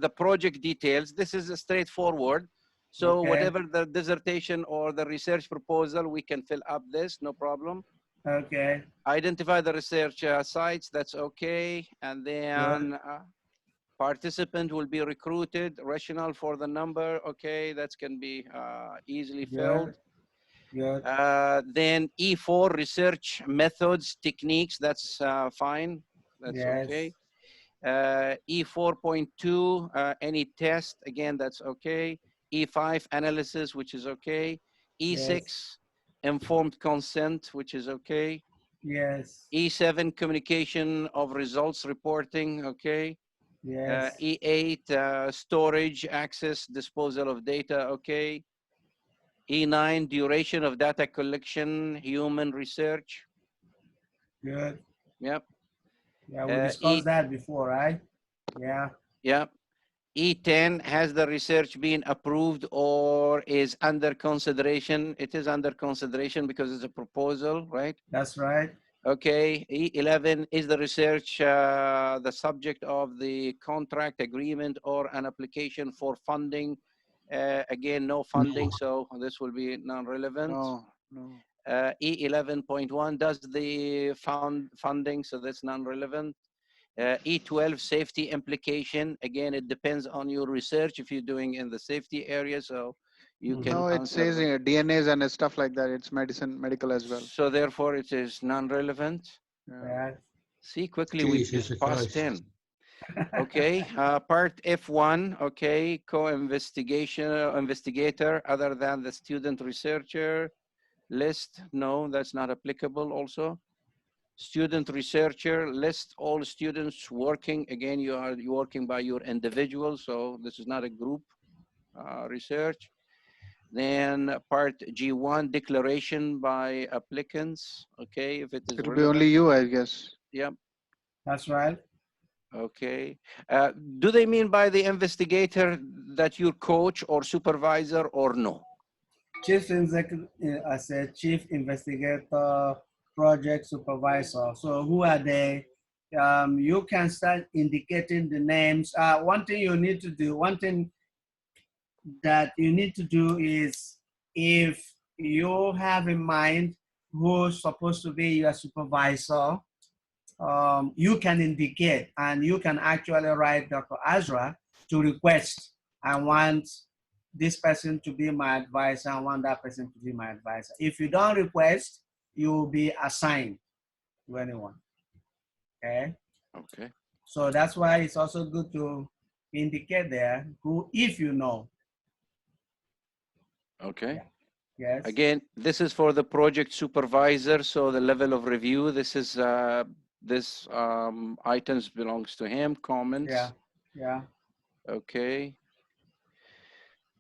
the project details. This is straightforward. So whatever the dissertation or the research proposal, we can fill up this, no problem. Okay. Identify the research sites, that's okay. And then participant will be recruited, rationale for the number, okay, that can be easily filled. Then E4, research methods, techniques, that's fine, that's okay. E4.2, any test, again, that's okay. E5, analysis, which is okay. E6, informed consent, which is okay. Yes. E7, communication of results reporting, okay. Yes. E8, storage, access, disposal of data, okay. E9, duration of data collection, human research. Good. Yep. Yeah, we discussed that before, right? Yeah. Yep. E10, has the research been approved or is under consideration? It is under consideration because it's a proposal, right? That's right. Okay, E11, is the research the subject of the contract agreement or an application for funding? Again, no funding, so this will be non-relevant. No. E11.1, does the funding, so that's non-relevant. E12, safety implication. Again, it depends on your research if you're doing in the safety area, so you can No, it says DNAs and stuff like that. It's medical as well. So therefore, it is non-relevant. Yeah. See, quickly we just passed 10. Okay, part F1, okay, investigator other than the student researcher. List, no, that's not applicable also. Student researcher, list all students working. Again, you're working by your individual, so this is not a group research. Then part G1, declaration by applicants. Okay, if it is It will be only you, I guess. Yep. That's right. Okay. Do they mean by the investigator that your coach or supervisor or no? Chief executive, I said chief investigator, project supervisor. So who are they? You can start indicating the names. One thing you need to do, is if you have in mind who's supposed to be your supervisor, you can indicate and you can actually write Dr. Azra to request, I want this person to be my advisor, I want that person to be my advisor. If you don't request, you will be assigned to anyone, okay? Okay. So that's why it's also good to indicate there who, if you know. Okay. Yes. Again, this is for the project supervisor, so the level of review, this is, this items belongs to him, comments. Yeah. Okay.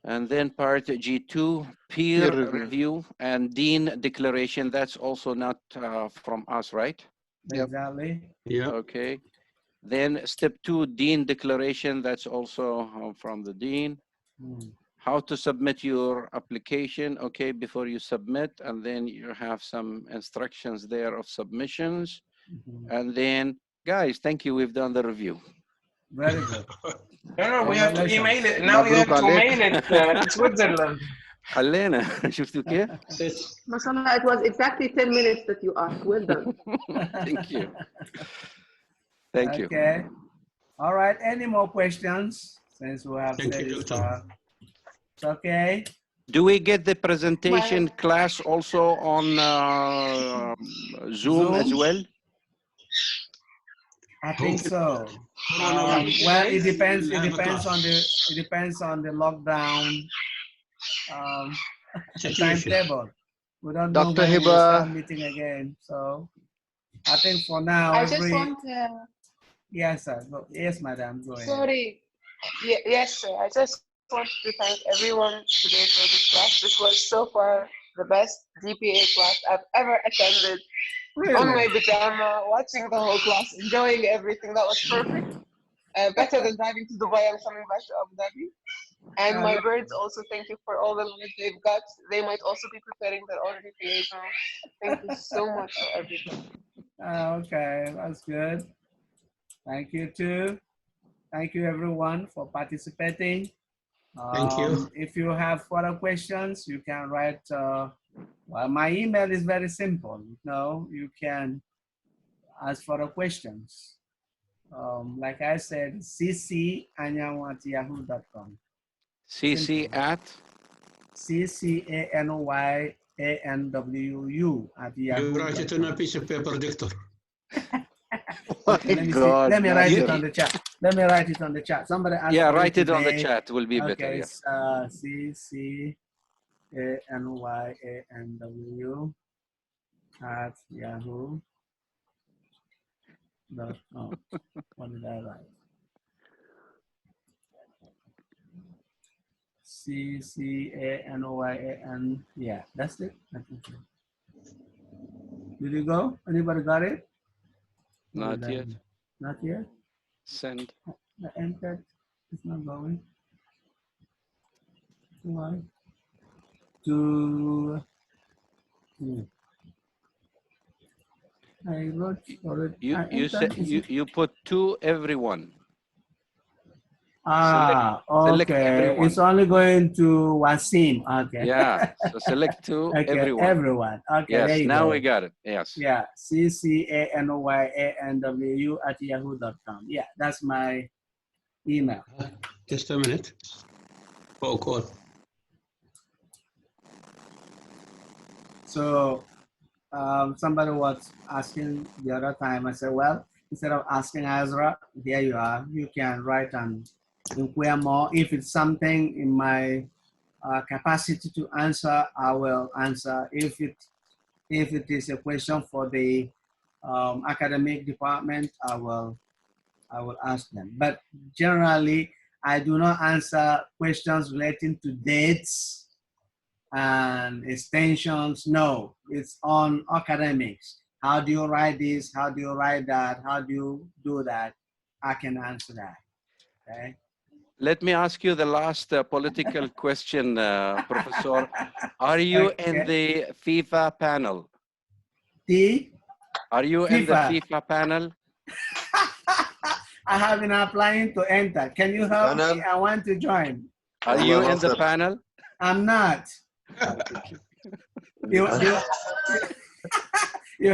And then part G2, peer review and dean declaration. That's also not from us, right? Exactly. Yeah. Okay. Then step 2, dean declaration. That's also from the dean. How to submit your application. Okay, before you submit, and then you have some instructions there of submissions. And then, guys, thank you. We've done the review. Very good. No, we have to email it. Now we have to mail it to Switzerland. حلينا شفتوا كيف؟ ما شاء الله, it was exactly 10 minutes that you asked. Well done. Thank you. Thank you. Okay. All right. Any more questions? Since we have said it's okay. Do we get the presentation class also on Zoom as well? I think so. Well, it depends. It depends on the lockdown timetable. We don't know Dr. when we'll Hiba. start meeting again. So I think for now, I just want yes, sir. Yes, madam. Go ahead. sorry. Yes, sir. I just want to thank everyone today for this class. This was so far the best GPA class I've ever attended. Really? On my pajama, watching the whole class, enjoying everything. That was perfect. Better than driving to Dubai and coming back to Abu Dhabi. And my birds also, thank you for all the knowledge they've got. They might also be preparing their own GPAs now. Thank you so much for everything. Okay, that's good. Thank you too. Thank you everyone for participating. Thank you. If you have further questions, you can write. Well, my email is very simple. You can ask further questions. Like I said, ccanyanwu@yahoo.com. CC at? CCANYANWU@yahoo.com. You write it on a piece of paper, Doctor. Okay, let me write it on the chat. Let me write it on the chat. Somebody asked. Yeah, write it on the chat. Will be better. Okay, Yeah. CCANYANWU@yahoo.com. What did I write? CCANYAN. Yeah, that's it. Did you go? Anybody got it? Not yet. Not yet? Send. The enter is not going. Why? I wrote already. You said you put to everyone. Select okay. Everyone. It's only going to Wasim. Okay. Yeah. So select to okay, everyone. Everyone. Okay. Yes. There you Now go. we got it. Yes. Yeah. CCANYANWU@yahoo.com. Yeah, that's my email. Just a minute. Oh, cool. So somebody was asking the other time. I said, well, instead of asking Azra, here you are. You can write and inquire more. If it's something in my capacity to answer, I will answer. If it is a question for the academic department, I will ask them. But generally, I do not answer questions relating to dates and extensions. No, it's on academics. How do you write this? How do you write that? How do you do that? I can answer that. Okay. Let me ask you the last political question, Professor. Are you in the FIFA panel? Are you in the FIFA panel? I have been applying to enter. Can you help me? I want to join. Are you in the panel? I'm not. You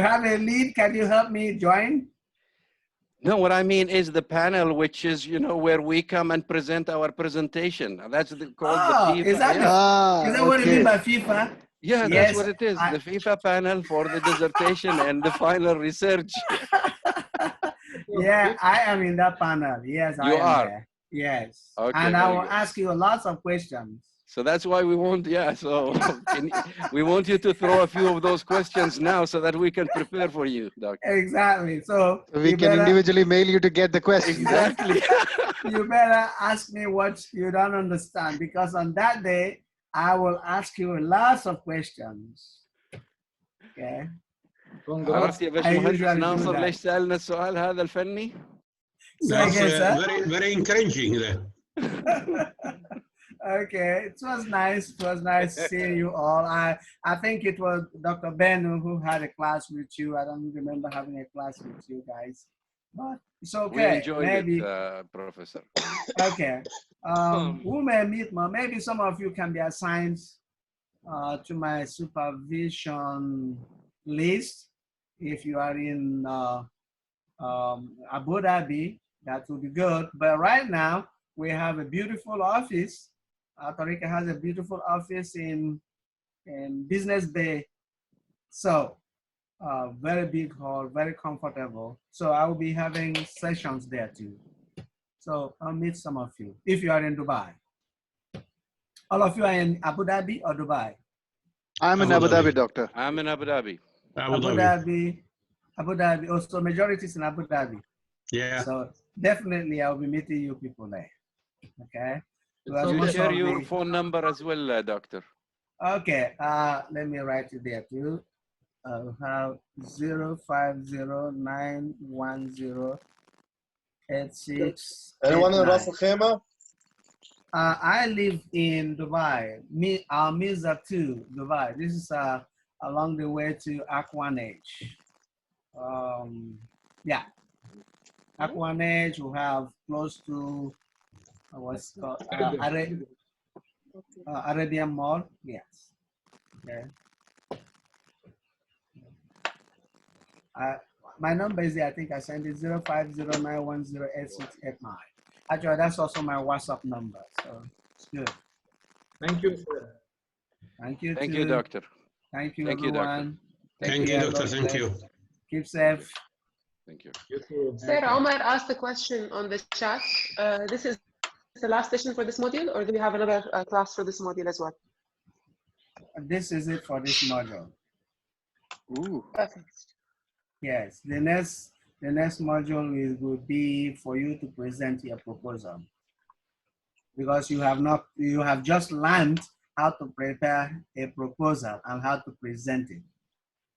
have a lead. Can you help me join? No, what I mean is the panel, which is, where we come and present our presentation. That's called the FIFA. Is that, is that what you mean by FIFA? Yeah, that's what it is. The FIFA panel for the dissertation and the final research. Yeah, I am in that panel. Yes, I am there. Yes. Okay, and I will ask you lots of questions. So that's why we want, we want you to throw a few of those questions now so that we can prepare for you, Doctor. Exactly. So we can individually mail you to get the questions. Exactly. You better ask me what you don't understand, because on that day, I will ask you lots of questions. Okay. عرفت يا باشمهندس ناصر ليش سألنا السؤال هذا الفني؟ Very encouraging there. Okay, it was nice. It was nice seeing you all. I think it was Dr. Benu who had a class with you. I don't remember having a class with you guys, but it's okay. We enjoyed it, Professor. Okay. We may meet more. Maybe some of you can be assigned to my supervision list. If you are in Abu Dhabi, that would be good. But right now, we have a beautiful office Tariqa has a beautiful office in Business Bay. So very big hall, very comfortable. So I will be having sessions there too. So I'll meet some of you if you are in Dubai. All of you are in Abu Dhabi or Dubai? I'm in Abu Dhabi, doctor. I'm in Abu Dhabi. Abu Dhabi. Abu Dhabi. Also, majority is in Abu Dhabi. Yeah. So definitely I'll be meeting you people there. Okay. So you share your phone number as well, doctor. Okay. Let me write it there too. I have 05091086. Anyone in Ras Al Khaimah? I live in Dubai. Mirza 2, Dubai. This is along the way to Aquanage. Yeah. Aquanage will have close to what's called Arabian Mall. Yes. Okay. My number is there. I think I sent it 0509108689. Actually, that's also my WhatsApp number. So it's good. Thank you, sir. Thank you. Thank you, doctor. Thank you, Thank you, everyone. doctor. Thank you, doctor. Thank you. Keep safe. Thank you. Sir, Omar asked a question on the chat. This is the last session for this module, or do we have another class for this module as well? This is it for this module. Ooh. Perfect. Yes, the next module will be for you to present your proposal, because you have just learned how to prepare a proposal and how to present it.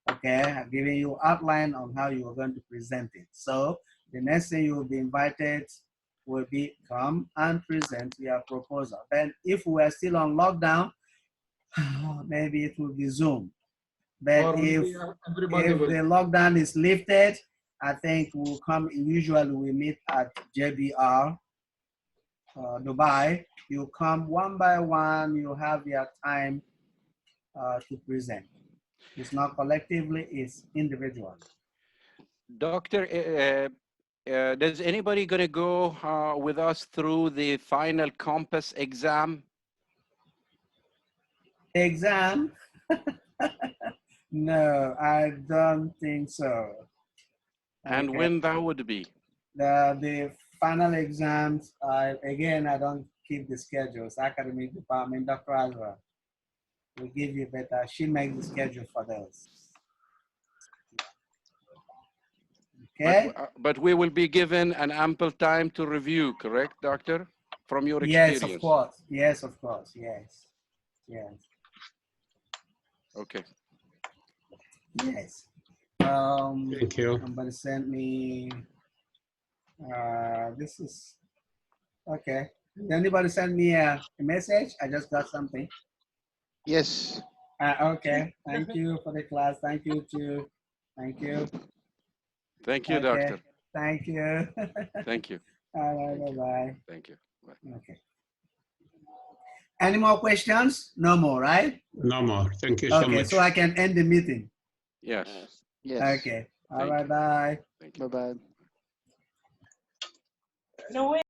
Okay, I've given you outline on how you are going to present it. So the next thing you will be invited will be come and present your proposal. Then if we are still on lockdown, maybe it will be Zoom. But if the lockdown is lifted, I think we'll come. Usually we meet at JBR, Dubai. You come one by one. You have your time to present. It's not collectively; it's individual. Doctor, does anybody gonna go with us through the final Compass exam? Exam? No, I don't think so. And Okay. when that would be? The final exams, again, I don't keep the schedules. Academic department, Dr. Azra will give you better. She makes the schedule for those. Okay? But we will be given an ample time to review, correct, doctor? From your experience. Yes, of course. Yes, of course. Yes. Yes. Okay. Yes. Thank you. Somebody sent me, this is, okay. Did anybody send me a message? I just got something. Yes. Okay. Thank you for the class. Thank you too. Thank you. Thank you, Okay. doctor. Thank you. Thank you. All right, bye-bye. Thank you. Bye. Okay. Any more questions? No more, right? No more. Thank you so Okay, much. so I can end the meeting. Yes. Yes. Okay. All right, bye. Bye-bye. No way.